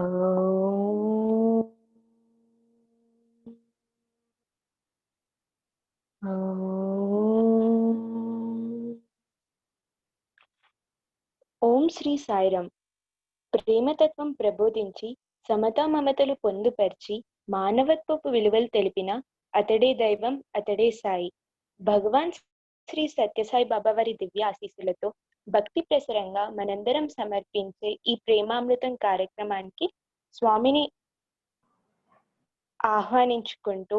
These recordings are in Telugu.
ఓం ఓం శ్రీ సాయిరాం. ప్రేమతత్వం ప్రబోధించి సమతా మమతలు పొందుపరిచి మానవత్వపు విలువలు తెలిపిన అతడే దైవం, అతడే సాయి. భగవాన్ శ్రీ సత్యసాయి బాబా వారి దివ్య ఆశీస్సులతో భక్తి ప్రసరంగా మనందరం సమర్పించే ఈ ప్రేమామృతం కార్యక్రమానికి స్వామిని ఆహ్వానించుకుంటూ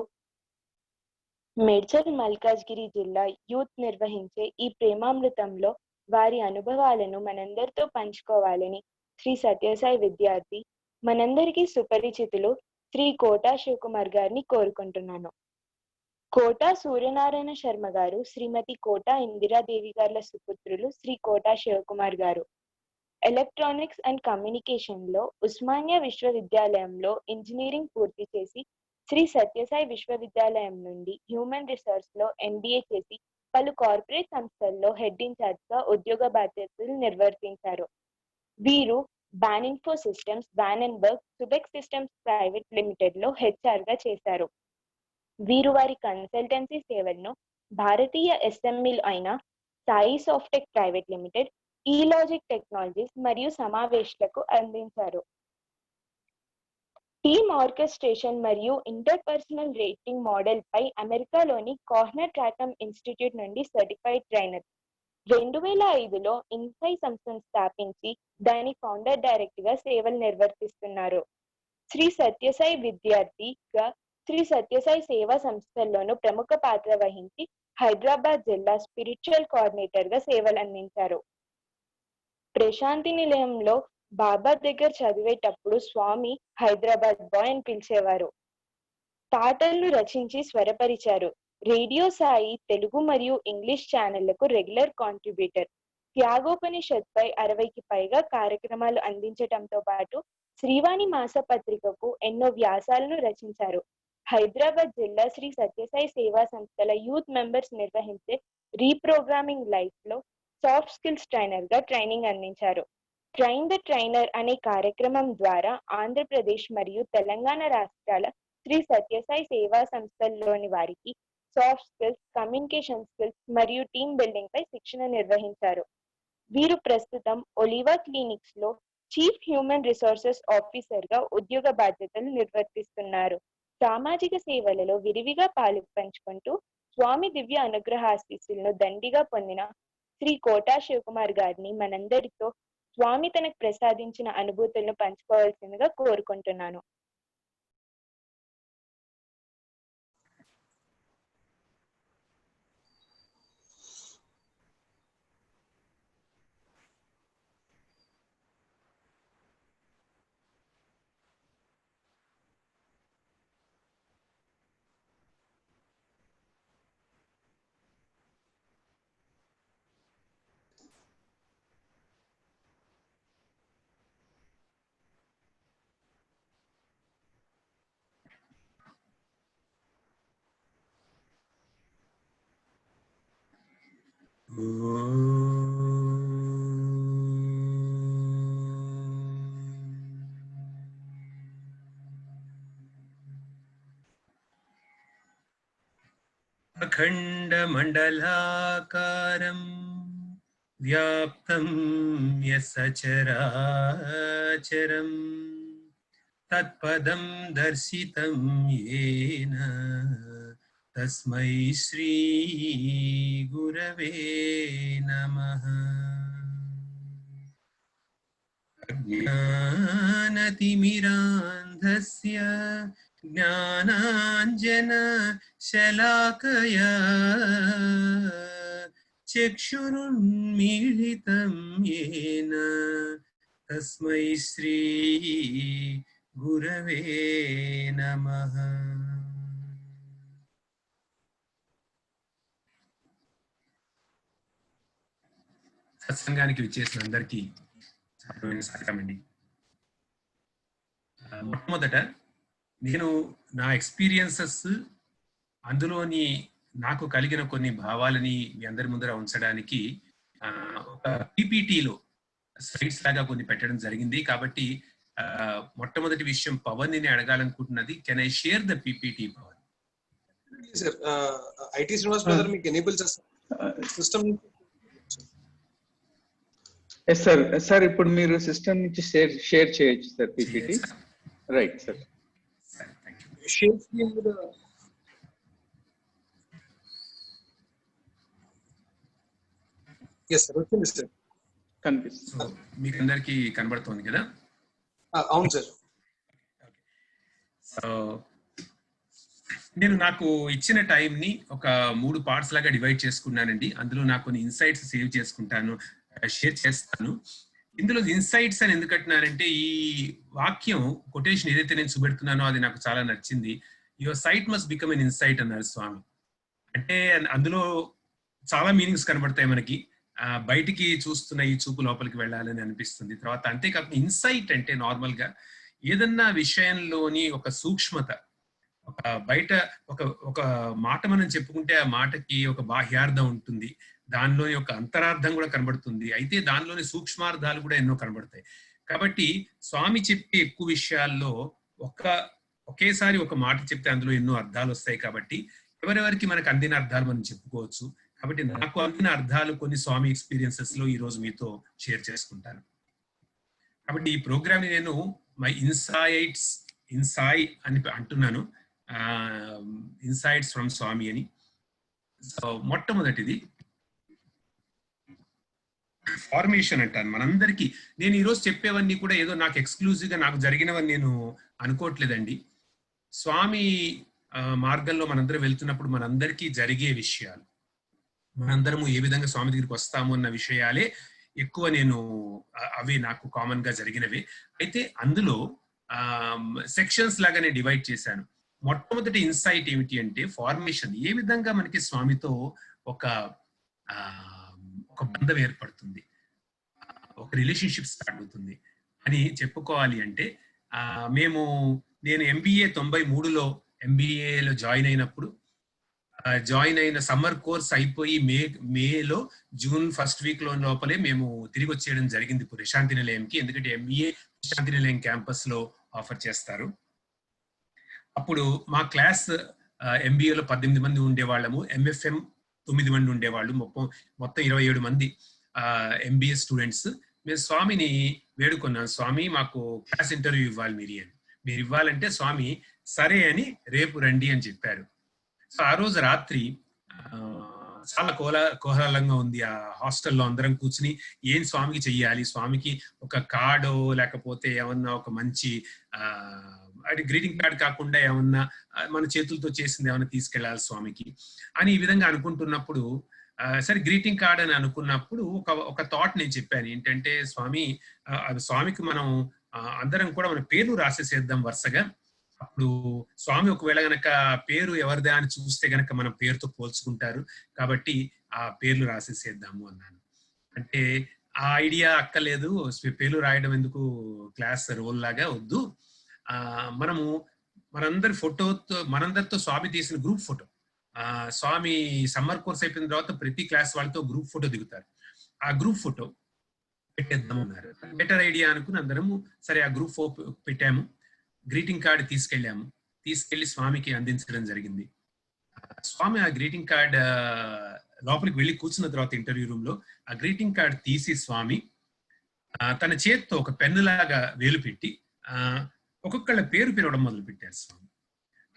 మేడ్చల్ మల్కాజ్గిరి జిల్లా యూత్ నిర్వహించే ఈ ప్రేమామృతంలో వారి అనుభవాలను మనందరితో పంచుకోవాలని శ్రీ సత్యసాయి విద్యార్థి, మనందరికీ సుపరిచితులు శ్రీ కోటా శివకుమార్ గారిని కోరుకుంటున్నాను. కోటా సూర్యనారాయణ శర్మ గారు శ్రీమతి కోటా ఇందిరాదేవి గార్ల సుపుత్రులు శ్రీ కోటా శివకుమార్ గారు. ఎలక్ట్రానిక్స్ అండ్ కమ్యూనికేషన్ లో ఉస్మానియా విశ్వవిద్యాలయంలో ఇంజనీరింగ్ పూర్తి చేసి శ్రీ సత్యసాయి విశ్వవిద్యాలయం నుండి హ్యూమన్ రిసోర్స్ లో MBA చేసి పలు కార్పొరేట్ సంస్థల్లో హెడ్ ఇన్ఛార్జ్ గా ఉద్యోగ బాధ్యతలు నిర్వర్తించారు. వీరు Baan Info Systems, Baan and Work, Subex Systems Private Limited లో HR గా చేశారు. వీరు వారి కన్సల్టెన్సీ సేవలను భారతీయ SMEలు అయిన Sai Softech Private Limited, eLogic Technologies మరియు సమావేశాలకు అందించారు. టీమ్ ఆర్కెస్ట్రేషన్ మరియు ఇంటర్పర్సనల్ రేటింగ్ మోడల్ పై అమెరికాలోని కార్నర్ ట్రాకమ్ ఇన్స్టిట్యూట్ నుండి సర్టిఫైడ్ ట్రైనర్. 2005లో ఇన్సై సంస్థను స్థాపించి దాని ఫౌండర్ డైరెక్టర్ గా సేవలు నిర్వర్తిస్తున్నారు. శ్రీ సత్యసాయి విద్యార్థిగా శ్రీ సత్యసాయి సేవా సంస్థల్లోనూ ప్రముఖ పాత్ర వహించి హైదరాబాద్ జిల్లా స్పిరిచువల్ కోఆర్డినేటర్ గా సేవలు అందించారు. ప్రశాంతి నిలయంలో బాబా దగ్గర చదివేటప్పుడు స్వామి హైదరాబాద్ బాయ్ అని పిలిచేవారు. పాటలను రచించి స్వరపరిచారు. రేడియో సాయి తెలుగు మరియు ఇంగ్లీష్ ఛానళ్లకు రెగ్యులర్ కాంట్రిబ్యూటర్. త్యాగోపనిషత్ పై 60కి పైగా కార్యక్రమాలు అందించటంతో పాటు శ్రీవాణి మాసపత్రికకు ఎన్నో వ్యాసాలను రచించారు. హైదరాబాద్ జిల్లా శ్రీ సత్యసాయి సేవా సంస్థల యూత్ మెంబర్స్ నిర్వహించే రీప్రోగ్రామింగ్ లైఫ్ లో సాఫ్ట్ స్కిల్స్ ట్రైనర్ గా ట్రైనింగ్ అందించారు. ట్రైన్ ద ట్రైనర్ అనే కార్యక్రమం ద్వారా ఆంధ్రప్రదేశ్ మరియు తెలంగాణ రాష్ట్రాల శ్రీ సత్యసాయి సేవా సంస్థల్లోని వారికి సాఫ్ట్ స్కిల్స్, కమ్యూనికేషన్ స్కిల్స్ మరియు టీమ్ బిల్డింగ్ పై శిక్షణ నిర్వహించారు. వీరు ప్రస్తుతం ఒలివా క్లినిక్స్ లో చీఫ్ హ్యూమన్ రిసోర్సెస్ ఆఫీసర్ గా ఉద్యోగ బాధ్యతలు నిర్వర్తిస్తున్నారు. సామాజిక సేవలలో విరివిగా పాలు పంచుకుంటూ స్వామి దివ్య అనుగ్రహాశీస్సులను దండిగా పొందిన శ్రీ కోటా శివకుమార్ గారిని మనందరితో స్వామి తనకు ప్రసాదించిన అనుభూతులను పంచుకోవాల్సిందిగా కోరుకుంటున్నాను. अखंड मंडलाकारं व्याप्तं यस्सचराचरं तत्पदं दर्शितं येन तस्मै श्री गुरवे नमः। अज्ञानतिमिरान्धस्य ज्ञानाञ्जनशलाकया चक्षुरुन्मीलितं येन तस्मै श्री गुरवे नमः। సత్సంగానికి విచ్చేసిన అందరికీ సాయమండి. మొట్టమొదట నేను నా ఎక్స్పీరియన్సెస్, అందులోని నాకు కలిగిన కొన్ని భావాలని మీ అందరి ముందర ఉంచడానికి ఒక PPTలో స్లైడ్స్ లాగా కొన్ని పెట్టడం జరిగింది. కాబట్టి మొట్టమొదటి విషయం పవన్ ని అడగాలనుకుంటున్నది, can I share the PPT Pavan? Sir IT Srinivas brother మీకు ఎనేబుల్ చేస్తారు సిస్టమ్. Yes sir. సార్ ఇప్పుడు మీరు సిస్టమ్ నుంచి షేర్ చేయొచ్చు sir PPT. Right sir. Share screen మీద ఎస్ సార్ వచ్చింది సార్, కనిపిస్తుంది. మీకు అందరికి కనబడుతోంది కదా? అవును సార్. సో నేను నాకు ఇచ్చిన టైం ని ఒక 3 పార్ట్స్ లాగా డివైడ్ చేసుకున్నానండి. అందులో నాకు కొన్ని ఇన్సైట్స్ సేవ్ చేసుకుంటాను, షేర్ చేస్తాను. ఇందులో ఇన్సైట్స్ అని ఎందుకంటున్నానంటే, ఈ వాక్యం కొటేషన్ ఏదైతే నేను చూపెడుతున్నానో అది నాకు చాలా నచ్చింది. Your sight must become an insight అన్నారు స్వామి. అంటే అందులో చాలా మీనింగ్స్ కనబడతాయి మనకి. బయటికి చూస్తున్న ఈ చూపు లోపలికి వెళ్ళాలని అనిపిస్తుంది. తర్వాత అంతేకాకుండా ఇన్సైట్ అంటే నార్మల్ గా ఏదన్నా విషయంలోని ఒక సూక్ష్మత, ఒక బయట ఒక మాట మనం చెప్పుకుంటే ఆ మాటకి ఒక బాహ్యార్థం ఉంటుంది, దానిలోని ఒక అంతరార్థం కూడా కనబడుతుంది, అయితే దానిలోని సూక్ష్మార్థాలు కూడా ఎన్నో కనబడతాయి. కాబట్టి స్వామి చెప్పే ఎక్కువ విషయాల్లో ఒకేసారి ఒక మాట చెప్తే అందులో ఎన్నో అర్థాలు వస్తాయి. కాబట్టి ఎవరెవరికి మనకు అందిన అర్థాలు మనం చెప్పుకోవచ్చు. కాబట్టి నాకు అందిన అర్థాలు కొన్ని స్వామి ఎక్స్పీరియన్సెస్ లో ఈ రోజు మీతో షేర్ చేసుకుంటాను. కాబట్టి ఈ ప్రోగ్రామ్ ని నేను మై ఇన్సైట్ అని అంటున్నాను, ఇన్సైట్స్ ఫ్రమ్ స్వామి అని. సో మొట్టమొదటిది ఫార్మేషన్ అంటాను. మనందరికీ నేను ఈరోజు చెప్పేవన్నీ కూడా ఏదో నాకు ఎక్స్క్లూజివ్ గా నాకు జరిగినవని నేను అనుకోవట్లేదండి. స్వామి మార్గంలో మనందరం వెళ్తున్నప్పుడు మనందరికీ జరిగే విషయాలు, మనందరము ఏ విధంగా స్వామి దగ్గరికి వస్తాము అన్న విషయాలే ఎక్కువ అవి నాకు కామన్ గా జరిగినవి. అయితే అందులో సెక్షన్స్ లాగా నేను డివైడ్ చేశాను. మొట్టమొదటి ఇన్సైట్ ఏమిటి అంటే ఫార్మేషన్. ఏ విధంగా మనకి స్వామితో ఒక బంధం ఏర్పడుతుంది, ఒక రిలేషన్షిప్ స్టార్ట్ అవుతుంది అని చెప్పుకోవాలి అంటే, నేను MBA 93లో MBAలో జాయిన్ అయిన సమ్మర్ కోర్స్ అయిపోయి మేలో జూన్ ఫస్ట్ వీక్ లోపలే మేము తిరిగి వచ్చేయడం జరిగింది ప్రశాంతి నిలయంకి. ఎందుకంటే MBA ప్రశాంతి నిలయం క్యాంపస్ లో ఆఫర్ చేస్తారు. అప్పుడు మా క్లాస్ MBAలో 18 మంది ఉండేవాళ్ళము, MFM 9 మంది ఉండేవాళ్ళు, మొత్తం 27 మంది MBA స్టూడెంట్స్. మేము స్వామిని వేడుకున్నాం, స్వామి మాకు క్లాస్ ఇంటర్వ్యూ ఇవ్వాలి మీరు ఇవ్వాలంటే స్వామి సరే అని రేపు రండి అని చెప్పారు. సో ఆ రోజు రాత్రి చాలా కోలాహలంగా ఉంది. ఆ హాస్టల్లో అందరం కూర్చుని ఏం స్వామికి చెయ్యాలి, స్వామికి ఒక కార్డో లేకపోతే ఏమన్నా ఒక మంచి అది గ్రీటింగ్ కార్డ్ కాకుండా ఏమన్నా మన చేతులతో చేసింది ఏమన్నా తీసుకెళ్లాలి స్వామికి అని ఈ విధంగా అనుకుంటున్నప్పుడు, సరే గ్రీటింగ్ కార్డ్ అని అనుకున్నప్పుడు ఒక థాట్ నేను చెప్పాను. ఏంటంటే స్వామికి మనం అందరం కూడా మన పేర్లు రాసేసేద్దాం వరుసగా. అప్పుడు స్వామి ఒకవేళ గనక పేరు ఎవరిదా అని చూస్తే గనక మన పేరుతో పోల్చుకుంటారు, కాబట్టి ఆ పేర్లు రాసేసేద్దాము అన్నాను. అంటే ఆ ఐడియా అక్కలేదు, పేర్లు రాయడం ఎందుకు క్లాస్ రోల్ లాగా వద్దు, మనందరితో స్వామి తీసిన గ్రూప్ ఫోటో, స్వామి సమ్మర్ కోర్స్ అయిపోయిన తర్వాత ప్రతి క్లాస్ వాళ్ళతో గ్రూప్ ఫోటో దిగుతారు, ఆ గ్రూప్ ఫోటో పెట్టేద్దామన్నారు. బెటర్ ఐడియా అనుకుని అందరము సరే ఆ గ్రూప్ ఫోటో పెట్టాము. గ్రీటింగ్ కార్డ్ తీసుకెళ్లి స్వామికి అందించడం జరిగింది. స్వామి ఆ గ్రీటింగ్ కార్డ్ లోపలికి వెళ్ళి కూర్చున్న తర్వాత ఇంటర్వ్యూ రూమ్ లో ఆ గ్రీటింగ్ కార్డ్ తీసి స్వామి తన చేత్తో ఒక పెన్ను లాగా వేలు పెట్టి ఒక్కొక్కళ్ళ పేరు పిలవడం మొదలు పెట్టారు స్వామి.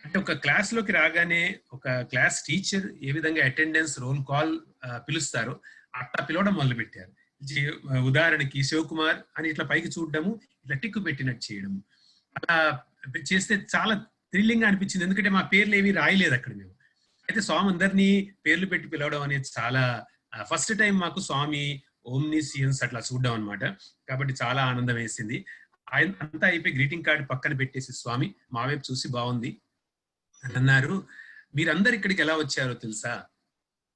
అంటే ఒక క్లాస్ లోకి రాగానే ఒక క్లాస్ టీచర్ ఏ విధంగా అటెండెన్స్ రోల్ కాల్ పిలుస్తారో అట్లా పిలవడం మొదలు పెట్టారు. ఉదాహరణకి శివకుమార్ అని ఇట్లా పైకి చూడడము, ఇట్లా టిక్కు పెట్టినట్టు చేయడము, అలా చేస్తే చాలా థ్రిల్లింగ్ గా అనిపించింది. ఎందుకంటే మా పేర్లు ఏవి రాయలేదు అక్కడ మేము. అయితే స్వామి అందరినీ పేర్లు పెట్టి పిలవడం అనేది చాలా ఫస్ట్ టైం మాకు స్వామి ఓమ్నిసియన్స్ అట్లా చూడడం అనమాట. కాబట్టి చాలా ఆనందం వేసింది. ఆయన అంతా అయిపోయి గ్రీటింగ్ కార్డు పక్కన పెట్టేసి స్వామి మా వైపు చూసి బాగుంది అని అన్నారు. మీరందరు ఇక్కడికి ఎలా వచ్చారో తెలుసా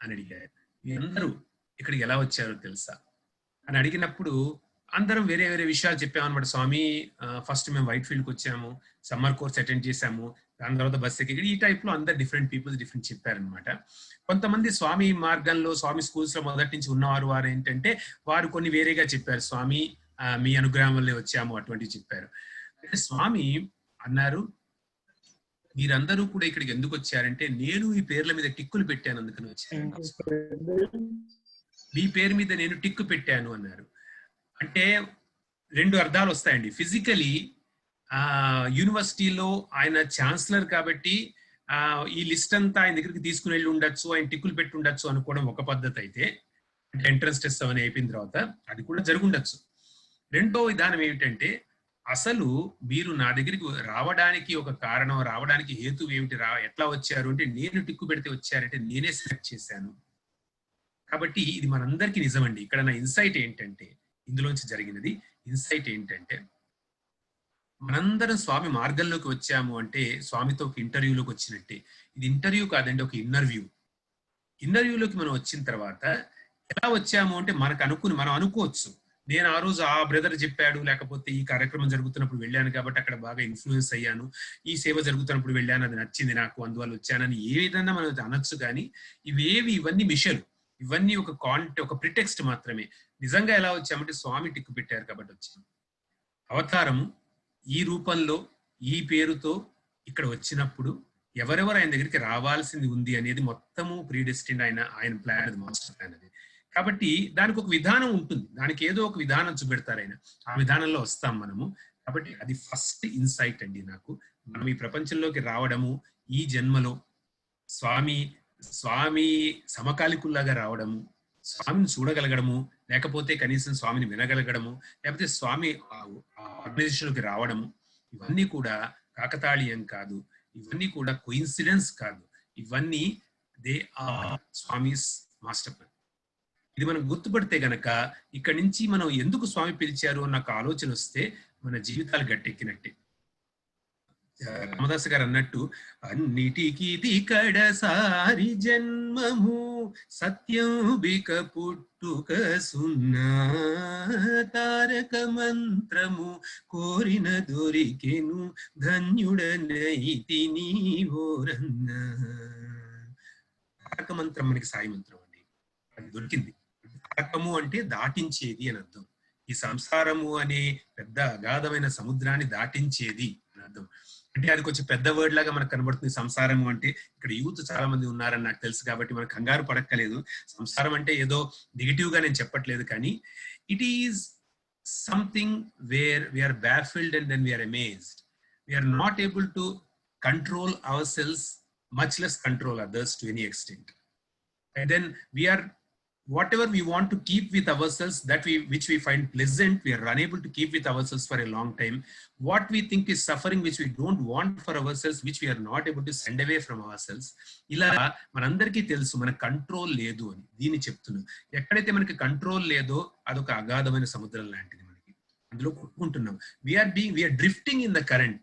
అని అడిగారు. మీరందరూ ఇక్కడికి ఎలా వచ్చారో తెలుసా అని అడిగినప్పుడు అందరం వేరే వేరే విషయాలు చెప్పామన్నమాట. స్వామి ఫస్ట్ మేము వైట్ ఫీల్డ్కి వచ్చాము, సమ్మర్ కోర్స్ అటెండ్ చేశాము, దాని తర్వాత బస్ ఎక్కి ఈ టైప్ లో అందరు డిఫరెంట్ పీపుల్స్ డిఫరెంట్ చెప్పారనమాట. కొంతమంది స్వామి మార్గంలో స్వామి స్కూల్స్ లో మొదటి నుంచి ఉన్నవారు ఏంటంటే వారు కొన్ని వేరేగా చెప్పారు. స్వామి మీ అనుగ్రహం వల్లే వచ్చాము అటువంటివి చెప్పారు. అయితే స్వామి అన్నారు, మీరందరూ కూడా ఇక్కడికి ఎందుకు వచ్చారంటే నేను ఈ పేర్ల మీద టిక్కులు పెట్టాను అందుకని వచ్చాను. మీ పేరు మీద నేను టిక్కు పెట్టాను అన్నారు. అంటే 2 అర్థాలు వస్తాయండి. ఫిజికలీ యూనివర్సిటీలో ఆయన ఛాన్సలర్ కాబట్టి ఈ లిస్ట్ అంతా ఆయన దగ్గరికి తీసుకుని వెళ్ళి ఉండొచ్చు, ఆయన టిక్కులు పెట్టి ఉండొచ్చు అనుకోవడం ఒక పద్ధతి అయితే, ఎంట్రన్స్ టెస్ట్ అవన్నీ అయిపోయిన తర్వాత అది కూడా జరుగుండొచ్చు. రెండో విధానం ఏమిటంటే అసలు మీరు నా దగ్గరికి రావడానికి ఒక కారణం, రావడానికి హేతు ఏమిటి, ఎట్లా వచ్చారు అంటే నేను టిక్కు పెడితే వచ్చారంటే నేనే సెలెక్ట్ చేశాను. కాబట్టి ఇది మనందరికీ నిజమండి. ఇక్కడ నా ఇన్సైట్ ఏంటంటే, ఇందులోంచి జరిగినది ఇన్సైట్ ఏంటంటే, మనందరం స్వామి మార్గంలోకి వచ్చాము అంటే స్వామితో ఒక ఇంటర్వ్యూలోకి వచ్చినట్టే. ఇది ఇంటర్వ్యూ కాదండి, ఒక ఇన్నర్వ్యూ. ఇన్నర్వ్యూలోకి మనం వచ్చిన తర్వాత ఎలా వచ్చాము అంటే మనం అనుకోవచ్చు, నేను ఆ రోజు ఆ బ్రదర్ చెప్పాడు, లేకపోతే ఈ కార్యక్రమం జరుగుతున్నప్పుడు వెళ్ళాను కాబట్టి అక్కడ బాగా ఇన్ఫ్లుయెన్స్ అయ్యాను, ఈ సేవ జరుగుతున్నప్పుడు వెళ్ళాను, అది నచ్చింది నాకు, అందువల్ల వచ్చానని ఏ విధంగా మనం అనొచ్చు. కానీ ఇవన్నీ మిషలు, ఇవన్నీ ఒక ప్రిటెక్స్ట్ మాత్రమే. నిజంగా ఎలా వచ్చామంటే స్వామి టిక్కు పెట్టారు కాబట్టి వచ్చాము. అవతారము ఈ రూపంలో ఈ పేరుతో ఇక్కడ వచ్చినప్పుడు ఎవరెవరు ఆయన దగ్గరికి రావాల్సింది ఉంది అనేది మొత్తము ప్రీడెస్టిన్డ్ ఆయన ప్లాన్, అది మాస్టర్ ప్లాన్ అది. కాబట్టి దానికి ఒక విధానం ఉంటుంది, దానికి ఏదో ఒక విధానం చూపెడతారు ఆయన, ఆ విధానంలో వస్తాం మనము. కాబట్టి అది ఫస్ట్ ఇన్సైట్ అండి నాకు. మనం ఈ ప్రపంచంలోకి రావడము, ఈ జన్మలో స్వామి సమకాలికుల్లాగా రావడము, స్వామిని చూడగలగడము, లేకపోతే కనీసం స్వామిని వినగలగడము, లేకపోతే స్వామి ఆర్గనైజేషన్లోకి రావడము, ఇవన్నీ కూడా కాకతాళీయం కాదు, ఇవన్నీ కూడా కోయిన్సిడెన్స్ కాదు, ఇవన్నీ they are Swami's master plan. ఇది మనం గుర్తుపడితే గనక ఇక్కడి నుంచి మనం ఎందుకు స్వామి పిలిచారు అన్న ఒక ఆలోచన వస్తే మన జీవితాలు గట్టెక్కినట్టే. రామదాస్ గారు అన్నట్టు, అన్నిటికీ కడసారి జన్మము సత్యం బిక పుట్టుక సున్నా, తారక మంత్రము కోరిన దొరికెను ధన్యుడనైతి నీవోరన్నా. తారక మంత్రం మనకి సాయి మంత్రం అండి, అది దొరికింది. తారకము అంటే దాటించేది అని అర్థం. ఈ సంసారము అనే పెద్ద అగాధమైన సముద్రాన్ని దాటించేది అని అర్థం. అంటే అది కొంచెం పెద్ద వర్డ్ లాగా మనకు కనబడుతుంది సంసారము అంటే. ఇక్కడ యూత్ చాలా మంది ఉన్నారని నాకు తెలుసు కాబట్టి మనకు కంగారు పడక్కలేదు. సంసారం అంటే ఏదో నెగిటివ్ గా నేను చెప్పట్లేదు, కానీ it is something where we are baffled and then we are amazed. We are not able to control ourselves, much less control others to any extent. And then we are, whatever we want to keep with ourselves, which we find pleasant, we are unable to keep with ourselves for a long time. What we think is suffering, which we don't want for ourselves, which we are not able to send away from ourselves. ఇలా మనందరికీ తెలుసు మన కంట్రోల్ లేదు అని. దీన్ని చెప్తున్నాం. ఎక్కడైతే మనకి కంట్రోల్ లేదో అదొక అగాధమైన సముద్రం లాంటిది. మనకి అందులో కొట్టుకుంటున్నాం. we are drifting in the current.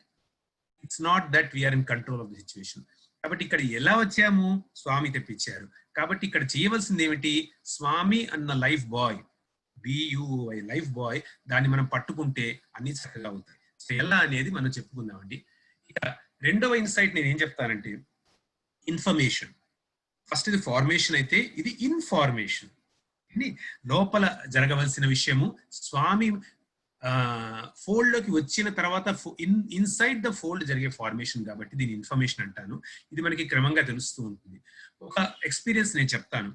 It's not that we are in control of the situation. కాబట్టి ఇక్కడ ఎలా వచ్చాము, స్వామి తెప్పించారు. కాబట్టి ఇక్కడ చేయవలసింది ఏమిటి, స్వామి అన్న Lifebuoy, BUI Lifebuoy, దాన్ని మనం పట్టుకుంటే అన్ని చక్కగా అవుతాయి. సో ఎలా అనేది మనం చెప్పుకుందామండి. ఇక రెండవ ఇన్సైట్ నేను ఏం చెప్తానంటే, ఇన్ఫర్మేషన్. ఫస్ట్ ఇది ఫార్మేషన్ అయితే ఇది ఇన్ఫార్మేషన్. ఇది లోపల జరగవలసిన విషయము. స్వామి ఫోల్డ్ లోకి వచ్చిన తర్వాత ఇన్సైడ్ ద ఫోల్డ్ జరిగే ఫార్మేషన్ కాబట్టి దీని ఇన్ఫర్మేషన్ అంటాను. ఇది మనకి క్రమంగా తెలుస్తూ ఉంటుంది. ఒక ఎక్స్పీరియన్స్ నేను చెప్తాను.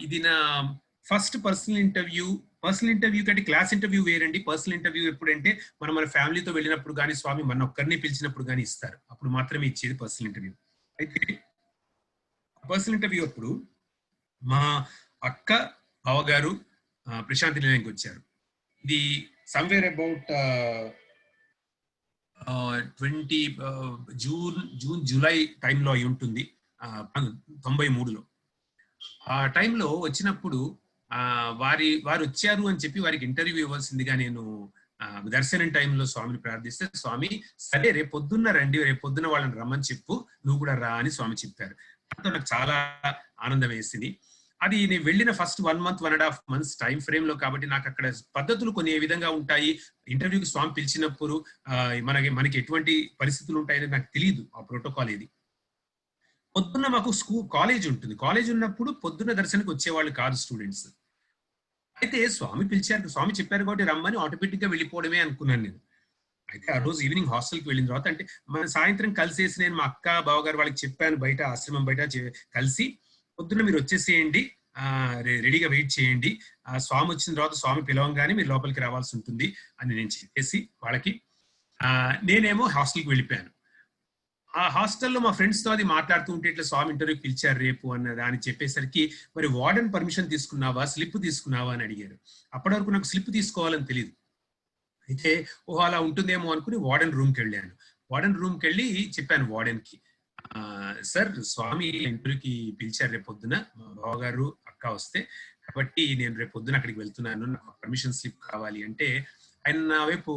ఇది నా ఫస్ట్ పర్సనల్ ఇంటర్వ్యూ కంటే క్లాస్ ఇంటర్వ్యూ వేరండి. పర్సనల్ ఇంటర్వ్యూ ఎప్పుడంటే మన ఫ్యామిలీతో వెళ్ళినప్పుడు కానీ, స్వామి మన ఒక్కరిని పిలిచినప్పుడు కానీ ఇస్తారు, అప్పుడు మాత్రమే ఇచ్చేది పర్సనల్ ఇంటర్వ్యూ. అయితే పర్సనల్ ఇంటర్వ్యూ అప్పుడు మా అక్క బావగారు ప్రశాంతి నిలయంకి వచ్చారు. ఇది somewhere about 20 జూన్ జూలై టైంలో అయి ఉంటుంది, 93లో. ఆ టైంలో వచ్చినప్పుడు వారు వచ్చారు అని చెప్పి వారికి ఇంటర్వ్యూ ఇవ్వాల్సిందిగా నేను దర్శనం టైంలో స్వామిని ప్రార్థిస్తే, స్వామి సరే రేపు పొద్దున్న రండి, రేపు పొద్దున్న వాళ్ళని రమ్మని చెప్పు, నువ్వు కూడా రా అని స్వామి చెప్పారు. దాంతో నాకు చాలా ఆనందం వేసింది. అది నేను వెళ్ళిన first 1 month 1.5 months time frame లో కాబట్టి నాకు అక్కడ పద్ధతులు కొన్ని ఏ విధంగా ఉంటాయి, ఇంటర్వ్యూకి స్వామి పిలిచినప్పుడు మనకి ఎటువంటి పరిస్థితులు ఉంటాయని నాకు తెలియదు. ఆ ప్రోటోకాల్ ఇది. పొద్దున్న మాకు కాలేజ్ ఉంటుంది. కాలేజ్ ఉన్నప్పుడు పొద్దున్న దర్శనకి వచ్చేవాళ్ళు కాదు స్టూడెంట్స్. అయితే స్వామి పిలిచారు, స్వామి చెప్పారు కాబట్టి రమ్మని ఆటోమేటిక్ గా వెళ్ళిపోవడమే అనుకున్నాను నేను. అయితే ఆ రోజు ఈవినింగ్ హాస్టల్కి వెళ్ళిన తర్వాత, అంటే మన సాయంత్రం కలిసేసి నేను మా అక్క బావగారు వాళ్ళకి చెప్పాను, బయట ఆశ్రమం బయట కలిసి పొద్దున్న మీరు వచ్చేసేయండి, రెడీగా వెయిట్ చేయండి, స్వామి వచ్చిన తర్వాత స్వామి పిలవంగానే మీరు లోపలికి రావాల్సి ఉంటుంది అని నేను చెప్పేసి వాళ్ళకి నేనేమో హాస్టల్కి వెళ్ళిపోయాను. ఆ హాస్టల్లో మా ఫ్రెండ్స్ తో అది మాట్లాడుతూ ఉంటే ఇట్లా స్వామి ఇంటర్వ్యూకి పిలిచారు రేపు అన్నదా అని చెప్పేసరికి, మరి వార్డెన్ పర్మిషన్ తీసుకున్నావా, స్లిప్ తీసుకున్నావా అని అడిగారు. అప్పటి వరకు నాకు స్లిప్ తీసుకోవాలని తెలియదు. అయితే ఓహో అలా ఉంటుందేమో అనుకుని వార్డెన్ రూమ్కి వెళ్ళాను. వార్డెన్ రూమ్కి వెళ్ళి చెప్పాను వార్డెన్కి, సార్ స్వామి ఇంటర్వ్యూకి పిలిచారు రేపు పొద్దున, మా బావగారు అక్క వస్తే, కాబట్టి నేను రేపు పొద్దున అక్కడికి వెళ్తున్నాను, నాకు పర్మిషన్ స్లిప్ కావాలి అంటే ఆయన నా వైపు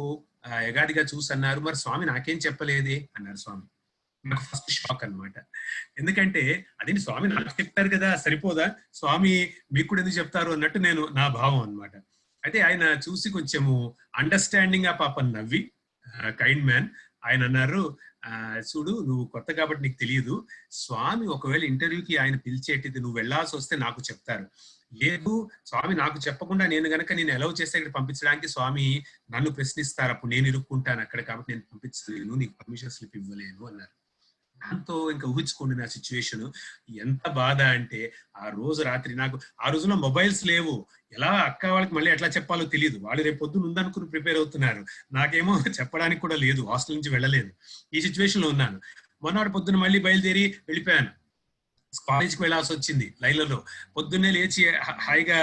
ఎగాదిగా చూసి అన్నారు, మరి స్వామి నాకేం చెప్పలేదే అన్నారు. స్వామి నాకు ఫస్ట్ షాక్ అన్నమాట. ఎందుకంటే అదేంటి స్వామి నాకు చెప్తారు కదా, సరిపోదా, స్వామి మీకు కూడా ఎందుకు చెప్తారు అన్నట్టు నేను నా భావం అన్నమాట. అయితే ఆయన చూసి కొంచెము అండర్స్టాండింగ్ గా పాపం నవ్వి, కైండ్ మ్యాన్, ఆయన అన్నారు, చూడు నువ్వు కొత్త కాబట్టి నీకు తెలియదు, స్వామి ఒకవేళ ఇంటర్వ్యూకి ఆయన పిలిచేటిది నువ్వు వెళ్లాల్సి వస్తే నాకు చెప్తారు, లేదు స్వామి నాకు చెప్పకుండా నేను గనక నేను అలౌ చేస్తే ఇక్కడ పంపించడానికి స్వామి నన్ను ప్రశ్నిస్తారు, అప్పుడు నేను ఇరుక్కుంటాను అక్కడ, కాబట్టి నేను పంపించలేను, నీకు పర్మిషన్ స్లిప్ ఇవ్వలేను అన్నారు. దాంతో ఇంకా ఊహించుకోండి నా సిచ్యువేషన్ ఎంత బాధ అంటే, ఆ రోజు రాత్రి నాకు ఆ రోజుల్లో మొబైల్స్ లేవు, ఎలా అక్క వాళ్ళకి మళ్ళీ ఎట్లా చెప్పాలో తెలియదు, వాళ్ళు రేపు పొద్దున ఉందనుకుని ప్రిపేర్ అవుతున్నారు, నాకేమో చెప్పడానికి కూడా లేదు, హాస్టల్ నుంచి వెళ్ళలేదు, ఈ సిచ్యువేషన్ లో ఉన్నాను. మొన్నటి పొద్దున మళ్ళీ బయలుదేరి వెళ్ళిపోయాను, కాలేజ్కి వెళ్ళాల్సి వచ్చింది లైన్లలో. పొద్దున్నే లేచి హాయిగా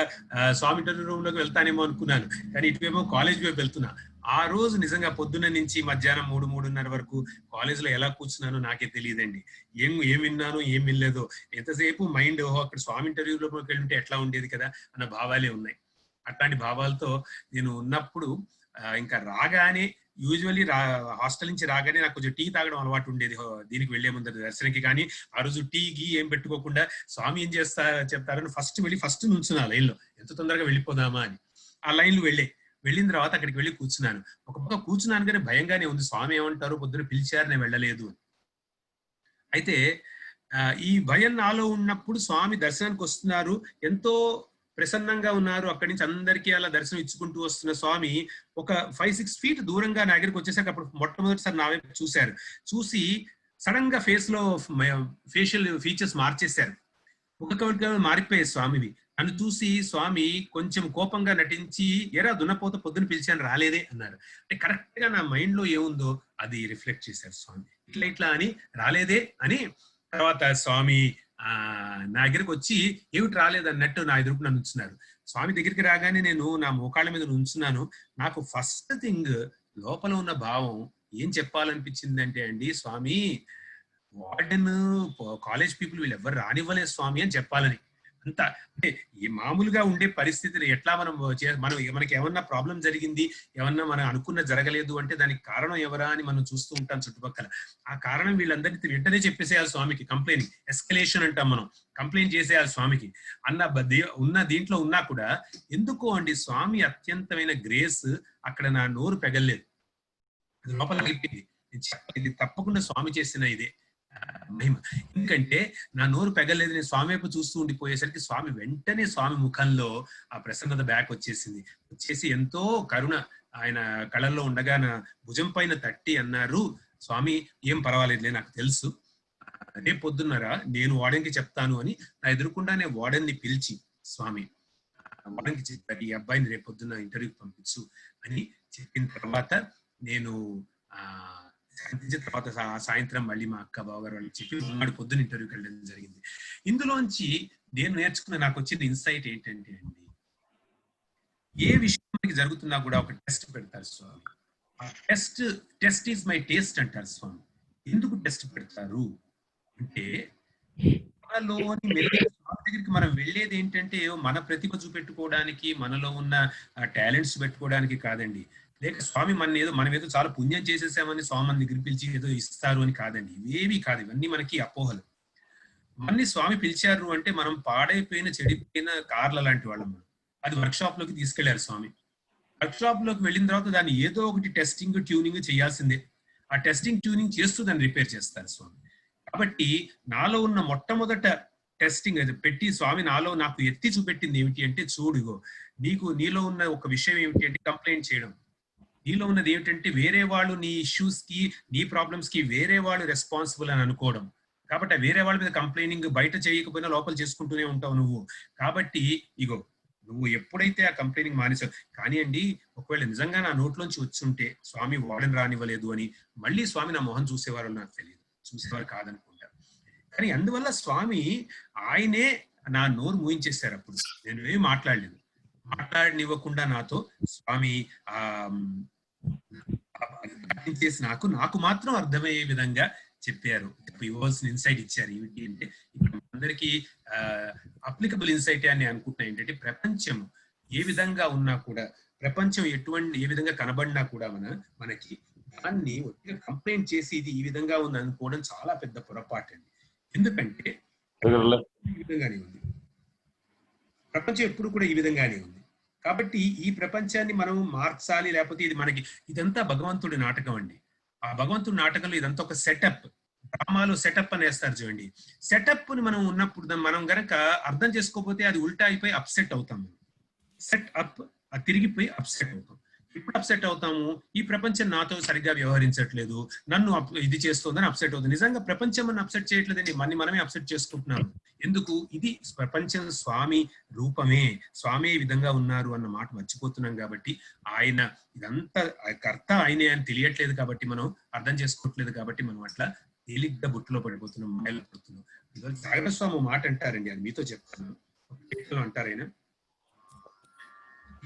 స్వామి ఇంటర్వ్యూ రూమ్ లోకి వెళ్తానేమో అనుకున్నాను, కానీ ఇటువేమో కాలేజ్ వైపు వెళ్తున్నా. ఆ రోజు నిజంగా పొద్దున్న నుంచి మధ్యాహ్నం 3-3:30 వరకు కాలేజ్ లో ఎలా కూర్చున్నానో నాకే తెలియదండి. ఏం విన్నానో ఏం వినలేదో, ఎంతసేపు మైండ్ అక్కడ స్వామి ఇంటర్వ్యూ లోకి వెళ్ళి ఉంటే ఎట్లా ఉండేది కదా అన్న భావాలే ఉన్నాయి. అట్లాంటి భావాలతో నేను ఉన్నప్పుడు ఇంకా రాగానే యూజువల్లీ హాస్టల్ నుంచి రాగానే నాకు కొంచెం టీ తాగడం అలవాటు ఉండేది దీనికి వెళ్లే ముందర దర్శనంకి. కానీ ఆ రోజు టీ గీ ఏం పెట్టుకోకుండా స్వామి ఏం చెప్తారని ఫస్ట్ నుంచున్నా లైన్ లో, ఎంత తొందరగా వెళ్ళిపోదామా అని. ఆ లైన్లు వెళ్ళిన తర్వాత అక్కడికి వెళ్ళి కూర్చున్నాను. ఒక పక్క కూర్చున్నాను కానీ భయంగానే ఉంది, స్వామి ఏమంటారు, పొద్దున పిలిచారు నేను వెళ్ళలేదు. అయితే ఈ భయం నాలో ఉన్నప్పుడు స్వామి దర్శనానికి వస్తున్నారు, ఎంతో ప్రసన్నంగా ఉన్నారు, అక్కడి నుంచి అందరికీ అలా దర్శనం ఇచ్చుకుంటూ వస్తున్న స్వామి ఒక 5-6 feet దూరంగా నా దగ్గరికి వచ్చేసాక అప్పుడు మొట్టమొదటిసారి నా వైపు చూసి సడన్ గా ఫేషియల్ ఫీచర్స్ మార్చేశారు, ముఖకవళికలు మారిపోయాయి స్వామివి. నన్ను చూసి స్వామి కొంచెం కోపంగా నటించి, ఎరా దున్నపోత పొద్దున పిలిచాను రాలేదే అన్నారు. అంటే కరెక్ట్ గా నా మైండ్ లో ఏముందో అది రిఫ్లెక్ట్ చేశారు స్వామి, ఇట్లా అని రాలేదే అని. తర్వాత స్వామి నా దగ్గరికి వచ్చి ఏమిటి రాలేదు అన్నట్టు నా ఎదురుకు నన్ను ఉంచున్నారు. స్వామి దగ్గరికి రాగానే నేను నా మోకాళ్ళ మీద ఉంచున్నాను. నాకు ఫస్ట్ థింగ్ లోపల ఉన్న భావం ఏం చెప్పాలనిపించింది అంటే అండి, స్వామి వార్డెన్ కాలేజ్ పీపుల్ వీళ్ళు ఎవరు రానివ్వలేదు స్వామి అని చెప్పాలని. అంత అంటే ఈ మామూలుగా ఉండే పరిస్థితిని ఎట్లా మనకి ఏమన్నా ప్రాబ్లం జరిగింది, ఏమన్నా మనం అనుకున్న జరగలేదు అంటే దానికి కారణం ఎవరా అని మనం చూస్తూ ఉంటాం చుట్టుపక్కల. ఆ కారణం వీళ్ళందరికీ వెంటనే చెప్పేసేయాలి స్వామికి, కంప్లైంట్ ఎస్కలేషన్ అంటాం మనం, కంప్లైంట్ చేసేయాలి స్వామికి ఉన్న దీంట్లో ఉన్నా కూడా ఎందుకో అండి స్వామి అత్యంతమైన గ్రేస్ అక్కడ నా నోరు పెగల్లేదు, లోపల ఇది తప్పకుండా స్వామి చేసిన ఇదే మహిమ. ఎందుకంటే నా నోరు పెగలేదు, నేను స్వామి వైపు చూస్తూ ఉండిపోయేసరికి స్వామి వెంటనే స్వామి ముఖంలో ఆ ప్రసన్నత బ్యాక్ వచ్చేసి ఎంతో కరుణ ఆయన కళల్లో ఉండగా నా భుజం పైన తట్టి అన్నారు, స్వామి ఏం పర్వాలేదులే నాకు తెలుసు, రేపు పొద్దున్నరా నేను వార్డెన్కి చెప్తాను అని నా ఎదురుకుండానే వార్డెన్ని పిలిచి స్వామి వార్డెన్కి చెప్పారు, ఈ అబ్బాయిని రేపు పొద్దున్న ఇంటర్వ్యూకి పంపించు అని చెప్పిన తర్వాత నేను తర్వాత సాయంత్రం మళ్ళీ మా అక్క బావగారు వాళ్ళు చెప్పి నాడు పొద్దున్న ఇంటర్వ్యూకి వెళ్ళడం జరిగింది. ఇందులోంచి నేను నేర్చుకున్న నాకు వచ్చిన ఇన్సైట్ ఏంటంటే అండి, ఏ విషయం మనకి జరుగుతున్నా కూడా ఒక టెస్ట్ పెడతారు స్వామి. ఆ టెస్ట్ ఈజ్ మై టేస్ట్ అంటారు స్వామి. ఎందుకు టెస్ట్ పెడతారు అంటే, మనలోని దగ్గరికి మనం వెళ్ళేది ఏంటంటే మన ప్రతిభ చూపెట్టుకోవడానికి, మనలో ఉన్న టాలెంట్స్ పెట్టుకోవడానికి కాదండి, లేక స్వామి మనం ఏదో చాలా పుణ్యం చేసేసామని స్వామి మన దగ్గర పిలిచి ఏదో ఇస్తారు అని కాదండి, ఇవేవి కాదు, ఇవన్నీ మనకి అపోహలు. మన్ని స్వామి పిలిచారు అంటే మనం పాడైపోయిన చెడిపోయిన కార్ల లాంటి వాళ్ళం. అది వర్క్ షాప్ లోకి తీసుకెళ్లారు స్వామి. వర్క్ షాప్ లోకి వెళ్ళిన తర్వాత దాన్ని ఏదో ఒకటి టెస్టింగ్ ట్యూనింగ్ చేయాల్సిందే. ఆ టెస్టింగ్ ట్యూనింగ్ చేస్తూ దాన్ని రిపేర్ చేస్తారు స్వామి. కాబట్టి నాలో ఉన్న మొట్టమొదట టెస్టింగ్ అది పెట్టి స్వామి నాకు ఎత్తి చూపెట్టింది ఏమిటి అంటే, చూడుగో నీలో ఉన్న ఒక విషయం ఏమిటి అంటే కంప్లైంట్ చేయడం. నీలో ఉన్నది ఏమిటంటే వేరే వాళ్ళు నీ ఇష్యూస్ కి, నీ ప్రాబ్లమ్స్ కి వేరే వాళ్ళు రెస్పాన్సిబుల్ అని అనుకోవడం. కాబట్టి వేరే వాళ్ళ మీద కంప్లైనింగ్ బయట చేయకపోయినా లోపల చేసుకుంటూనే ఉంటావు నువ్వు. కాబట్టి ఇగో నువ్వు ఎప్పుడైతే ఆ కంప్లైనింగ్ మానేసావు, కానీ అండి ఒకవేళ నిజంగా నా నోట్లోంచి వచ్చుంటే స్వామి వాడని రానివ్వలేదు అని మళ్ళీ స్వామి నా మొహం చూసేవారు నాకు తెలియదు, చూసేవారు కాదనుకుంటా. కానీ అందువల్ల స్వామి ఆయనే నా నోరు మూయించేశారు. అప్పుడు నేను ఏమి మాట్లాడలేదు. మాట్లాడనివ్వకుండా నాతో స్వామి చేసి నాకు మాత్రం అర్థమయ్యే విధంగా చెప్పారు, ఇవ్వాల్సిన ఇన్సైట్ ఇచ్చారు. ఏమిటి అంటే ఇప్పుడు అందరికీ అప్లికబుల్ ఇన్సైట్ అని అనుకుంటున్నా ఏంటంటే, ప్రపంచం ఏ విధంగా ఉన్నా కూడా, ప్రపంచం ఏ విధంగా కనబడినా కూడా మనకి దాన్ని ఒట్టిగా కంప్లైంట్ చేసి ఇది ఈ విధంగా ఉంది అనుకోవడం చాలా పెద్ద పొరపాటు అండి. ఎందుకంటే ఈ విధంగానే ఉంది ప్రపంచం, ఎప్పుడు కూడా ఈ విధంగానే ఉంది. కాబట్టి ఈ ప్రపంచాన్ని మనం మార్చాలి, లేకపోతే ఇది మనకి ఇదంతా భగవంతుడి నాటకం అండి. ఆ భగవంతుడి నాటకంలో ఇదంతా ఒక సెటప్, డ్రామాలో సెటప్ అని వేస్తారు చూడండి. సెటప్ ని మనం ఉన్నప్పుడు మనం గనక అర్థం చేసుకోకపోతే అది ఉల్టా అయిపోయి అప్సెట్ అవుతాం. సెట్ అప్ తిరిగిపోయి అప్సెట్ అవుతాం. ఇప్పుడు అప్సెట్ అవుతాము, ఈ ప్రపంచం నాతో సరిగ్గా వ్యవహరించట్లేదు, నన్ను ఇది చేస్తుందని అప్సెట్ అవుతుంది. నిజంగా ప్రపంచం మనం అప్సెట్ చేయట్లేదండి, మనమే అప్సెట్ చేసుకుంటున్నాం. ఎందుకు? ఇది ప్రపంచం స్వామి రూపమే, స్వామి ఈ విధంగా ఉన్నారు అన్న మాట మర్చిపోతున్నాం. కాబట్టి ఆయన ఇదంతా కర్త ఆయనే అని తెలియట్లేదు, కాబట్టి మనం అర్థం చేసుకోవట్లేదు. కాబట్టి మనం అట్లా తేలిగ్గా బుట్టులో పడిపోతున్నాం, మాయలో పడుతున్నాం. ఈరోజు సాగర స్వామి మాట అంటారండి, అది మీతో చెప్తాను. అంటారు ఆయన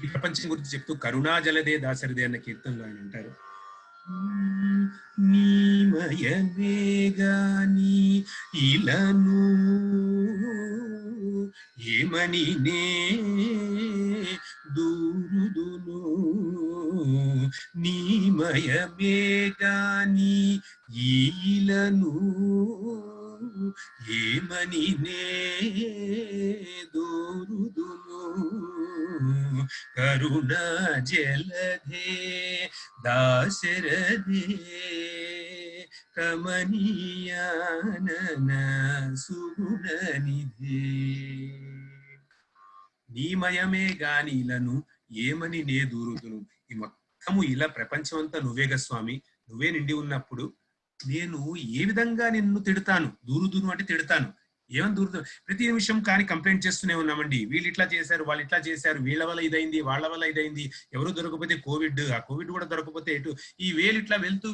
ఈ ప్రపంచం గురించి చెప్తూ, కరుణాజలదే దాసరిదే అన్న కీర్తనలో ఆయన అంటారు, నీమయమేగాని ఇలను ఏమని నే దూరుదును, నీమయమేగాని ఈలను ఏమని నే దూరుదును, కరుణా జలధే దాశరథే కమనీయానన సుగుణనిధే, నీమయమే గాని ఇలను ఏమని నే దూరుదును. ఈ మొత్తము ఇలా ప్రపంచం అంతా నువ్వేగా స్వామి, నువ్వే నిండి ఉన్నప్పుడు నేను ఏ విధంగా నిన్ను తిడతాను? దూరుదును అంటే తిడతాను. ఏమని దూరుతాను? ప్రతి నిమిషం కానీ కంప్లైంట్ చేస్తూనే ఉన్నామండి. వీళ్ళు ఇట్లా చేశారు, వాళ్ళు ఇట్లా చేశారు, వీళ్ళ వల్ల ఇదైంది, వాళ్ళ వల్ల ఇదైంది, ఎవరు దొరకపోతే కోవిడ్, ఆ కోవిడ్ కూడా దొరకపోతే ఎటు, ఈ వేలు ఇట్లా వెళ్తూ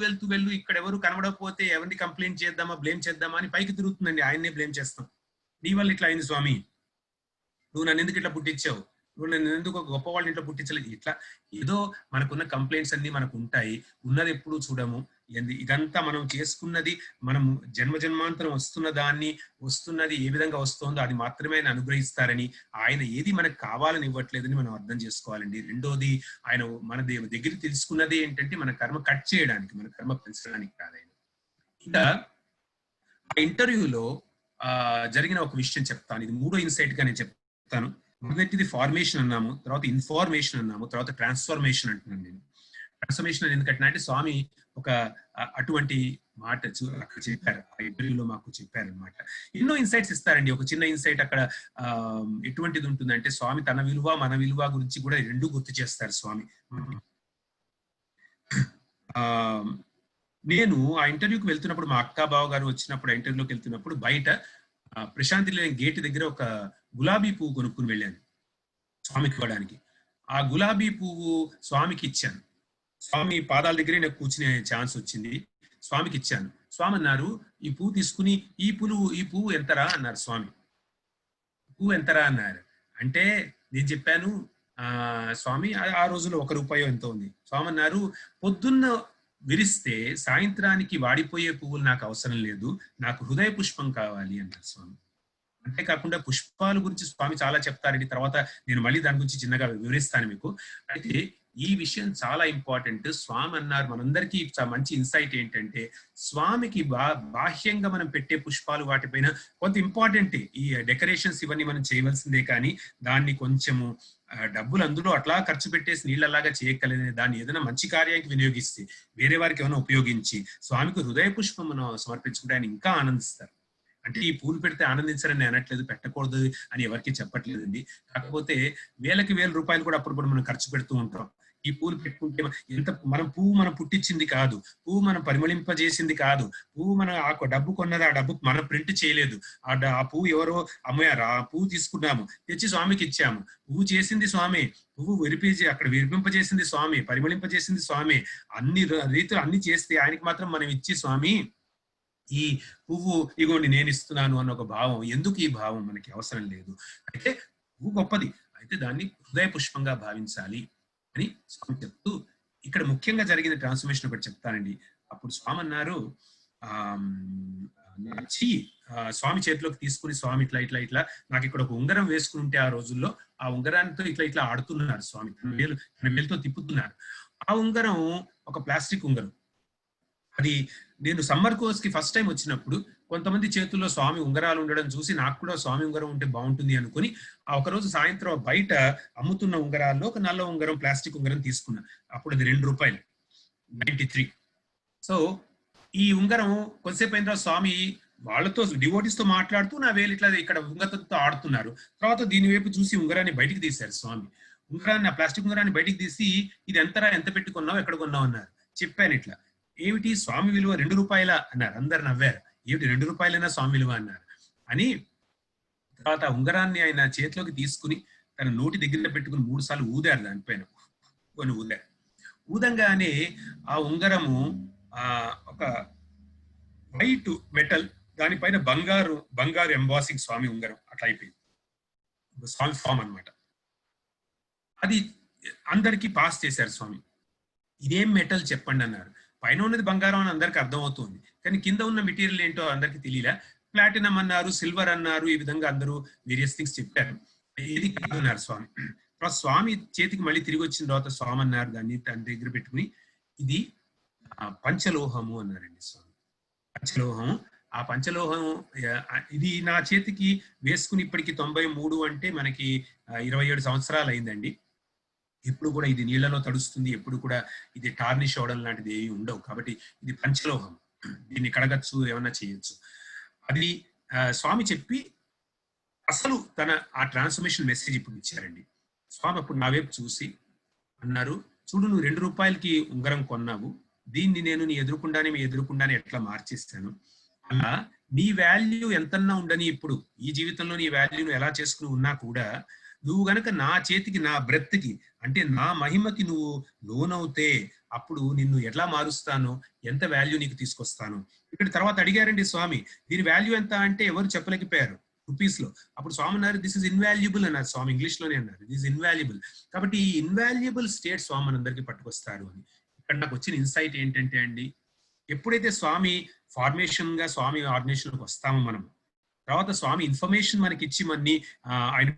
ఇక్కడ ఎవరు కనబడకపోతే ఎవరిని కంప్లైంట్ చేద్దామా, బ్లేమ్ చేద్దామా అని పైకి తిరుగుతుందండి. ఆయన్నే బ్లేమ్ చేస్తాం. నీ వల్ల ఇట్లా అయింది స్వామి, నువ్వు నన్ను ఎందుకు ఇట్లా పుట్టించావు, నువ్వు నన్ను ఎందుకు ఒక గొప్ప వాళ్ళని ఇట్లా పుట్టించలేదు. ఇట్లా ఏదో మనకున్న కంప్లైంట్స్ అన్ని మనకు ఉంటాయి. ఉన్నది ఎప్పుడు చూడము. ఇదంతా మనం చేసుకున్నది, మనం జన్మాంతరం వస్తున్నది ఏ విధంగా వస్తుందో అది మాత్రమే ఆయన అనుగ్రహిస్తారని, ఆయన ఏది మనకు కావాలని ఇవ్వట్లేదని మనం అర్థం చేసుకోవాలండి. రెండోది, ఆయన మన దగ్గర తెలుసుకున్నది ఏంటంటే మన కర్మ కట్ చేయడానికి, మన కర్మ పెంచడానికి కాదు. ఆయన ఇంకా ఆ ఇంటర్వ్యూలో జరిగిన ఒక విషయం చెప్తాను. ఇది మూడో ఇన్సైట్ గా నేను చెప్తాను. మొదటిది ఫార్మేషన్ అన్నాము, తర్వాత ఇన్ఫార్మేషన్ అన్నాము, తర్వాత ట్రాన్స్ఫర్మేషన్ అంటున్నాను. నేను ట్రాన్స్ఫర్మేషన్ ఎందుకంటే స్వామి ఒక అటువంటి మాట అక్కడ చెప్పారు, ఆ ఇంటర్వ్యూలో మాకు చెప్పారనమాట. ఎన్నో ఇన్సైట్స్ ఇస్తారండి. ఒక చిన్న ఇన్సైట్ అక్కడ ఎటువంటిది ఉంటుందంటే, స్వామి తన విలువ మన విలువ గురించి కూడా రెండు గుర్తు చేస్తారు స్వామి. నేను ఆ ఇంటర్వ్యూకి వెళ్తున్నప్పుడు, మా అక్క బావ గారు వచ్చినప్పుడు ఇంటర్వ్యూలోకి వెళ్తున్నప్పుడు బయట ప్రశాంతి గేట్ దగ్గర ఒక గులాబీ పువ్వు కొనుక్కుని వెళ్ళాను స్వామికి ఇవ్వడానికి. ఆ గులాబీ పువ్వు స్వామికి ఇచ్చాను. స్వామి పాదాల దగ్గరే నాకు కూర్చునే ఛాన్స్ వచ్చింది. స్వామికి ఇచ్చాను. స్వామి అన్నారు, ఈ పువ్వు తీసుకుని ఈ పువ్వు ఎంతరా అన్నారు స్వామి. పువ్వు ఎంతరా అన్నారు. అంటే నేను చెప్పాను, స్వామి ఆ రోజులో ₹1 ఎంతో ఉంది. స్వామి అన్నారు, పొద్దున్న విరిస్తే సాయంత్రానికి వాడిపోయే పువ్వులు నాకు అవసరం లేదు, నాకు హృదయ పుష్పం కావాలి అన్నారు స్వామి. అంతేకాకుండా పుష్పాల గురించి స్వామి చాలా చెప్తారండి. తర్వాత నేను మళ్ళీ దాని గురించి చిన్నగా వివరిస్తాను మీకు. అయితే ఈ విషయం చాలా ఇంపార్టెంట్. స్వామి అన్నారు, మనందరికీ మంచి ఇన్సైట్ ఏంటంటే, స్వామికి బాహ్యంగా మనం పెట్టే పుష్పాలు వాటిపైన కొంత ఇంపార్టెంట్, ఈ డెకరేషన్స్ ఇవన్నీ మనం చేయవలసిందే, కానీ దాన్ని కొంచెము డబ్బులు అందులో అట్లా ఖర్చు పెట్టేసి నీళ్ళలాగా చేయగలిగిన దాన్ని ఏదైనా మంచి కార్యానికి వినియోగిస్తే, వేరే వారికి ఏమైనా ఉపయోగించి స్వామికి హృదయ పుష్పం మనం సమర్పించుకుంటే ఆయన ఇంకా ఆనందిస్తారు. అంటే ఈ పూలు పెడితే ఆనందించారని నేను అనట్లేదు, పెట్టకూడదు అని ఎవరికి చెప్పట్లేదండి. కాకపోతే వేలకి వేల రూపాయలు కూడా అప్పుడప్పుడు మనం ఖర్చు పెడుతూ ఉంటాం. ఈ పూలు పెట్టుకుంటే ఎంత పువ్వు మనం పుట్టించింది కాదు, పువ్వు మనం పరిమళింపజేసింది కాదు, పువ్వు మన ఆ డబ్బు కొన్నది, ఆ డబ్బు మనం ప్రింట్ చేయలేదు, ఆ పువ్వు ఎవరో అమ్మారు, ఆ పువ్వు తీసుకున్నాము తెచ్చి స్వామికి ఇచ్చాము, పువ్వు చేసింది స్వామి, పువ్వు అక్కడ విరిపింపజేసింది స్వామి, పరిమళింపజేసింది స్వామి, అన్ని రీతులు అన్ని చేస్తే ఆయనకి మాత్రం మనం ఇచ్చి స్వామి ఈ పువ్వు ఇగోండి నేను ఇస్తున్నాను అన్న ఒక భావం, ఎందుకు ఈ భావం మనకి అవసరం లేదు. అయితే పువ్వు గొప్పది, అయితే దాన్ని హృదయ పుష్పంగా భావించాలి అని స్వామి చెప్తూ, ఇక్కడ ముఖ్యంగా జరిగిన ట్రాన్స్ఫర్మేషన్ ఒకటి చెప్తానండి. అప్పుడు స్వామి అన్నారు, స్వామి చేతిలోకి తీసుకుని స్వామి ఇట్లా ఇట్లా ఇట్లా నాకు ఇక్కడ ఒక ఉంగరం వేసుకుని ఉంటే ఆ రోజుల్లో ఆ ఉంగరానితో ఇట్లా ఇట్లా ఆడుతున్నారు స్వామి, తన వేలుతో తిప్పుతున్నారు. ఆ ఉంగరం ఒక ప్లాస్టిక్ ఉంగరం. అది నేను సమ్మర్ కోర్స్ కి ఫస్ట్ టైం వచ్చినప్పుడు కొంతమంది చేతుల్లో స్వామి ఉంగరాలు ఉండడం చూసి నాకు కూడా స్వామి ఉంగరం ఉంటే బాగుంటుంది అనుకుని ఆ ఒకరోజు సాయంత్రం బయట అమ్ముతున్న ఉంగరాల్లో ఒక నల్ల ఉంగరం, ప్లాస్టిక్ ఉంగరం తీసుకున్నా. అప్పుడు అది ₹2, 93. సో ఈ ఉంగరం కొద్దిసేపు అయిన తర్వాత స్వామి వాళ్ళతో డివోటీస్ తో మాట్లాడుతూ నా వేలు ఇట్లా ఇక్కడ ఉంగరంతో ఆడుతున్నారు. తర్వాత దీని వైపు చూసి ఉంగరాన్ని బయటికి తీశారు స్వామి. ఉంగరాన్ని, ఆ ప్లాస్టిక్ ఉంగరాన్ని బయటికి తీసి ఇది ఎంతరా, ఎంత పెట్టుకున్నావు, ఎక్కడ కొన్నావు అన్నారు. చెప్పాను ఇట్లా. ఏమిటి స్వామి విలువ ₹2 అన్నారు. అందరు నవ్వారు. ఏమిటి ₹2 స్వామి విలువ అన్నారు అని. తర్వాత ఉంగరాన్ని ఆయన చేతిలోకి తీసుకుని తన నోటి దగ్గర పెట్టుకుని 3 సార్లు ఊదారు దానిపైన, కొన్ని ఊదారు. ఊదంగానే ఆ ఉంగరము ఒక వైట్ మెటల్, దానిపైన బంగారు ఎంబాసింగ్ స్వామి ఉంగరం అట్లా అయిపోయింది, స్వామి ఫామ్ అన్నమాట. అది అందరికీ పాస్ చేశారు స్వామి. ఇదేం మెటల్ చెప్పండి అన్నారు. పైన ఉన్నది బంగారం అని అందరికి అర్థమవుతుంది, కానీ కింద ఉన్న మెటీరియల్ ఏంటో అందరికి తెలియలే. ప్లాటినం అన్నారు, సిల్వర్ అన్నారు, ఈ విధంగా అందరూ వేరియస్ థింగ్స్ చెప్పారు. ఏది కాదు అన్నారు స్వామి. స్వామి చేతికి మళ్ళీ తిరిగి వచ్చిన తర్వాత స్వామి అన్నారు, దాన్ని తన దగ్గర పెట్టుకుని ఇది పంచలోహము అన్నారండి స్వామి. పంచలోహం. ఆ పంచలోహం ఇది నా చేతికి వేసుకుని ఇప్పటికి 93 అంటే మనకి 27 సంవత్సరాలు అయిందండి. ఎప్పుడు కూడా ఇది నీళ్లలో తడుస్తుంది, ఎప్పుడు కూడా ఇది టార్నిష్ అవడం లాంటిది ఏమి ఉండవు. కాబట్టి ఇది పంచలోహం, దీన్ని కడగచ్చు, ఏమన్నా చేయొచ్చు. అది స్వామి చెప్పి అసలు తన ఆ ట్రాన్స్ఫర్మేషన్ మెసేజ్ ఇప్పుడు ఇచ్చారండి. స్వామి అప్పుడు నా వైపు చూసి అన్నారు, చూడు నువ్వు ₹2కి ఉంగరం కొన్నావు, దీన్ని నేను నీ ఎదురుకుండానే ఎట్లా మార్చేస్తాను, అలా నీ వాల్యూ ఎంతన్నా ఉండని, ఇప్పుడు ఈ జీవితంలో నీ వాల్యూను ఎలా చేసుకుని ఉన్నా కూడా నువ్వు గనక నా చేతికి, నా బ్రెత్కి, అంటే నా మహిమకి నువ్వు లోనవుతే అప్పుడు నిన్ను ఎట్లా మారుస్తాను, ఎంత వాల్యూ నీకు తీసుకొస్తాను. ఇక్కడ తర్వాత అడిగారండి స్వామి, దీని వాల్యూ ఎంత అంటే ఎవరు చెప్పలేకపోయారు రూపీస్ లో. అప్పుడు స్వామి అన్నారు, దిస్ ఇస్ ఇన్వాల్యుబుల్ అన్నారు స్వామి, ఇంగ్లీష్ లోనే అన్నారు, దిస్ ఇన్వాల్యుబుల్. కాబట్టి ఈ ఇన్వాల్యుబుల్ స్టేట్ స్వామి అందరికీ పట్టుకొస్తారు అని. ఇక్కడ నాకు వచ్చిన ఇన్సైట్ ఏంటంటే అండి, ఎప్పుడైతే స్వామి ఫార్మేషన్ గా స్వామి ఆర్గనైజేషన్కి వస్తామో మనం, తర్వాత స్వామి ఇన్ఫర్మేషన్ మనకి ఇచ్చి మన్ని ఆయన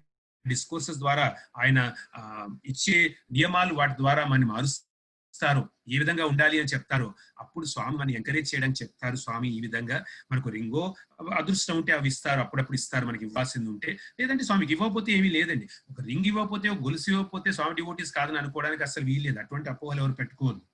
డిస్కోర్సెస్ ద్వారా, ఆయన ఇచ్చే నియమాలు వాటి ద్వారా మనం మారుస్తారు, ఏ విధంగా ఉండాలి అని చెప్తారు. అప్పుడు స్వామి మనం ఎంకరేజ్ చేయడానికి చెప్తారు. స్వామి ఈ విధంగా మనకు రింగో అదృష్టం ఉంటే అవి ఇస్తారు, అప్పుడప్పుడు ఇస్తారు మనకి ఇవ్వాల్సింది ఉంటే. లేదంటే స్వామికి ఇవ్వకపోతే ఏమీ లేదండి. ఒక రింగ్ ఇవ్వకపోతే, ఒక గొలుసు ఇవ్వకపోతే స్వామి డివోటీస్ కాదని అనుకోవడానికి అసలు వీల్లేదు. అటువంటి అపోహలు ఎవరు పెట్టుకోవద్దు.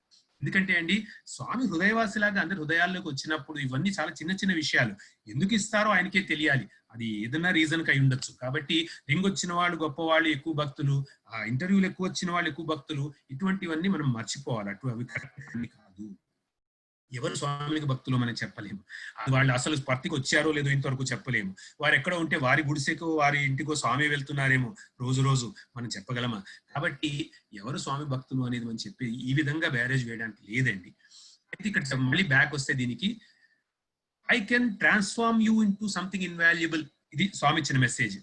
ఎందుకంటే అండి, స్వామి హృదయవాసిలాగా అందరి హృదయాల్లోకి వచ్చినప్పుడు ఇవన్నీ చాలా చిన్న చిన్న విషయాలు. ఎందుకు ఇస్తారో ఆయనకే తెలియాలి. అది ఏదైనా రీజన్ కి అయి ఉండొచ్చు. కాబట్టి రింగ్ వచ్చిన వాళ్ళు గొప్ప వాళ్ళు, ఎక్కువ భక్తులు, ఆ ఇంటర్వ్యూలు ఎక్కువ వచ్చిన వాళ్ళు ఎక్కువ భక్తులు, ఇటువంటివన్నీ మనం మర్చిపోవాలి. అవి కరెక్ట్ కాదు. ఎవరు స్వామికి భక్తులు మనం చెప్పలేము. వాళ్ళు అసలు స్పర్తికి వచ్చారో లేదో ఇంతవరకు చెప్పలేము. వారు ఎక్కడ ఉంటే వారి గుడిసెకో వారి ఇంటికో స్వామి వెళ్తున్నారేమో రోజు మనం చెప్పగలమా? కాబట్టి ఎవరు స్వామి భక్తులు అనేది మనం చెప్పి ఈ విధంగా బ్యారేజ్ వేయడానికి లేదండి. అయితే ఇక్కడ మళ్ళీ బ్యాక్ వస్తే దీనికి, I can transform you into something invaluable, ఇది స్వామి ఇచ్చిన మెసేజ్.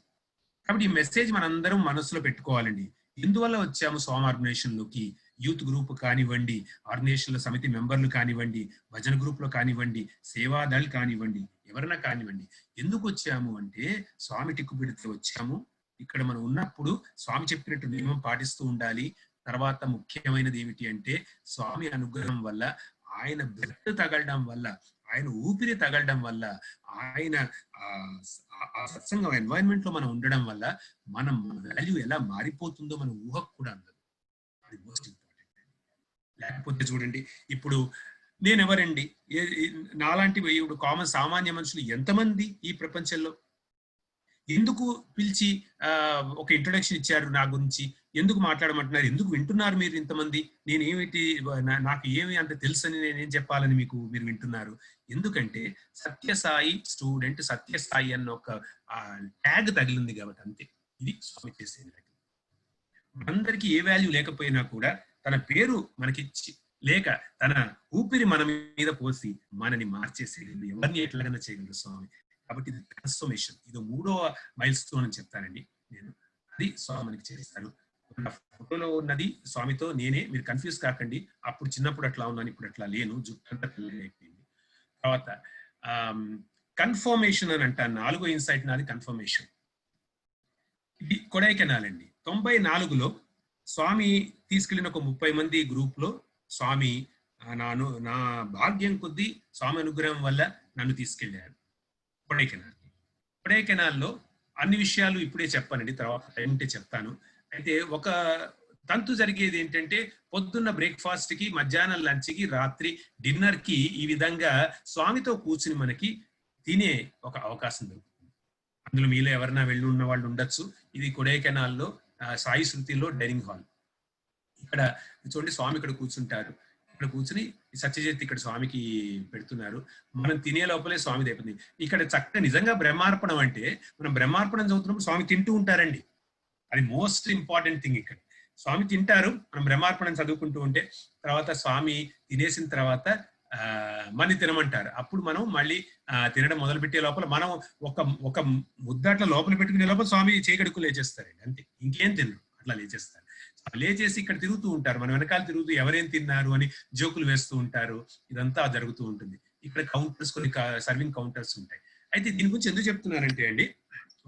కాబట్టి ఈ మెసేజ్ మనందరం మనసులో పెట్టుకోవాలండి. ఎందువల్ల వచ్చాము స్వామి ఆర్గనైజేషన్ లోకి? యూత్ గ్రూప్ కానివ్వండి, ఆర్గనైజేషన్ల సమితి మెంబర్లు కానివ్వండి, భజన గ్రూప్ లో కానివ్వండి, సేవాదళ్ కానివ్వండి, ఎవరైనా కానివ్వండి, ఎందుకు వచ్చాము అంటే స్వామి టిక్కు పెడితే వచ్చాము. ఇక్కడ మనం ఉన్నప్పుడు స్వామి చెప్పినట్టు నియమం పాటిస్తూ ఉండాలి. తర్వాత ముఖ్యమైనది ఏమిటి అంటే స్వామి అనుగ్రహం వల్ల, ఆయన బ్రెత్ తగలడం వల్ల, ఆయన ఊపిరి తగలడం వల్ల, ఆయన సత్సంగం ఎన్వైరన్మెంట్ లో మనం ఉండడం వల్ల మన వాల్యూ ఎలా మారిపోతుందో మన ఊహకు కూడా అందదు. అది మోస్ట్ ఇంపార్టెంట్. లేకపోతే చూడండి, ఇప్పుడు నేనెవరండి? నాలాంటి ఇప్పుడు కామన్ సామాన్య మనుషులు ఎంతమంది ఈ ప్రపంచంలో? ఎందుకు పిలిచి ఒక ఇంట్రొడక్షన్ ఇచ్చారు నా గురించి? ఎందుకు మాట్లాడమంటున్నారు? ఎందుకు వింటున్నారు మీరు ఇంతమంది? నేనేమిటి, నాకు ఏమి అంత తెలుసని నేనేం చెప్పాలని మీరు వింటున్నారు? ఎందుకంటే సత్యసాయి స్టూడెంట్, సత్యసాయి అన్న ఒక ట్యాగ్ తగిలింది కాబట్టి, అంతే. ఇది స్వామి చేసేది. అందరికీ ఏ వాల్యూ లేకపోయినా కూడా తన పేరు మనకిచ్చి, లేక తన ఊపిరి మన మీద పోసి మనని మార్చేసేది, ఎవరిని ఎట్లాగైనా చేయగలరు స్వామి. కాబట్టి ఇది ట్రాన్స్ఫర్మేషన్. ఇది 3వ మైల్ స్టోన్ అని చెప్తానండి నేను. అది స్వామి మనకి చేస్తారు. ఫోటోలో ఉన్నది స్వామితో నేనే, మీరు కన్ఫ్యూజ్ కాకండి. అప్పుడు చిన్నప్పుడు అట్లా ఉన్నాను, ఇప్పుడు అట్లా లేను, జుట్టంతా అయిపోయింది. తర్వాత కన్ఫర్మేషన్ అని అంటాను. 4వ ఇన్సైట్ నాది కన్ఫర్మేషన్. ఇది కొడైకెనాల్ అండి. 94లో స్వామి తీసుకెళ్లిన ఒక 30 మంది గ్రూప్ లో స్వామి నా భాగ్యం కొద్దీ స్వామి అనుగ్రహం వల్ల నన్ను తీసుకెళ్లారు కొడైకెనాల్లో. అన్ని విషయాలు ఇప్పుడే చెప్పానండి, తర్వాత టైం ఉంటే చెప్తాను. అయితే ఒక తంతు జరిగేది ఏంటంటే, పొద్దున్న బ్రేక్ఫాస్ట్ కి, మధ్యాహ్నం లంచ్ కి, రాత్రి డిన్నర్ కి ఈ విధంగా స్వామితో కూర్చుని మనకి తినే ఒక అవకాశం దొరుకుతుంది. అందులో మీలో ఎవరైనా వెళ్ళి ఉన్న వాళ్ళు ఉండొచ్చు. ఇది కొడైకెనాల్లో సాయి శృతిలో డైనింగ్ హాల్. ఇక్కడ చూడండి, స్వామి ఇక్కడ కూర్చుంటారు. ఇక్కడ కూర్చుని సత్యజిత్ ఇక్కడ స్వామికి పెడుతున్నారు. మనం తినే లోపలే స్వామి అయిపోతుంది. ఇక్కడ చక్కగా నిజంగా బ్రహ్మార్పణం అంటే, మనం బ్రహ్మార్పణం చదువుతున్నప్పుడు స్వామి తింటూ ఉంటారండి. అది మోస్ట్ ఇంపార్టెంట్ థింగ్. ఇక్కడ స్వామి తింటారు, మనం బ్రహ్మార్పణం చదువుకుంటూ ఉంటే, తర్వాత స్వామి తినేసిన తర్వాత మళ్ళీ తినమంటారు. అప్పుడు మనం మళ్ళీ తినడం మొదలు పెట్టే లోపల మనం ఒక ముద్దట్ల లోపల పెట్టుకునే లోపల స్వామి చేకడుకు లేచేస్తారండి. అంతే, ఇంకేం తినరు, అట్లా లేచేస్తారు. లేచేసి ఇక్కడ తిరుగుతూ ఉంటారు, మన వెనకాల తిరుగుతూ ఎవరేం తిన్నారు అని జోకులు వేస్తూ ఉంటారు. ఇదంతా జరుగుతూ ఉంటుంది. ఇక్కడ కౌంటర్స్, కొన్ని సర్వింగ్ కౌంటర్స్ ఉంటాయి. అయితే దీని గురించి ఎందుకు చెప్తున్నానంటే అండి,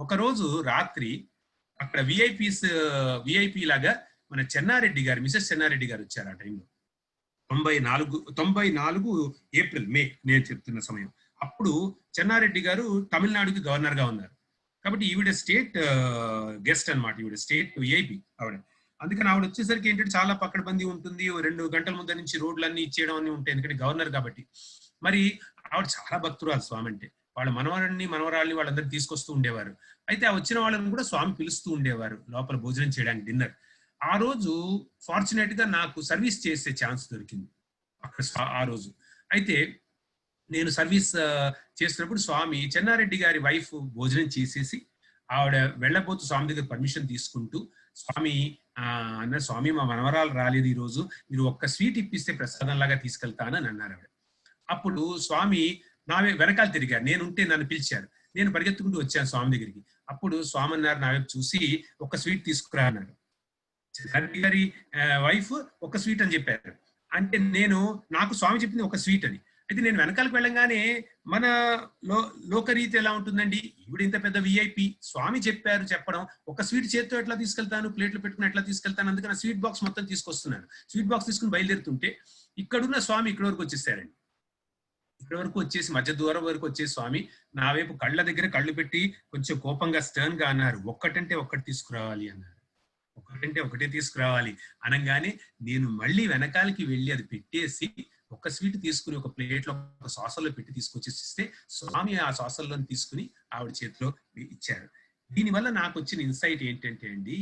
ఒకరోజు రాత్రి అక్కడ విఐపి లాగా మన చెన్నారెడ్డి గారు, మిసెస్ చెన్నారెడ్డి గారు వచ్చారు ఆ టైంలో. 94 ఏప్రిల్ మే నేను చెప్తున్న సమయం. అప్పుడు చెన్నారెడ్డి గారు తమిళనాడుకి గవర్నర్ గా ఉన్నారు. కాబట్టి ఈవిడ స్టేట్ గెస్ట్ అనమాట, ఈవిడ స్టేట్ విఐపి ఆవిడ. అందుకని ఆవిడ వచ్చేసరికి ఏంటంటే చాలా పక్కడబంది ఉంటుంది. 2 గంటల ముందు నుంచి రోడ్లన్నీ ఇచ్చేయడం అన్ని ఉంటాయి, ఎందుకంటే గవర్నర్ కాబట్టి. మరి ఆవిడ చాలా భక్తురాలు స్వామి అంటే. వాళ్ళ మనవరాళ్ళని వాళ్ళందరినీ తీసుకొస్తూ ఉండేవారు. అయితే ఆ వచ్చిన వాళ్ళని కూడా స్వామి పిలుస్తూ ఉండేవారు లోపల భోజనం చేయడానికి, డిన్నర్. ఆ రోజు ఫార్చునేట్ గా నాకు సర్వీస్ చేసే ఛాన్స్ దొరికింది అక్కడ ఆ రోజు. అయితే నేను సర్వీస్ చేస్తున్నప్పుడు స్వామి చెన్నారెడ్డి గారి వైఫ్ భోజనం చేసేసి ఆవిడ వెళ్ళబోతూ స్వామి దగ్గర పర్మిషన్ తీసుకుంటూ, స్వామి స్వామి మా మనవరాలు రాలేదు ఈ రోజు, మీరు ఒక్క స్వీట్ ఇప్పిస్తే ప్రసాదం లాగా తీసుకెళ్తానని అన్నారు ఆవిడ. అప్పుడు స్వామి నా వెనకాల తిరిగారు, నేనుంటే నన్ను పిలిచారు. నేను పరిగెత్తుకుంటూ వచ్చాను స్వామి దగ్గరికి. అప్పుడు స్వామి అన్నారు, నా వైపు చూసి ఒక స్వీట్ తీసుకురా అన్నారు. చెన్నారెడ్డి గారి వైఫ్ ఒక స్వీట్ అని చెప్పారు. అంటే నాకు స్వామి చెప్పింది ఒక స్వీట్ అని. అయితే నేను వెనకాలకు వెళ్ళంగానే మన లోకరీతి ఎలా ఉంటుందండి, ఈవిడ ఇంత పెద్ద విఐపి, స్వామి చెప్పడం, ఒక స్వీట్ చేత్తో ఎట్లా తీసుకెళ్తాను, ప్లేట్లు పెట్టుకుని ఎట్లా తీసుకెళ్తాను, అందుకని స్వీట్ బాక్స్ మొత్తం తీసుకొస్తున్నాను. స్వీట్ బాక్స్ తీసుకుని బయలుదేరుతుంటే ఇక్కడున్న స్వామి ఇక్కడ వరకు వచ్చేసారండి. ఇక్కడ వరకు వచ్చేసి మధ్య దూరం వరకు వచ్చే స్వామి నా వైపు కళ్ళ దగ్గర కళ్ళు పెట్టి కొంచెం కోపంగా స్టర్న్ గా అన్నారు, ఒక్కటంటే ఒక్కటి తీసుకురావాలి అన్నారు. ఒకటంటే ఒకటే తీసుకురావాలి అనగానే నేను మళ్ళీ వెనకాలకి వెళ్ళి అది పెట్టేసి ఒక స్వీట్ తీసుకుని ఒక ప్లేట్లో ఒక సాసల్లో పెట్టి తీసుకొచ్చేసిస్తే స్వామి ఆ సాసల్లో తీసుకుని ఆవిడ చేతిలో ఇచ్చారు. దీనివల్ల నాకు వచ్చిన ఇన్సైట్ ఏంటంటే అండి,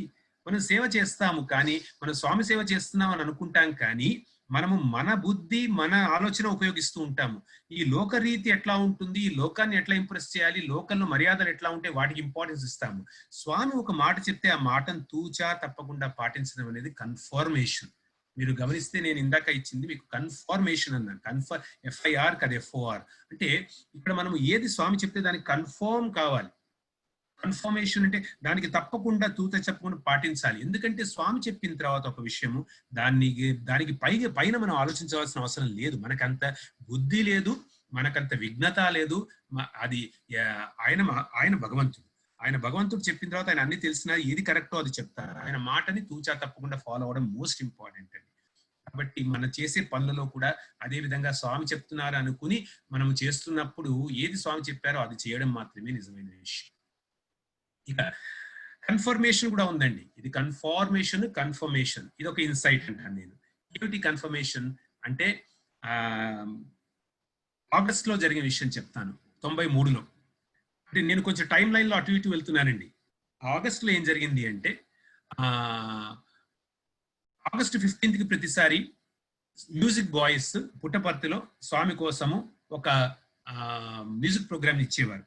మనం సేవ చేస్తాము కానీ, మనం స్వామి సేవ చేస్తున్నాం అని అనుకుంటాం కానీ, మనము మన బుద్ధి, మన ఆలోచన ఉపయోగిస్తూ ఉంటాము. ఈ లోకరీతి ఎట్లా ఉంటుంది, ఈ లోకాన్ని ఎట్లా ఇంప్రెస్ చేయాలి, లోకంలో మర్యాదలు ఎట్లా ఉంటే వాటికి ఇంపార్టెన్స్ ఇస్తాము. స్వామి ఒక మాట చెప్తే ఆ మాటను తూచా తప్పకుండా పాటించడం అనేది కన్ఫర్మేషన్. మీరు గమనిస్తే నేను ఇందాక ఇచ్చింది మీకు కన్ఫర్మేషన్ అన్నాను. FIR కదా FOR. అంటే ఇక్కడ మనం ఏది స్వామి చెప్తే దానికి కన్ఫర్మ్ కావాలి. కన్ఫర్మేషన్ అంటే దానికి తప్పకుండా తూత చెప్పకుండా పాటించాలి. ఎందుకంటే స్వామి చెప్పిన తర్వాత ఒక విషయము దానికి పైన మనం ఆలోచించవలసిన అవసరం లేదు. మనకంత బుద్ధి లేదు, మనకంత విఘ్నత లేదు. అది ఆయన భగవంతుడు. ఆయన భగవంతుడు చెప్పిన తర్వాత ఆయన అన్ని తెలిసినా ఏది కరెక్టో అది చెప్తారు. ఆయన మాటని తూచా తప్పకుండా ఫాలో అవ్వడం మోస్ట్ ఇంపార్టెంట్ అండి. కాబట్టి మనం చేసే పనులలో కూడా అదే విధంగా స్వామి చెప్తున్నారు అనుకుని మనం చేస్తున్నప్పుడు ఏది స్వామి చెప్పారో అది చేయడం మాత్రమే నిజమైన విషయం. ఇక కన్ఫర్మేషన్ కూడా ఉందండి. ఇది కన్ఫర్మేషన్ ఇది ఒక ఇన్సైట్ అంటాను నేను. ఏమిటి కన్ఫర్మేషన్ అంటే, ఆగస్ట్ లో జరిగిన విషయం చెప్తాను. 93లో అంటే నేను కొంచెం టైం లైన్ లో అటు ఇటు వెళ్తున్నానండి. ఆగస్ట్ లో ఏం జరిగింది అంటే ఆగస్ట్ 15th కి ప్రతిసారి మ్యూజిక్ బాయ్స్ పుట్టపర్తిలో స్వామి కోసము ఒక మ్యూజిక్ ప్రోగ్రామ్ ఇచ్చేవారు.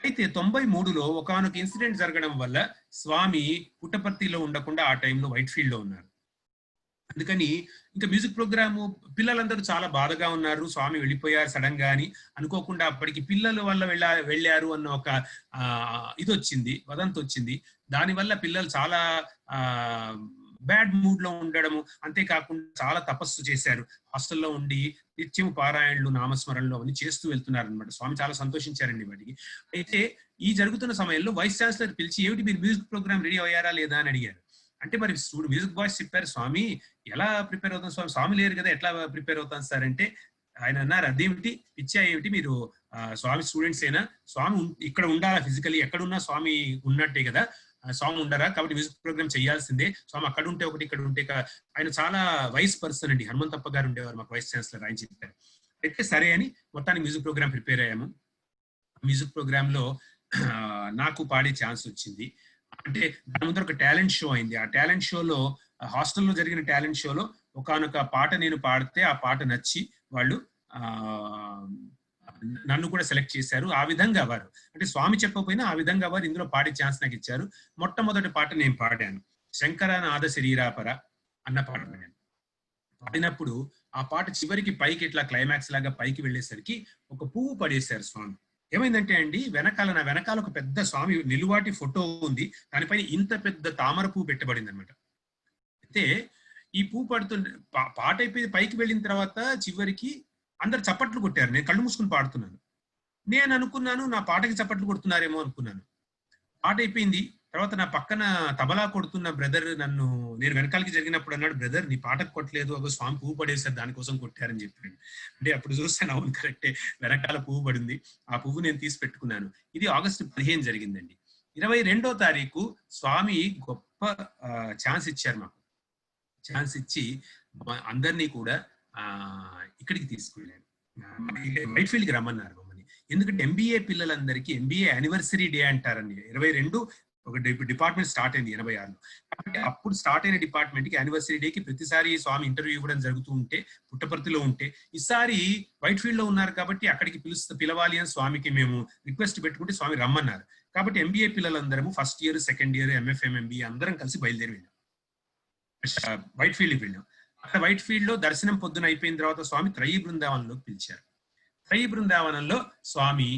అయితే 93లో ఒకానొక ఇన్సిడెంట్ జరగడం వల్ల స్వామి పుట్టపర్తిలో ఉండకుండా ఆ టైంలో వైట్ ఫీల్డ్ లో ఉన్నారు. అందుకని ఇంకా మ్యూజిక్ ప్రోగ్రాము పిల్లలందరూ చాలా బాధగా ఉన్నారు, స్వామి వెళ్ళిపోయారు సడన్ గా అని అనుకోకుండా అప్పటికి పిల్లల వల్ల వెళ్ళారు అన్న ఒక ఇది వచ్చింది, వదంతి వచ్చింది. దానివల్ల పిల్లలు చాలా బ్యాడ్ మూడ్ లో ఉండడము, అంతేకాకుండా చాలా తపస్సు చేశారు. హాస్టల్లో ఉండి నిత్యం పారాయణలు నామస్మరణలు అవన్నీ చేస్తూ వెళ్తున్నారు అనమాట. స్వామి చాలా సంతోషించారండి వాటికి. అయితే ఈ జరుగుతున్న సమయంలో వైస్ ఛాన్సలర్ పిలిచి ఏమిటి మీరు మ్యూజిక్ ప్రోగ్రామ్ రెడీ అయ్యారా లేదా అని అడిగారు. అంటే మరి మ్యూజిక్ బాయ్స్ చెప్పారు, స్వామి ఎలా ప్రిపేర్ అవుతాం స్వామి, స్వామి లేరు కదా ఎట్లా ప్రిపేర్ అవుతాం సార్ అంటే ఆయన అన్నారు, అదేమిటి పిచ్చా ఏమిటి మీరు స్వామి స్టూడెంట్స్ అయినా స్వామి ఇక్కడ ఉండాలా ఫిజికలీ, ఎక్కడున్నా స్వామి ఉన్నట్టే కదా, స్వామి ఉండరా కాబట్టి మ్యూజిక్ ప్రోగ్రామ్ చేయాల్సిందే, స్వామి అక్కడ ఉంటే ఒకటి ఇక్కడ ఉంటే ఆయన చాలా వైస్ పర్సన్ అండి. హనుమంతప్ప గారు ఉండేవారు మాకు వైస్ ఛాన్సలర్, ఆయన చెప్పారు. అయితే సరే అని మొత్తానికి మ్యూజిక్ ప్రోగ్రామ్ ప్రిపేర్ అయ్యాము. మ్యూజిక్ ప్రోగ్రామ్ లో నాకు పాడే ఛాన్స్ వచ్చింది. అంటే దాని ముందర ఒక టాలెంట్ షో అయింది. ఆ టాలెంట్ షోలో హాస్టల్లో జరిగిన టాలెంట్ షోలో ఒకానొక పాట నేను పాడితే ఆ పాట నచ్చి వాళ్ళు నన్ను కూడా సెలెక్ట్ చేశారు. ఆ విధంగా వారు అంటే స్వామి చెప్పకపోయినా ఆ విధంగా వారు ఇందులో పాడే ఛాన్స్ నాకు ఇచ్చారు. మొట్టమొదటి పాట నేను పాడాను, శంకరనాథ శరీరాపర అన్న పాట పాడాను. పాడినప్పుడు ఆ పాట చివరికి పైకి ఇట్లా క్లైమాక్స్ లాగా పైకి వెళ్ళేసరికి ఒక పువ్వు పడేశారు స్వామి. ఏమైందంటే అండి నా వెనకాల ఒక పెద్ద స్వామి నిలువాటి ఫోటో ఉంది, దానిపైన ఇంత పెద్ద తామర పువ్వు పెట్టబడింది అనమాట. అయితే ఈ పువ్వు పడుతుంటే పాట అయిపోయి పైకి వెళ్ళిన తర్వాత చివరికి అందరు చప్పట్లు కొట్టారు. నేను కళ్ళు మూసుకుని పాడుతున్నాను. నేను అనుకున్నాను నా పాటకి చప్పట్లు కొడుతున్నారేమో అనుకున్నాను. పాట అయిపోయింది. తర్వాత నా పక్కన తబలా కొడుతున్న బ్రదర్ నన్ను, నేను వెనకాలకి జరిగినప్పుడు అన్నాడు, బ్రదర్ నీ పాటకు కొట్టలేదు, అగో స్వామి పువ్వు పడేసారు దానికోసం కొట్టారని చెప్పాడు. అంటే అప్పుడు చూస్తాను అవును కరెక్టే, వెనకాల పువ్వు పడింది. ఆ పువ్వు నేను తీసి పెట్టుకున్నాను. ఇది ఆగస్టు 15 జరిగిందండి. 22వ తారీఖు స్వామి గొప్ప ఛాన్స్ ఇచ్చారు మాకు. ఛాన్స్ ఇచ్చి అందరినీ కూడా ఇక్కడికి తీసుకెళ్ళారు, వైట్ ఫీల్డ్కి రమ్మన్నారు మమ్మల్ని. ఎందుకంటే ఎంబీఏ పిల్లలందరికీ ఎంబీఏ యానివర్సరీ డే అంటారండి. 22 ఒక డిపార్ట్మెంట్ స్టార్ట్ అయింది 86లో. కాబట్టి అప్పుడు స్టార్ట్ అయిన డిపార్ట్మెంట్ కి యానివర్సరీ డేకి ప్రతిసారి స్వామి ఇంటర్వ్యూ ఇవ్వడం జరుగుతూ ఉంటే పుట్టపర్తిలో ఉంటే, ఈసారి వైట్ ఫీల్డ్ లో ఉన్నారు కాబట్టి అక్కడికి పిలవాలి అని స్వామికి మేము రిక్వెస్ట్ పెట్టుకుంటే స్వామి రమ్మన్నారు. కాబట్టి ఎంబీఏ పిల్లలందరము first year second year MFM MBA అందరం కలిసి బయలుదేరి వెళ్ళాం, వైట్ ఫీల్డ్కి వెళ్ళాం. అక్కడ వైట్ ఫీల్డ్ లో దర్శనం పొద్దున అయిపోయిన తర్వాత స్వామి త్రయీ బృందావనంలోకి పిలిచారు. త్రయీ బృందావనంలో స్వామి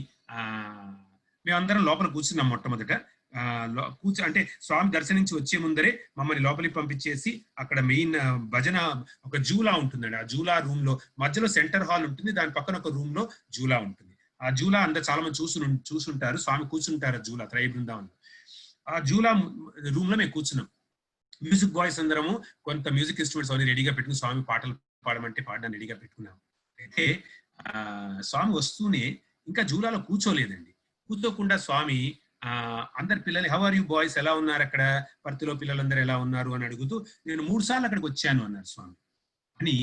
మేమందరం లోపల కూర్చున్నాం. మొట్టమొదట అంటే స్వామి దర్శనించి వచ్చే ముందరే మమ్మల్ని లోపలికి పంపించేసి అక్కడ మెయిన్ భజన ఒక జూలా ఉంటుందండి. ఆ జూలా రూమ్ లో మధ్యలో సెంటర్ హాల్ ఉంటుంది, దాని పక్కన ఒక రూమ్ లో జూలా ఉంటుంది. ఆ జూలా అందరు చాలా మంది చూసుంటారు. స్వామి కూర్చుంటారు జూలా త్రయీ బృందావనంలో. ఆ జూలా రూమ్ లో మేము కూర్చున్నాం. మ్యూజిక్ బాయ్స్ అందరము కొంత మ్యూజిక్ ఇన్స్ట్రుమెంట్స్ అన్ని రెడీగా పెట్టుకుని స్వామి పాటలు పాడమంటే పాడడానికి రెడీగా పెట్టుకున్నాం. అయితే స్వామి వస్తూనే ఇంకా జూలాలో కూర్చోలేదండి. కూర్చోకుండా స్వామి అందరి పిల్లలు హౌ ఆర్ యూ బాయ్స్, ఎలా ఉన్నారు అక్కడ పర్తిలో పిల్లలందరూ ఎలా ఉన్నారు అని అడుగుతూ, నేను 3 సార్లు అక్కడికి వచ్చాను అన్నారు స్వామి అని.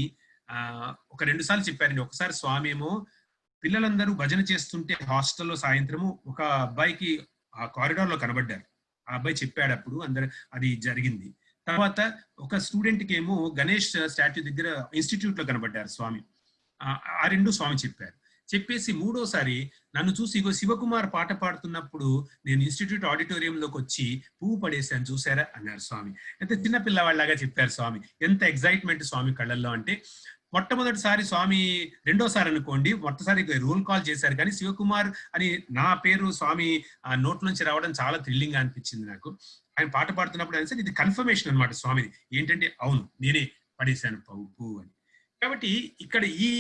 ఒక 2 సార్లు చెప్పారండి. ఒకసారి స్వామి ఏమో పిల్లలందరూ భజన చేస్తుంటే హాస్టల్లో సాయంత్రము ఒక అబ్బాయికి ఆ కారిడార్ లో కనబడ్డారు. ఆ అబ్బాయి చెప్పాడు అప్పుడు అందరు, అది జరిగింది. తర్వాత ఒక స్టూడెంట్ కి ఏమో గణేష్ స్టాట్యూ దగ్గర ఇన్స్టిట్యూట్ లో కనబడ్డారు స్వామి. ఆ 2 స్వామి చెప్పారు. చెప్పేసి 3వసారి నన్ను చూసి, ఇగో శివకుమార్ పాట పాడుతున్నప్పుడు నేను ఇన్స్టిట్యూట్ ఆడిటోరియంలోకి వచ్చి పువ్వు పడేసాను చూసారా అన్నారు స్వామి. అయితే చిన్న పిల్లవాళ్ళలాగా చెప్పారు స్వామి. ఎంత ఎగ్జైట్మెంట్ స్వామి కళ్ళల్లో అంటే. మొట్టమొదటిసారి స్వామి, 2వసారి అనుకోండి, మొదటిసారి రోల్ కాల్ చేశారు కానీ శివకుమార్ అని నా పేరు స్వామి నోట్ నుంచి రావడం చాలా థ్రిల్లింగ్ గా అనిపించింది నాకు. ఆయన పాట పాడుతున్నప్పుడు అని ఇది కన్ఫర్మేషన్ అనమాట స్వామిది. ఏంటంటే అవును నేనే పడేశాను పువ్వు అని. కాబట్టి ఇక్కడ ఈ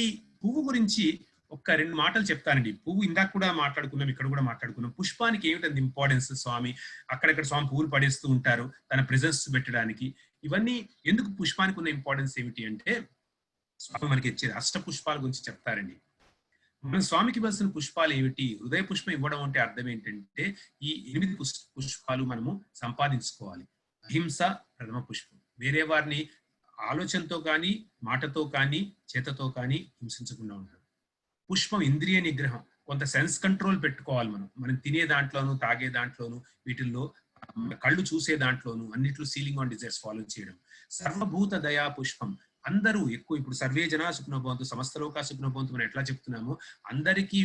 పువ్వు గురించి ఒక్క 2 మాటలు చెప్తానండి. పువ్వు ఇందాక కూడా మాట్లాడుకున్నాం, ఇక్కడ కూడా మాట్లాడుకున్నాం. పుష్పానికి ఏమిటంది ఇంపార్టెన్స్, స్వామి అక్కడక్కడ స్వామి పువ్వులు పడేస్తూ ఉంటారు తన ప్రెజెన్స్ పెట్టడానికి. ఇవన్నీ ఎందుకు పుష్పానికి ఉన్న ఇంపార్టెన్స్ ఏమిటి అంటే, స్వామి మనకి ఇచ్చే అష్ట పుష్పాల గురించి చెప్తారండి. మన స్వామికి ఇవ్వాల్సిన పుష్పాలు ఏమిటి, హృదయ పుష్పం ఇవ్వడం అంటే అర్థం ఏంటంటే ఈ 8 పుష్పాలు మనము సంపాదించుకోవాలి. అహింస ప్రథమ పుష్పం. వేరే వారిని ఆలోచనతో కానీ, మాటతో కానీ, చేతతో కానీ హింసించకుండా ఉంటాడు. పుష్పం ఇంద్రియ నిగ్రహం, కొంత సెన్స్ కంట్రోల్ పెట్టుకోవాలి. మనం తినే దాంట్లోనూ, తాగే దాంట్లోనూ, వీటిల్లో కళ్ళు చూసే దాంట్లోనూ అన్నిట్లో సీలింగ్ ఆన్ డిజైర్స్ ఫాలో చేయడం. సర్వభూత దయా పుష్పం, అందరూ ఎక్కువ ఇప్పుడు సర్వే జనా సుఖనోభవంతు సమస్త లోకా సుఖనోభవంతు మనం ఎట్లా చెప్తున్నామో అందరికీ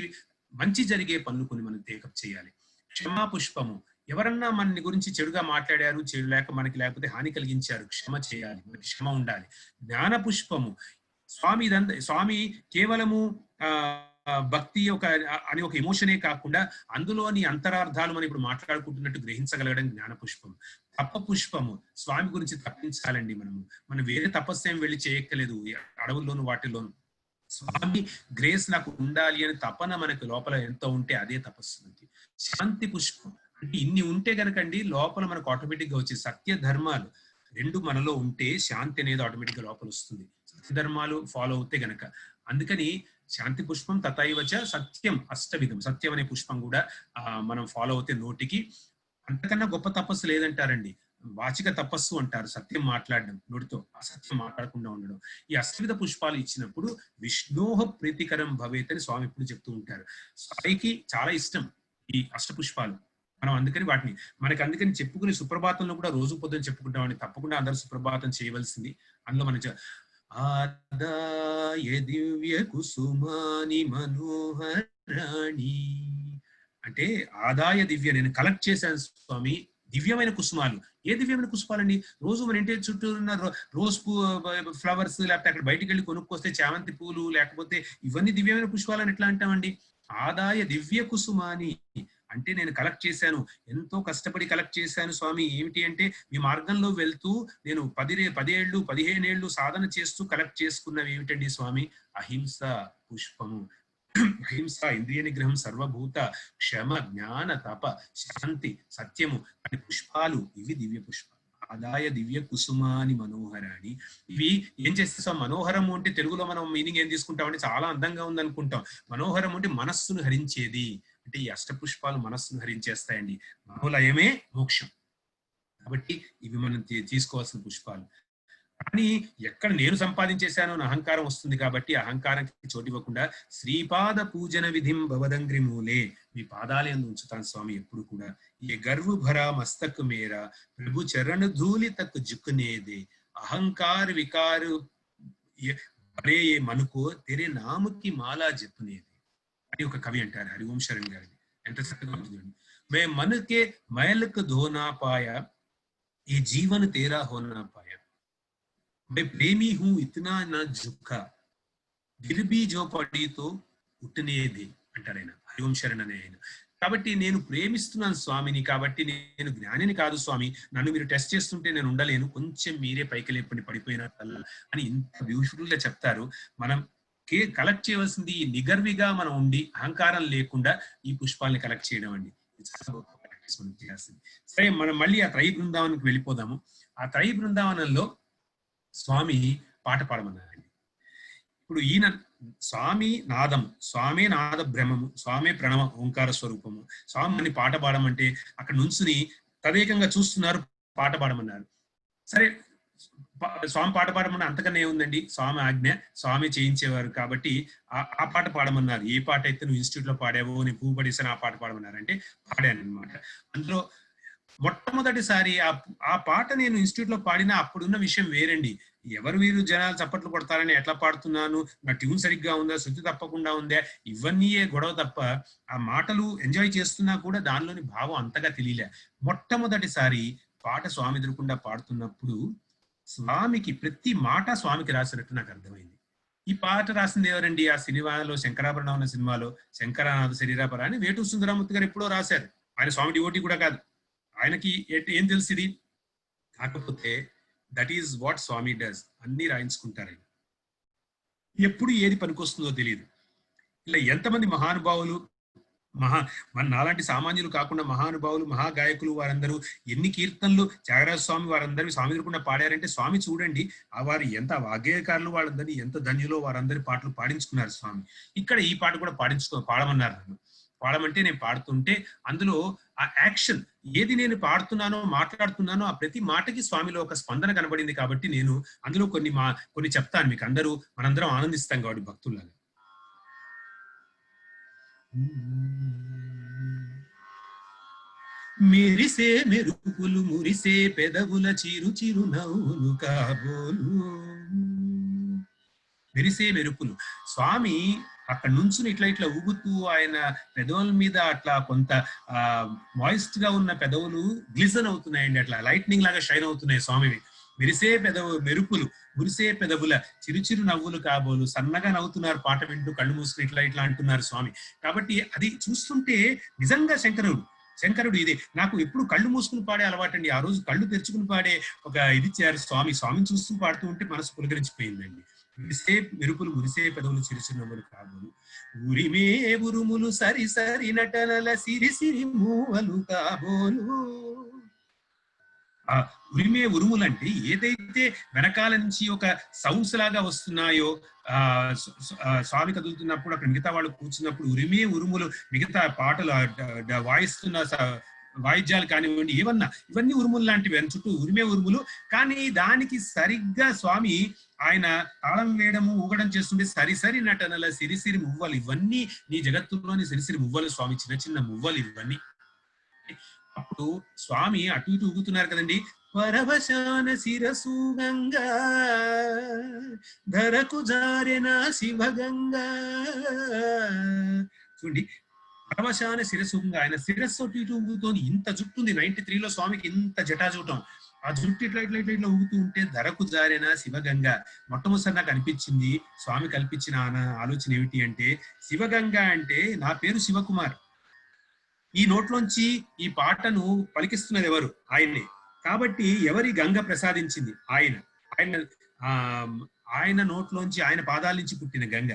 మంచి జరిగే పనులు కొన్ని మనం టేకప్ చేయాలి. క్షమా పుష్పము, ఎవరన్నా మన గురించి చెడుగా మాట్లాడారు, చెడు లేకపోతే హాని కలిగించారు, క్షమ చేయాలి, మనకి క్షమ ఉండాలి. జ్ఞాన పుష్పము, స్వామి కేవలము భక్తి అని ఒక ఎమోషనే కాకుండా అందులోని అంతరార్థాలు మనం ఇప్పుడు మాట్లాడుకుంటున్నట్టు గ్రహించగలగడం జ్ఞాన పుష్పం. తప పుష్పము, స్వామి గురించి తప్పించాలండి. మనం వేరే తపస్సు ఏం వెళ్ళి చేయక్కలేదు, అడవుల్లోను వాటిల్లోను. స్వామి గ్రేస్ నాకు ఉండాలి అని తపన మనకి లోపల ఎంత ఉంటే అదే తపస్సు మనకి. శాంతి పుష్పం అంటే ఇన్ని ఉంటే కనుకండి లోపల మనకు ఆటోమేటిక్ గా వచ్చే సత్య ధర్మాలు రెండు మనలో ఉంటే శాంతి అనేది ఆటోమేటిక్ గా లోపల వస్తుంది, సత్య ధర్మాలు ఫాలో అవుతే గనక. అందుకని శాంతి పుష్పం తథైవచ సత్యం అష్టవిధం, సత్యం అనే పుష్పం కూడా మనం ఫాలో అవుతే నోటికి అంతకన్నా గొప్ప తపస్సు లేదంటారండి. వాచిక తపస్సు అంటారు, సత్యం మాట్లాడడం, నోటితో అసత్యం మాట్లాడకుండా ఉండడం. ఈ అష్టవిధ పుష్పాలు ఇచ్చినప్పుడు విష్ణోహ ప్రీతికరం భవేత్ అని స్వామి ఎప్పుడు చెప్తూ ఉంటారు. స్వామికి చాలా ఇష్టం ఈ అష్ట పుష్పాలు. మనం అందుకని వాటిని అందుకని చెప్పుకునే సుప్రభాతంలో కూడా రోజు పొద్దున చెప్పుకుంటామని, తప్పకుండా అందరూ సుప్రభాతం చేయవలసింది. అందులో మన ఆదాయ దివ్య కుసుమాని మనోహరాణి అంటే ఆదాయ దివ్య, నేను కలెక్ట్ చేశాను స్వామి దివ్యమైన కుసుమాలు. ఏ దివ్యమైన కుసుమాలండి? రోజు మన ఇంటి చుట్టూ ఉన్న రోజ్ ఫ్లవర్స్, లేకపోతే అక్కడ బయటికి వెళ్ళి కొనుక్కొస్తే చామంతి పూలు, లేకపోతే ఇవన్నీ దివ్యమైన పుష్పాలని ఎట్లా అంటామండి? ఆదాయ దివ్య కుసుమాని అంటే నేను కలెక్ట్ చేశాను, ఎంతో కష్టపడి కలెక్ట్ చేశాను స్వామి. ఏమిటి అంటే మీ మార్గంలో వెళ్తూ నేను 10 ఏళ్ళు 15 ఏళ్ళు సాధన చేస్తూ కలెక్ట్ చేసుకున్నవి ఏమిటండి స్వామి? అహింస పుష్పము. అహింస, ఇంద్రియ నిగ్రహం, సర్వభూత, క్షమ, జ్ఞాన, తప, శాంతి, సత్యము అనే పుష్పాలు, ఇవి దివ్య పుష్పాలు. ఆదాయ దివ్య కుసుమాని మనోహరాణి. ఇవి ఏం చేస్తే స్వామి? మనోహరము అంటే తెలుగులో మనం మీనింగ్ ఏం తీసుకుంటామంటే చాలా అందంగా ఉంది అనుకుంటాం. మనోహరం అంటే మనస్సును హరించేది. అంటే ఈ అష్టపుష్పాలు మనస్సును హరించేస్తాయండి. మనోలయమే మోక్షం. కాబట్టి ఇవి మనం తీసుకోవాల్సిన పుష్పాలు. కానీ ఎక్కడ నేను సంపాదించేశానో నా అహంకారం వస్తుంది కాబట్టి అహంకారానికి చోటు ఇవ్వకుండా శ్రీపాద పూజన విధిం భవదంగ్రి మూలే, మీ పాదాలే ఉంచుతాను స్వామి ఎప్పుడు కూడా. ఏ గర్వ భరా మస్తక్ మేరా ప్రభు చరణ ధూళి తక్ జుక్కునేదే అహంకార వికారు బరే మనుకో తెరే నామకి మాలా జపునేది అని ఒక కవి అంటారు, హరివంశ శరణ్ గారిని. ఎంత చక్కగా ఉంటుంది. మే మనకే మైలక్ ధోనా పాయా ఏ జీవన తేరా హోనా పాయా, मैं प्रेमी हूं इतना ना झुका गिर भी जो पड़ी तो उठने दे అంటారు ఆయన, హరివంశ శరణ్ అనే ఆయన. కాబట్టి నేను ప్రేమిస్తున్నాను స్వామిని, కాబట్టి నేను జ్ఞానిని కాదు స్వామి, నన్ను మీరు టెస్ట్ చేస్తుంటే నేను ఉండలేను, కొంచెం మీరే పైకి లేపండి పడిపోయినట్ల అని ఇంత బ్యూటిఫుల్ గా చెప్తారు. మనం కలెక్ట్ చేయవలసింది నిగర్విగా మనం ఉండి అహంకారం లేకుండా ఈ పుష్పాలని కలెక్ట్ చేయడం అండి. చాలా గొప్ప ప్రాక్టీస్ మనం చేయాల్సింది. సరే, మనం మళ్ళీ ఆ త్రయీ బృందావనానికి వెళ్ళిపోదాము. ఆ త్రయీ బృందావనంలో స్వామి పాట పాడమన్నారండి. ఇప్పుడు ఈయన స్వామి నాదం, స్వామే నాద బ్రహ్మము, స్వామే ప్రణవ ఓంకార స్వరూపము. స్వామిని పాట పాడమంటే అక్కడ నుంచుని తదేకంగా చూస్తున్నారు, పాట పాడమన్నారు. సరే, స్వామి పాట పాడమన్నా అంతకన్నా ఏముందండి, స్వామి ఆజ్ఞ, స్వామి చేయించేవారు కాబట్టి ఆ పాట పాడమన్నారు. ఏ పాట అయితే నువ్వు ఇన్స్టిట్యూట్ లో పాడావో, నేను పువ్వు పడేసాను ఆ పాట పాడమన్నారంటే పాడాను అనమాట. అందులో మొట్టమొదటిసారి ఆ పాట నేను ఇన్స్టిట్యూట్ లో పాడినా అప్పుడున్న విషయం వేరండి. ఎవరు వీరు జనాలు చప్పట్లు కొడతారని ఎట్లా పాడుతున్నాను, నా ట్యూన్ సరిగ్గా ఉందా, శృతి తప్పకుండా ఉందా, ఇవన్నీ గొడవ తప్ప ఆ మాటలు ఎంజాయ్ చేస్తున్నా కూడా దానిలోని భావం అంతగా తెలియలే. మొట్టమొదటిసారి పాట స్వామి ఎదురుకుండా పాడుతున్నప్పుడు స్వామికి ప్రతి మాట స్వామికి రాసినట్టు నాకు అర్థమైంది. ఈ పాట రాసింది ఎవరండి? ఆ సినిమాలో శంకరాభరణం అన్న సినిమాలో శంకరానాథ శరీరాపర అని వేటూరి సుందరమూర్తి గారు ఎప్పుడో రాశారు. ఆయన స్వామి డివోటీ కూడా కాదు, ఆయనకి ఏం తెలిసింది. కాకపోతే that is what Swami does, అన్ని రాయించుకుంటారు ఆయన. ఎప్పుడు ఏది పనికొస్తుందో తెలియదు. ఇలా ఎంతమంది మహానుభావులు, మన నాలాంటి సామాన్యులు కాకుండా మహానుభావులు, మహాగాయకులు వారందరూ ఎన్ని కీర్తనలు త్యాగరాజ స్వామి వారందరూ స్వామి ఎదురుకుండా పాడారంటే స్వామి చూడండి, ఆ వారు ఎంత వాగ్గేయకారులు, వాళ్ళందరినీ ఎంత ధన్యులో వారందరి పాటలు పాడించుకున్నారు స్వామి. ఇక్కడ ఈ పాట కూడా పాడమన్నారు నన్ను. పాడమంటే నేను పాడుతుంటే అందులో ఆ యాక్షన్ ఏది నేను పాడుతున్నానో మాట్లాడుతున్నానో ఆ ప్రతి మాటకి స్వామిలో ఒక స్పందన కనబడింది. కాబట్టి నేను అందులో కొన్ని చెప్తాను మీకు. మనందరం ఆనందిస్తాం కాబట్టి భక్తుల్లాగా. మెరిసే మెరుపులు మురిసే పెదవుల చిరు చిరు నవ్వులు కాబోలు. మెరిసే మెరుపులు. స్వామి అక్కడ నుంచుని ఇట్లా ఊగుతూ ఆయన పెదవుల మీద అట్లా కొంత మాయిస్ట్ గా ఉన్న పెదవులు గ్లిజన్ అవుతున్నాయండి. అట్లా లైట్నింగ్ లాగా షైన్ అవుతున్నాయి స్వామివి. మెరిసే మెరుపులు మురిసే పెదవుల చిరుచిరు నవ్వులు కాబోలు. సన్నగా నవ్వుతున్నారు పాట వింటూ, కళ్ళు మూసుకుని ఇట్లా అంటున్నారు స్వామి. కాబట్టి అది చూస్తుంటే నిజంగా శంకరుడు ఇదే. నాకు ఎప్పుడు కళ్ళు మూసుకుని పాడే అలవాటండి. ఆ రోజు కళ్ళు తెరుచుకుని పాడే ఒక ఇది ఇచ్చారు స్వామిని చూస్తూ పాడుతూ ఉంటే మనసు పులకరించిపోయిందండి. మురిసే మెరుపులు మురిసే పెదవులు చిరుచిరునవ్వులు కాబోలు. ఉరిమే ఉరుములు సరి సరి నటనల సిరి సిరి మూవలు కాబోలు. ఆ ఉరిమే ఉరుములంటే ఏదైతే వెనకాల నుంచి ఒక సౌండ్స్ లాగా వస్తున్నాయో, స్వామి కదులుతున్నప్పుడు అక్కడ మిగతా వాళ్ళు కూర్చున్నప్పుడు ఉరిమే ఉరుములు, మిగతా పాటలు వాయిస్తున్న వాయిద్యాలు కానివ్వండి, ఇవన్నీ ఉరుములు లాంటివి. చుట్టూ ఉరిమే ఉరుములు. కానీ దానికి సరిగ్గా స్వామి ఆయన తాళం వేయడము, ఊగడం చేస్తుంటే సరి నటనల సిరిసిరి మువ్వలు. ఇవన్నీ నీ జగత్తులోని సిరిసిరి మువ్వలు స్వామి, చిన్న చిన్న మువ్వలు ఇవన్నీ. అప్పుడు స్వామి అటు ఇటు ఊగుతున్నారు కదండి. పరవశాన శిరసు గంగా ధరకు జారెన శివగంగా. చూడండి, పరవశాన శిరసుగా ఆయన శిరస్సు అటు ఇటు ఊగుతోంది. ఇంత జుట్టుంది 93లో స్వామికి, ఇంత జటాజూటం. ఆ జుట్టు ఇట్లా ఊగుతూ ఉంటే ధరకు జారెన శివగంగా. మొట్టమొదటి నాకు అనిపించింది, స్వామి కల్పించిన ఆలోచన ఏమిటి అంటే, శివగంగా అంటే నా పేరు శివకుమార్. ఈ నోట్లోంచి ఈ పాటను పలికిస్తున్నది ఎవరు? ఆయనే. కాబట్టి ఎవరి గంగ ప్రసాదించింది? ఆయన నోట్లోంచి, ఆయన పాదాల నుంచి పుట్టిన గంగ.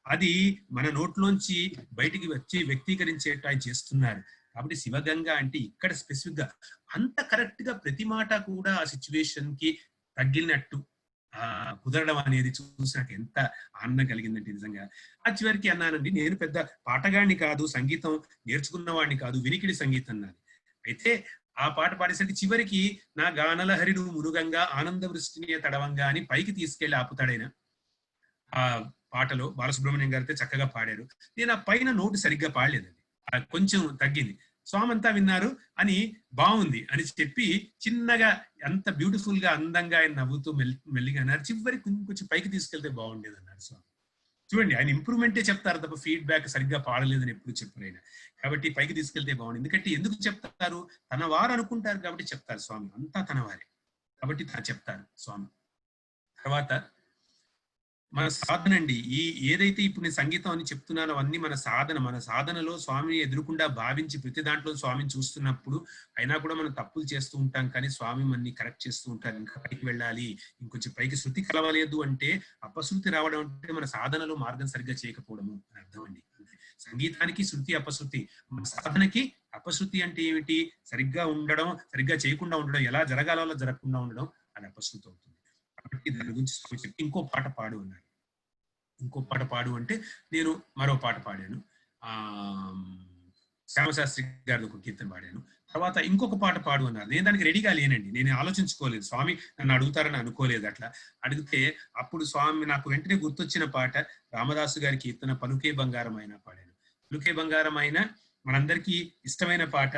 అది మన నోట్లోంచి బయటికి వచ్చి వ్యక్తీకరించేట ఆయన చేస్తున్నారు. కాబట్టి శివగంగ అంటే ఇక్కడ స్పెసిఫిక్ గా అంత కరెక్ట్ గా ప్రతి మాట కూడా ఆ సిచ్యువేషన్ కి తగ్గినట్టు కుదరడం అనేది చూసి నాకు ఎంత ఆనందం కలిగిందంటే నిజంగా. ఆ చివరికి అన్నానండి, నేను పెద్ద పాటగాడిని కాదు, సంగీతం నేర్చుకున్నవాడిని కాదు, వినికిడి సంగీతం నాది. అయితే ఆ పాట పాడేసరికి చివరికి నా గానలహరిడు మురుగంగా ఆనంద వృష్టిని తడవంగా అని పైకి తీసుకెళ్లి ఆపుతాడైనా. ఆ పాటలో బాలసుబ్రహ్మణ్యం గారితో చక్కగా పాడారు. నేను ఆ పైన నోటు సరిగ్గా పాడలేదండి, కొంచెం తగ్గింది. స్వామి అంతా విన్నారు అని బాగుంది అని చెప్పి చిన్నగా ఎంత బ్యూటిఫుల్ గా అందంగా ఆయన నవ్వుతూ మెల్లిగా అన్నారు. చివరికి కొంచెం పైకి తీసుకెళ్తే బాగుండేది అన్నారు స్వామి. చూడండి, ఆయన ఇంప్రూవ్మెంటే చెప్తారు తప్ప ఫీడ్బ్యాక్ సరిగ్గా పాడలేదని ఎప్పుడు చెప్పరు ఆయన. కాబట్టి పైకి తీసుకెళ్తే బాగుంది. ఎందుకంటే ఎందుకు చెప్తారు? తన వారు అనుకుంటారు కాబట్టి చెప్తారు స్వామి. అంతా తన వారే కాబట్టి చెప్తారు స్వామి. తర్వాత మన సాధన అండి. ఏదైతే ఇప్పుడు నేను సంగీతం అని చెప్తున్నానో అన్ని మన సాధనలో స్వామిని ఎదురుకుండా భావించి ప్రతి దాంట్లో స్వామిని చూస్తున్నప్పుడు అయినా కూడా మనం తప్పులు చేస్తూ ఉంటాం. కానీ స్వామి మనని కరెక్ట్ చేస్తూ ఉంటారు. ఇంకా పైకి వెళ్ళాలి, ఇంకొంచెం పైకి శృతి కలవలేదు అంటే, అపశృతి రావడం అంటే మన సాధనలో మార్గం సరిగ్గా చేయకపోవడము అని అర్థం అండి. సంగీతానికి శృతి అపశృతి, మన సాధనకి అపశృతి అంటే ఏమిటి? సరిగ్గా ఉండడం, సరిగ్గా చేయకుండా ఉండడం, ఎలా జరగాలో అలా జరగకుండా ఉండడం, అది అపశృతి అవుతుంది. కాబట్టి దాని గురించి చెప్పి ఇంకో పాట పాడు అన్నారు. ఇంకో పాట పాడు అంటే నేను మరో పాట పాడాను. శ్యామశాస్త్రి గారి ఒక కీర్తన పాడాను. తర్వాత ఇంకొక పాట పాడు అన్నారు. నేను దానికి రెడీగా లేనండి, నేను ఆలోచించుకోలేదు. స్వామి నన్ను అడుగుతారని అనుకోలేదు. అట్లా అడిగితే అప్పుడు స్వామి నాకు వెంటనే గుర్తొచ్చిన పాట రామదాసు గారి కీర్తన పలుకే బంగారమైన పాడాను. పలుకే బంగారమైన మనందరికీ ఇష్టమైన పాట.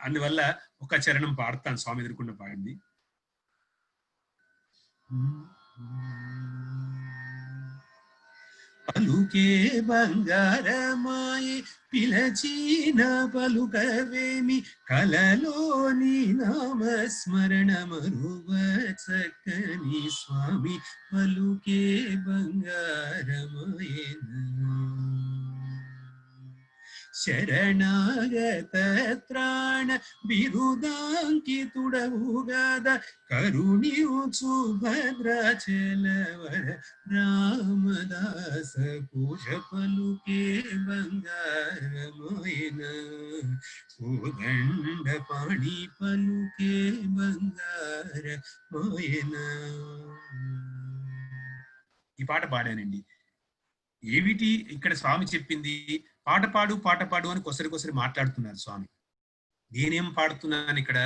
అందువల్ల ఒక చరణం పాడతాను స్వామి ఎదుర్కొన్న పాడింది. పలుకే బంగారమాయే పిలచిన పలుకవేమి, కలలోని నామస్మరణ మరువ చక్కని స్వామి, పలుకే బంగారమాయేనా. శరణాగత త్రాణ బిరుదాంకితుడవుగద, కరుణించు భద్రాచలవర రామదాస పూజ, పలుకే బంగారమాయన. కోదండ పాణి పలుకే బంగారమాయన. ఈ పాట పాడానండి. ఏమిటి ఇక్కడ స్వామి చెప్పింది? పాట పాడు అని కొసరి మాట్లాడుతున్నారు స్వామి. నేనేం పాడుతున్నాను ఇక్కడ?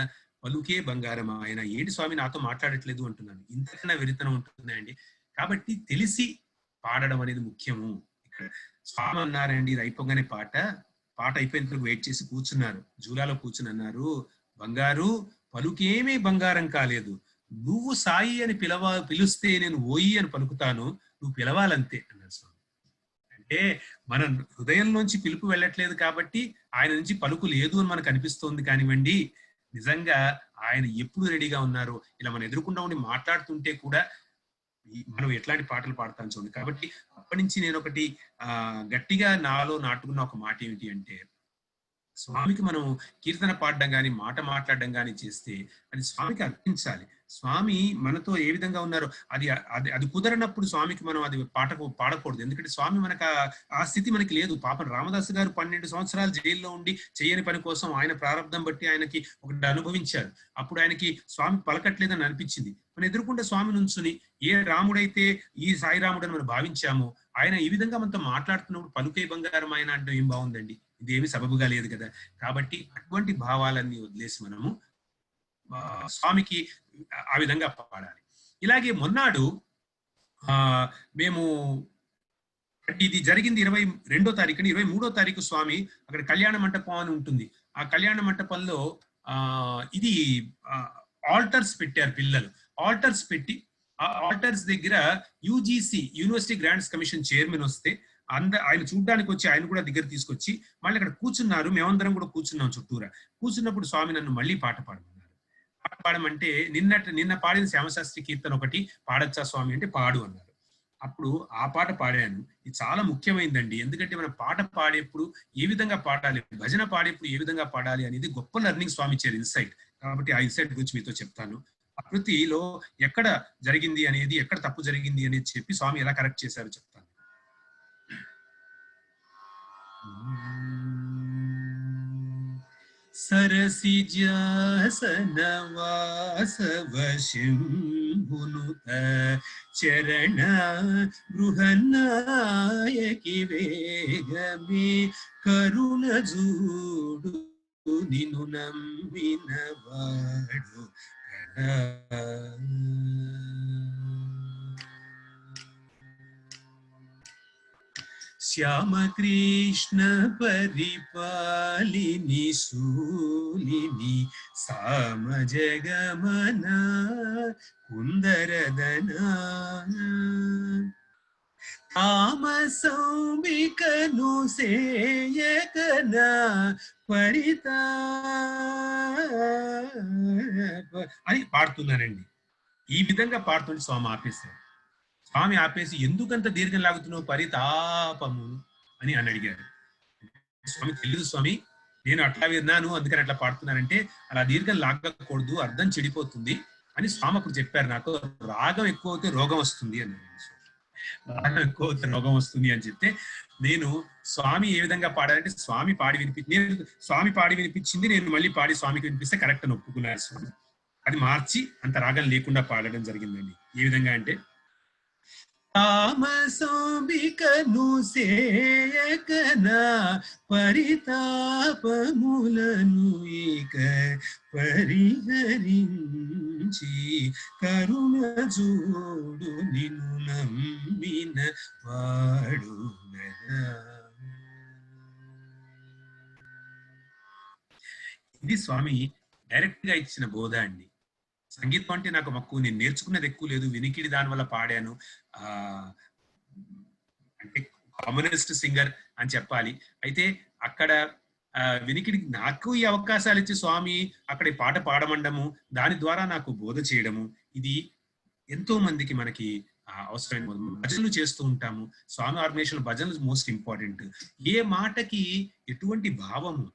పలుకే బంగారం ఆయన. ఏంటి స్వామి నాతో మాట్లాడట్లేదు అంటున్నాను. ఇంతకన్నా వెరితనం ఉంటుందండి. కాబట్టి తెలిసి పాడడం అనేది ముఖ్యము. ఇక్కడ స్వామి అన్నారండి, ఇది అయిపోగానే పాట అయిపోయిన వెయిట్ చేసి కూర్చున్నారు, జూలాలో కూర్చుని అన్నారు, బంగారు పలుకేమీ బంగారం కాలేదు, నువ్వు సాయి అని పిలుస్తే నేను ఓయి అని పలుకుతాను, నువ్వు పిలవాలంతే అన్నారు స్వామి. అంటే మన హృదయంలోంచి పిలుపు వెళ్ళట్లేదు కాబట్టి ఆయన నుంచి పలుకు లేదు అని మనకు అనిపిస్తోంది కానివ్వండి, నిజంగా ఆయన ఎప్పుడు రెడీగా ఉన్నారు. ఇలా మనం ఎదురుకుండా ఉండి మాట్లాడుతుంటే కూడా మనం ఎట్లాంటి పాటలు పాడతాం చూడండి. కాబట్టి అప్పటి నుంచి నేను ఒకటి గట్టిగా నాలో నాటుకున్న ఒక మాట ఏమిటి అంటే, స్వామికి మనం కీర్తన పాడడం కానీ మాట మాట్లాడడం కానీ చేస్తే అది స్వామికి అర్పించాలి. స్వామి మనతో ఏ విధంగా ఉన్నారో అది కుదరనప్పుడు స్వామికి మనం అది పాడకూడదు. ఎందుకంటే స్వామి మనకు ఆ స్థితి మనకి లేదు. పాపం రామదాసు గారు 12 సంవత్సరాలు జైల్లో ఉండి చేయని పని కోసం ఆయన ప్రారంభం బట్టి ఆయనకి ఒకటి అనుభవించారు. అప్పుడు ఆయనకి స్వామి పలకట్లేదని అనిపించింది. మనం ఎదుర్కొంటే స్వామి నుంచుని ఏ రాముడైతే ఈ సాయిరాముడు అని మనం భావించామో ఆయన ఈ విధంగా మనతో మాట్లాడుతున్నప్పుడు పలుకే బంగారం ఆయన అంటే ఏం బాగుందండి? ఇదేమి సబబుగా లేదు కదా. కాబట్టి అటువంటి భావాలన్నీ వదిలేసి మనము స్వామికి ఆ విధంగా పాడాలి. ఇలాగే మొన్నాడు మేము ఇది జరిగింది 22వ తారీఖుని, 23వ తారీఖు స్వామి అక్కడ కళ్యాణ మంటపం అని ఉంటుంది. ఆ కళ్యాణ మంటపంలో ఇది ఆల్టర్స్ పెట్టారు పిల్లలు. ఆల్టర్స్ పెట్టి ఆ ఆల్టర్స్ దగ్గర UGC university grants commission chairman వస్తే ఆయన చూడడానికి వచ్చి ఆయన కూడా దగ్గర తీసుకొచ్చి మళ్ళీ అక్కడ కూర్చున్నారు. మేమందరం కూడా కూర్చున్నాం చుట్టూరా. కూర్చున్నప్పుడు స్వామి నన్ను మళ్ళీ పాట పాడమన్నారు. పాట పాడమంటే నిన్న పాడిన శ్యామశాస్త్రి కీర్తన ఒకటి పాడచ్చా స్వామి అంటే పాడు అన్నారు. అప్పుడు ఆ పాట పాడాను. ఇది చాలా ముఖ్యమైనదండి. ఎందుకంటే మనం పాట పాడేప్పుడు ఏ విధంగా పాడాలి, భజన పాడేప్పుడు ఏ విధంగా పాడాలి అనేది గొప్ప లెర్నింగ్ స్వామి ఇచ్చారు, ఇన్సైట్. కాబట్టి ఆ ఇన్సైట్ గురించి మీతో చెప్తాను. ప్రకృతిలో ఎక్కడ జరిగింది అనేది, ఎక్కడ తప్పు జరిగింది అనేది చెప్పి స్వామి ఎలా కరెక్ట్ చేశారో చెప్తాను. సరసిజాసనవాసవశంభునుత చరణ బృహన్నాయకి వేగమే కరుణ జూడు నిన్ను నమ్మినవాడు శ్యామకృష్ణ పరిపాలిని శూలిని సామజగమన కుందరదనా తామసౌమికను సేయకన అని పాడుతున్నానండి. ఈ విధంగా పాడుతుంటే స్వామి ఆపేశారు. స్వామి ఆపేసి ఎందుకంత దీర్ఘం లాగుతున్నావు, పరితాపము అని అడిగారు. స్వామి తెలియదు స్వామి, నేను అట్లా విన్నాను అందుకని అట్లా పాడుతున్నానంటే అలా దీర్ఘం లాగకూడదు, అర్థం చెడిపోతుంది అని స్వామి అప్పుడు చెప్పారు నాకు. రాగం ఎక్కువ అవుతే రోగం వస్తుంది అని. రాగం ఎక్కువ అవుతే రోగం వస్తుంది అని చెప్తే నేను స్వామి ఏ విధంగా పాడాలంటే స్వామి పాడి వినిపించింది నేను మళ్ళీ పాడి స్వామికి వినిపిస్తే కరెక్ట్ అని ఒప్పుకున్నారు స్వామి. అది మార్చి అంత రాగం లేకుండా పాడడం జరిగిందండి. ఏ విధంగా అంటే తామసోంబికను సేయకన పరితాపములను ఇక పరిహరించి కరుణ జోడు నిన్ను నమ్మిన వాడు. ఇది స్వామి డైరెక్ట్ గా ఇచ్చిన బోధ అండి. సంగీతం అంటే నాకు మక్కువ, నేను నేర్చుకున్నది ఎక్కువ లేదు, వినికిడి దాని వల్ల పాడాను. అంటే కామనెస్ట్ సింగర్ అని చెప్పాలి. అయితే అక్కడ వినికిడి నాకు ఈ అవకాశాలు ఇచ్చి స్వామి అక్కడ ఈ పాట పాడమండము, దాని ద్వారా నాకు బోధ చేయడము, ఇది ఎంతో మందికి మనకి అవసరమైన. భజనలు చేస్తూ ఉంటాము, స్వామి ఆర్గనైజేషన్ భజనలు మోస్ట్ ఇంపార్టెంట్. ఏ మాటకి ఎటువంటి భావము,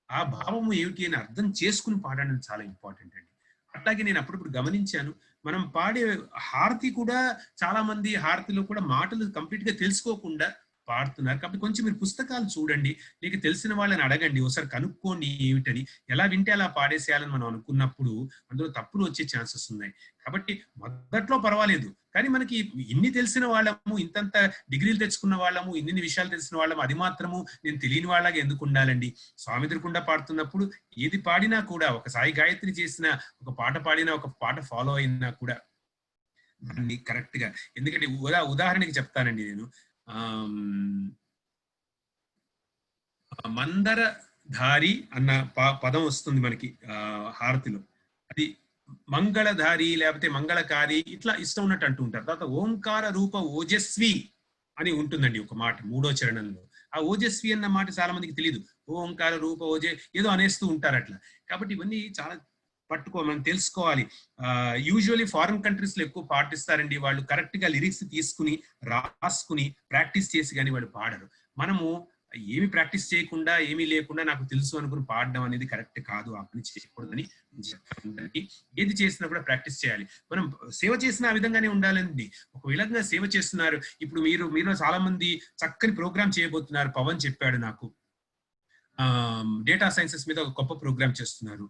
ఆ భావము ఏమిటి అని అర్థం చేసుకుని పాడడం చాలా ఇంపార్టెంట్ అండి. అట్లాగే నేను అప్పుడప్పుడు గమనించాను, మనం పాడే హారతి కూడా చాలా మంది హారతిలో కూడా మాటలు కంప్లీట్ గా తెలుసుకోకుండా పాడుతున్నారు. కాబట్టి కొంచెం మీరు పుస్తకాలు చూడండి, మీకు తెలిసిన వాళ్ళని అడగండి, ఒకసారి కనుక్కోండి ఏమిటని. ఎలా వింటే అలా పాడేసేయాలని మనం అనుకున్నప్పుడు అందులో తప్పులు వచ్చే ఛాన్సెస్ ఉన్నాయి. కాబట్టి మొదట్లో పర్వాలేదు, కానీ మనకి ఇన్ని తెలిసిన వాళ్ళము, ఇంతంత డిగ్రీలు తెచ్చుకున్న వాళ్ళము, ఇన్ని విషయాలు తెలిసిన వాళ్ళము, అది మాత్రము నేను తెలియని వాళ్ళగా ఎందుకు ఉండాలండి? స్వామి ఎదురుకుండా పాడుతున్నప్పుడు ఏది పాడినా కూడా, ఒక సాయి గాయత్రి చేసిన ఒక పాట పాడినా, ఒక పాట ఫాలో అయినా కూడా దాన్ని కరెక్ట్ గా, ఎందుకంటే ఉదాహరణకి చెప్తానండి నేను. మందరధారి అన్న పదం వస్తుంది మనకి హారతిలో. అది మంగళధారి లేకపోతే మంగళకారి ఇట్లా ఇష్టం ఉన్నట్టు అంటూ ఉంటారు. తర్వాత ఓంకార రూప ఓజస్వి అని ఉంటుందండి ఒక మాట 3వ చరణంలో. ఆ ఓజస్వి అన్న మాట చాలా మందికి తెలియదు. ఓంకార రూప ఓజే ఏదో అనేస్తూ ఉంటారు అట్లా. కాబట్టి ఇవన్నీ చాలా మనం తెలుసుకోవాలి. యూజువల్లీ ఫారిన్ కంట్రీస్ లో ఎక్కువ పాటిస్తారండి, వాళ్ళు కరెక్ట్ గా లిరిక్స్ తీసుకుని రాసుకుని ప్రాక్టీస్ చేసి కానీ వాళ్ళు పాడరు. మనము ఏమి ప్రాక్టీస్ చేయకుండా ఏమీ లేకుండా నాకు తెలుసు అనుకుని పాడడం అనేది కరెక్ట్ కాదు. ఆ పని చేయకూడదని చెప్తాను. ఏది చేసినా కూడా ప్రాక్టీస్ చేయాలి. మనం సేవ చేసిన ఆ విధంగానే ఉండాలండి. ఒక విధంగా సేవ చేస్తున్నారు. ఇప్పుడు మీరు చాలా మంది చక్కని ప్రోగ్రామ్ చేయబోతున్నారు. పవన్ చెప్పాడు నాకు, డేటా సైన్సెస్ మీద ఒక గొప్ప ప్రోగ్రామ్ చేస్తున్నారు.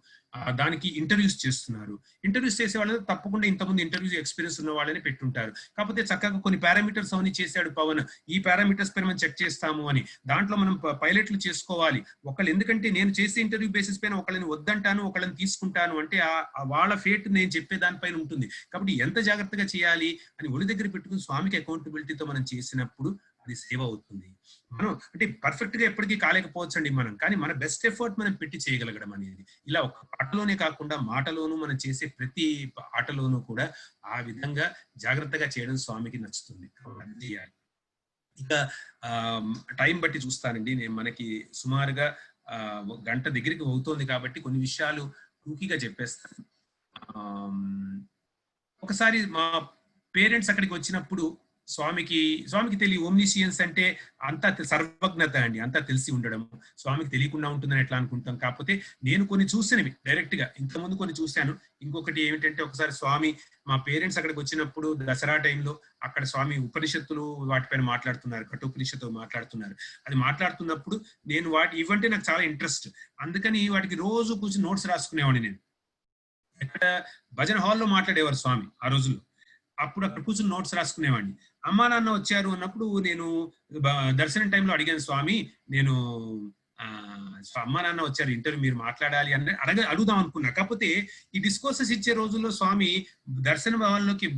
దానికి ఇంటర్వ్యూస్ చేస్తున్నారు. ఇంటర్వ్యూస్ చేసే వాళ్ళని తప్పకుండా ఇంతకుముందు ఇంటర్వ్యూస్ ఎక్స్పీరియన్స్ ఉన్న వాళ్ళని పెట్టుంటారు. కాకపోతే చక్కగా కొన్ని పారామీటర్స్ అవన్నీ చేశాడు పవన్, ఈ పారామీటర్స్ పైన మనం చెక్ చేస్తాము అని. దాంట్లో మనం పైలట్లు చేసుకోవాలి ఒకళ్ళు. ఎందుకంటే నేను చేసే ఇంటర్వ్యూ బేసిస్ పైన ఒకళ్ళని వద్దంటాను, ఒకళ్ళని తీసుకుంటాను అంటే వాళ్ళ ఫేట్ నేను చెప్పే దానిపైన ఉంటుంది. కాబట్టి ఎంత జాగ్రత్తగా చేయాలి అని ఒడి దగ్గర పెట్టుకుని స్వామికి అకౌంటబిలిటీతో మనం చేసినప్పుడు అది సేవ్ అవుతుంది. మనం అంటే పర్ఫెక్ట్ గా ఎప్పటికీ కాలేకపోవచ్చు అండి మనం, కానీ మన బెస్ట్ ఎఫర్ట్ మనం పెట్టి చేయగలగడం అనేది, ఇలా ఒక పాటలోనే కాకుండా మాటలోనూ మనం చేసే ప్రతి ఆటలోనూ కూడా ఆ విధంగా జాగ్రత్తగా చేయడం స్వామికి నచ్చుతుంది. చేయాలి. ఇక టైం బట్టి చూస్తానండి నేను, మనకి సుమారుగా గంట దగ్గరికి అవుతోంది కాబట్టి కొన్ని విషయాలు టూకీగా చెప్పేస్తాను. ఒకసారి మా పేరెంట్స్ అక్కడికి వచ్చినప్పుడు స్వామికి తెలియ ఓమ్నిషియన్స్ అంటే అంతా సర్వజ్ఞత అండి, అంతా తెలిసి ఉండడం. స్వామికి తెలియకుండా ఉంటుందని ఎట్లా అనుకుంటాం. కాకపోతే నేను కొన్ని చూసినవి డైరెక్ట్ గా, ఇంతకుముందు కొన్ని చూశాను. ఇంకొకటి ఏమిటంటే, ఒకసారి స్వామి మా పేరెంట్స్ అక్కడికి వచ్చినప్పుడు దసరా టైంలో అక్కడ స్వామి ఉపనిషత్తులు వాటిపైన మాట్లాడుతున్నారు, కఠోపనిషత్తు మాట్లాడుతున్నారు. అది మాట్లాడుతున్నప్పుడు నేను ఇవంటే నాకు చాలా ఇంట్రెస్ట్, అందుకని వాటికి రోజు కూర్చొని నోట్స్ రాసుకునేవాడిని. నేను ఎక్కడ భజన హాల్లో మాట్లాడేవారు స్వామి ఆ రోజుల్లో, అప్పుడు అక్కడ కూర్చొని నోట్స్ రాసుకునేవాడిని. అమ్మా నాన్న వచ్చారు అన్నప్పుడు నేను దర్శనం టైంలో అడిగాను, స్వామి నేను అమ్మా నాన్న వచ్చారు, ఇంటర్వ్యూ మీరు మాట్లాడాలి అని అడుగుదాం అనుకున్నా. కాకపోతే ఈ డిస్కోర్సెస్ ఇచ్చే రోజుల్లో స్వామి దర్శన భవన్లోకి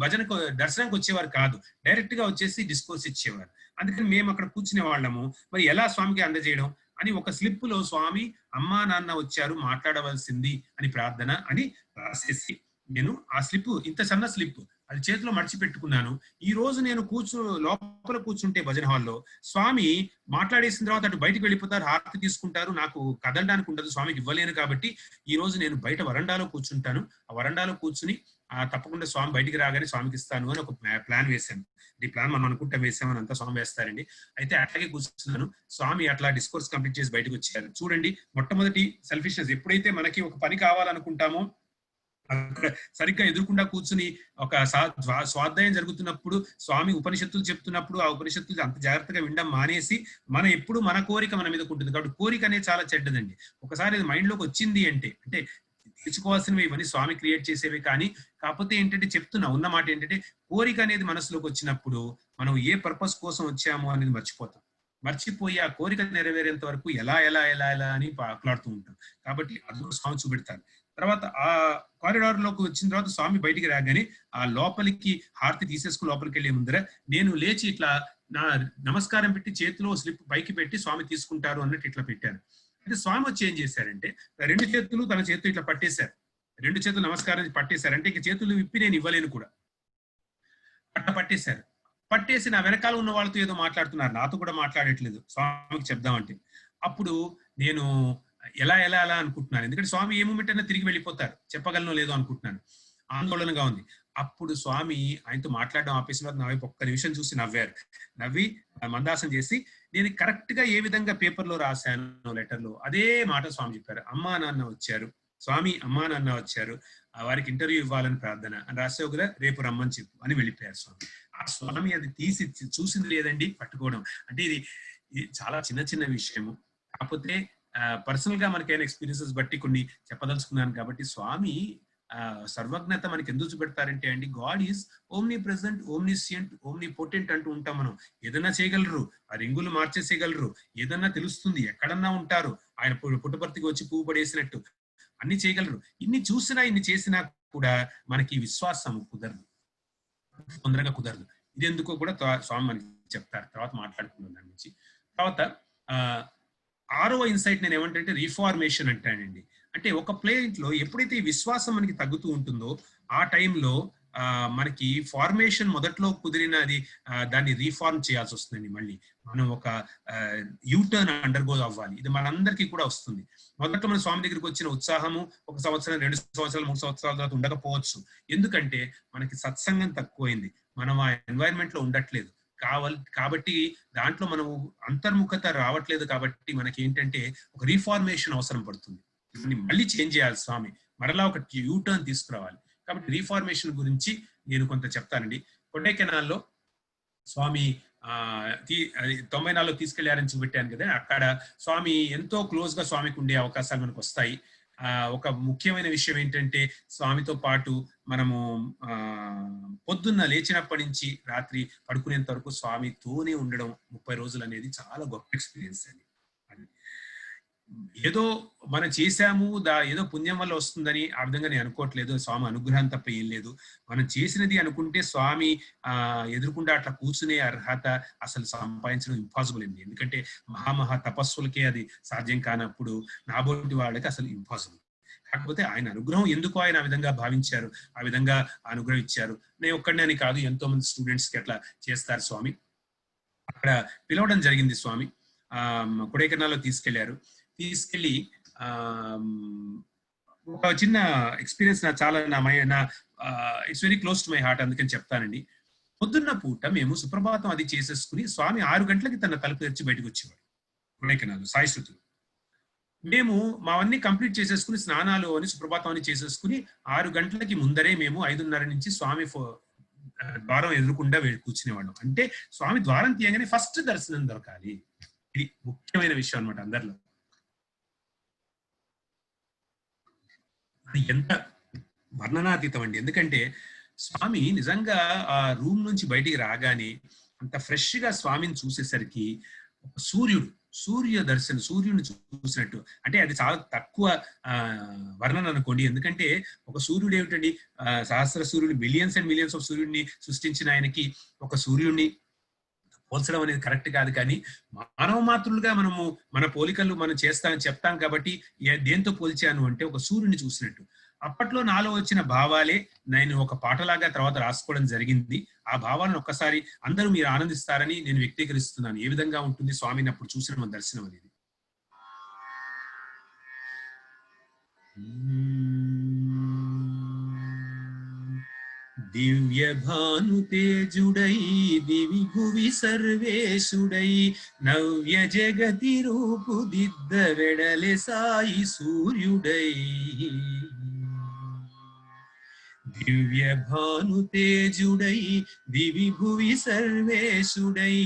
దర్శనానికి వచ్చేవారు కాదు, డైరెక్ట్ గా వచ్చేసి డిస్కోర్స్ ఇచ్చేవారు. అందుకని మేము అక్కడ కూర్చునే వాళ్ళము. మరి ఎలా స్వామికి అందజేయడం అని ఒక స్లిప్ లో స్వామి అమ్మా నాన్న వచ్చారు మాట్లాడవలసింది అని ప్రార్థన అని రాసేసి, నేను ఆ స్లిప్, ఇంత చిన్న స్లిప్, అది చేతిలో మర్చిపెట్టుకున్నాను. ఈ రోజు నేను లోపల కూర్చుంటే భజన హాల్లో స్వామి మాట్లాడేసిన తర్వాత అటు బయటకు వెళ్ళిపోతారు, హారతి తీసుకుంటారు. నాకు కదలడానికి ఉండదు, స్వామికి ఇవ్వలేను. కాబట్టి ఈ రోజు నేను బయట వరండాలో కూర్చుంటాను. ఆ వరండాలో కూర్చుని తప్పకుండా స్వామి బయటికి రాగానే స్వామికి ఇస్తాను అని ఒక ప్లాన్ వేశాను. ఈ ప్లాన్ మనం అనుకుంటా వేసామని అంతా స్వామి వేస్తారండి. అయితే అట్లాగే కూర్చున్నాను. స్వామి అట్లా డిస్కోర్స్ కంప్లీట్ చేసి బయటకు వచ్చారు. చూడండి, మొట్టమొదటి సెల్ఫిష్నెస్. ఎప్పుడైతే మనకి ఒక పని కావాలనుకుంటామో అక్కడ సరిగ్గా ఎదురుకుండా కూర్చుని ఒక స్వాధ్యాయం జరుగుతున్నప్పుడు స్వామి ఉపనిషత్తులు చెప్తున్నప్పుడు ఆ ఉపనిషత్తులు అంత జాగ్రత్తగా వినడం మానేసి ఎప్పుడు మన కోరిక మన మీదకు ఉంటుంది. కాబట్టి కోరిక అనేది చాలా చెడ్డదండి. ఒకసారి అది మైండ్ లోకి వచ్చింది అంటే తెచ్చుకోవాల్సినవి ఇవన్నీ స్వామి క్రియేట్ చేసేవి. కానీ కాకపోతే ఏంటంటే చెప్తున్నా ఉన్న మాట ఏంటంటే, కోరిక అనేది మనసులోకి వచ్చినప్పుడు మనం ఏ పర్పస్ కోసం వచ్చాము అనేది మర్చిపోయి ఆ కోరిక నెరవేరేంత వరకు ఎలా అని పాకులాడుతూ ఉంటాం. కాబట్టి అది స్వామి చూపెడతారు. తర్వాత ఆ కారిడార్ లోకి వచ్చిన తర్వాత స్వామి బయటికి రాగానే ఆ లోపలికి హారతి తీసేసుకుని లోపలికి వెళ్లే ముందర నేను లేచి ఇట్లా నా నమస్కారం పెట్టి చేతిలో స్లిప్ పైకి పెట్టి స్వామి తీసుకుంటారు అన్నట్టు ఇట్లా పెట్టాను. అయితే స్వామి వచ్చి ఏం చేశారంటే, 2 చేతులు తన చేతులు ఇట్లా పట్టేశారు. 2 చేతులు నమస్కారం పట్టేశారు. అంటే ఇక చేతులు విప్పి నేను ఇవ్వలేను కూడా, అట్లా పట్టేశారు. పట్టేసి నా వెనకాల ఉన్న వాళ్ళతో ఏదో మాట్లాడుతున్నారు, నాతో కూడా మాట్లాడట్లేదు స్వామికి చెప్దామంటే. అప్పుడు నేను ఎలా అనుకుంటున్నాను, ఎందుకంటే స్వామి ఏ మూమెంట్ అయినా తిరిగి వెళ్ళిపోతారు, చెప్పగలను లేదో అనుకుంటున్నాను, ఆందోళనగా ఉంది. అప్పుడు స్వామి ఆయనతో మాట్లాడడం ఆపేసిన తర్వాత నా వైపు ఒక్క నిమిషం చూసి నవ్వి మందాసం చేసి, నేను కరెక్ట్ గా ఏ విధంగా పేపర్ లో రాశాను లెటర్ లో అదే మాట స్వామి చెప్పారు. అమ్మా నాన్న వచ్చారు, స్వామి అమ్మా నాన్న వచ్చారు, వారికి ఇంటర్వ్యూ ఇవ్వాలని ప్రార్థన అని రాసావు కదా, రేపు రమ్మని చెప్పు అని వెళ్ళిపోయారు స్వామి. ఆ స్వామి అది తీసి చూసింది లేదండి పట్టుకోవడం. అంటే ఇది చాలా చిన్న చిన్న విషయము. కాకపోతే పర్సనల్ గా మనకైన ఎక్స్పీరియన్సెస్ బట్టి కొన్ని చెప్పదలుచుకున్నాను కాబట్టి స్వామి సర్వజ్ఞత మనకి ఎందుకు చూపెడతారంటే అండి, God is omni present, omniscient, omni potent అంటూ ఉంటాం మనం. ఏదన్నా చేయగలరు, ఆ రింగులు మార్చేసేయగలరు, ఏదన్నా తెలుస్తుంది, ఎక్కడన్నా ఉంటారు, ఆయన పుట్టపర్తికి వచ్చి పువ్వు పడేసినట్టు అన్ని చేయగలరు. ఇన్ని చూసినా ఇన్ని చేసినా కూడా మనకి విశ్వాసం కుదరదు, తొందరగా కుదరదు. ఇది ఎందుకో కూడా స్వామి మనకి చెప్తారు, తర్వాత మాట్లాడుకున్నాం దాని గురించి. తర్వాత 6వ ఇన్సైట్ నేను ఏమంటే రీఫార్మేషన్ అంటానండి. అంటే ఒక ప్లేట్ లో ఎప్పుడైతే ఈ విశ్వాసం మనకి తగ్గుతూ ఉంటుందో ఆ టైంలో మనకి ఫార్మేషన్ మొదట్లో కుదిరినది దాన్ని రీఫార్మ్ చేయాల్సి వస్తుందండి. మళ్ళీ మనం ఒక యూటర్న్ అండర్గో అవ్వాలి. ఇది మనందరికీ కూడా వస్తుంది. మొదట్లో మన స్వామి దగ్గరికి వచ్చిన ఉత్సాహము 1 సంవత్సరం, 2 సంవత్సరాలు, 3 సంవత్సరాల తర్వాత ఉండకపోవచ్చు. ఎందుకంటే మనకి సత్సంగం తక్కువైంది, మనం ఆ ఎన్వైరన్మెంట్ లో ఉండట్లేదు కాబట్టి దాంట్లో మనం అంతర్ముఖత రావట్లేదు. కాబట్టి మనకి ఏంటంటే ఒక రీఫార్మేషన్ అవసరం పడుతుంది. మళ్ళీ చేంజ్ చేయాలి స్వామి, మరలా ఒక యూటర్న్ తీసుకురావాలి. కాబట్టి రీఫార్మేషన్ గురించి నేను కొంత చెప్తానండి. కొడైకెనాల్లో స్వామి 94లో తీసుకెళ్లారని చూపెట్టాను కదా, అక్కడ స్వామి ఎంతో క్లోజ్ గా స్వామికి ఉండే అవకాశాలు మనకు వస్తాయి. ఒక ముఖ్యమైన విషయం ఏంటంటే స్వామితో పాటు మనము పొద్దున్న లేచినప్పటి నుంచి రాత్రి పడుకునేంత వరకు స్వామితోనే ఉండడం 30 రోజులు అనేది చాలా గొప్ప ఎక్స్పీరియన్స్ అండి. ఏదో మనం చేశాము ఏదో పుణ్యం వల్ల వస్తుందని ఆ విధంగా నేను అనుకోవట్లేదు. స్వామి అనుగ్రహం తప్ప ఏం లేదు. మనం చేసినది అనుకుంటే స్వామి ఎదురుకుండా అట్లా కూర్చునే అర్హత అసలు సంపాదించడం ఇంపాసిబుల్ అండి. ఎందుకంటే మహా తపస్సులకే అది సాధ్యం కానప్పుడు నాబోటి వాళ్ళకి అసలు ఇంపాసిబుల్. కాకపోతే ఆయన అనుగ్రహం ఎందుకు ఆయన ఆ విధంగా భావించారు, ఆ విధంగా అనుగ్రహం ఇచ్చారు. నేను ఒక్కడిని కాదు, ఎంతో మంది స్టూడెంట్స్ కి అట్లా చేస్తారు స్వామి. అక్కడ పిలవడం జరిగింది స్వామి. కొడైకెనాల్లో తీసుకెళ్లి ఒక చిన్న ఎక్స్పీరియన్స్ చాలా it's very close to my heart, అందుకని చెప్తానండి. పొద్దున్న పూట మేము సుప్రభాతం అది చేసేసుకుని స్వామి 6 గంటలకి తన తలుపు తెరిచి బయటకు వచ్చేవాడు కొడైకెనాల్లో సాయిశ్రుతులు. మేము మావన్నీ కంప్లీట్ చేసేసుకుని స్నానాలు అని సుప్రభాతం అని చేసేసుకుని 6 గంటలకి ముందరే మేము 5:30 నుంచి స్వామి ద్వారం ఎదురుకుండా కూర్చునేవాళ్ళం. అంటే స్వామి ద్వారం తీయగానే ఫస్ట్ దర్శనం దొరకాలి. ఇది ముఖ్యమైన విషయం అనమాట అందరిలో. అది ఎంత వర్ణనాతీతం అండి. ఎందుకంటే స్వామి నిజంగా ఆ రూమ్ నుంచి బయటికి రాగానే అంత ఫ్రెష్ గా స్వామిని చూసేసరికి ఒక సూర్య దర్శనం, సూర్యుని చూసినట్టు. అంటే అది చాలా తక్కువ వర్ణన అనుకోండి. ఎందుకంటే ఒక సూర్యుడు ఏమిటండి, సహస్ర సూర్యుడు, మిలియన్స్ అండ్ మిలియన్స్ ఆఫ్ సూర్యుడిని సృష్టించిన ఆయనకి ఒక సూర్యుడిని పోల్చడం అనేది కరెక్ట్ కాదు. కానీ మానవ మాతృలుగా మనము మన పోలికలు మనం చెప్తాం కాబట్టి దేంతో పోల్చాను అంటే ఒక సూర్యుని చూసినట్టు. అప్పట్లో నాలో వచ్చిన భావాలే నేను ఒక పాటలాగా తర్వాత రాసుకోవడం జరిగింది. ఆ భావాలను ఒక్కసారి అందరూ మీరు ఆనందిస్తారని నేను వ్యక్తీకరిస్తున్నాను. ఏ విధంగా ఉంటుంది స్వామిని అప్పుడు చూసిన మన దర్శనం అనేది. దివ్య భాను తేజుడై దివి భువి సర్వేశుడై నవ్య జగతి రూపు దిద్ద వెడలె సాయి సూర్యుడై. దివ్య భాను తేజుడై దివి భువి సర్వేశుడై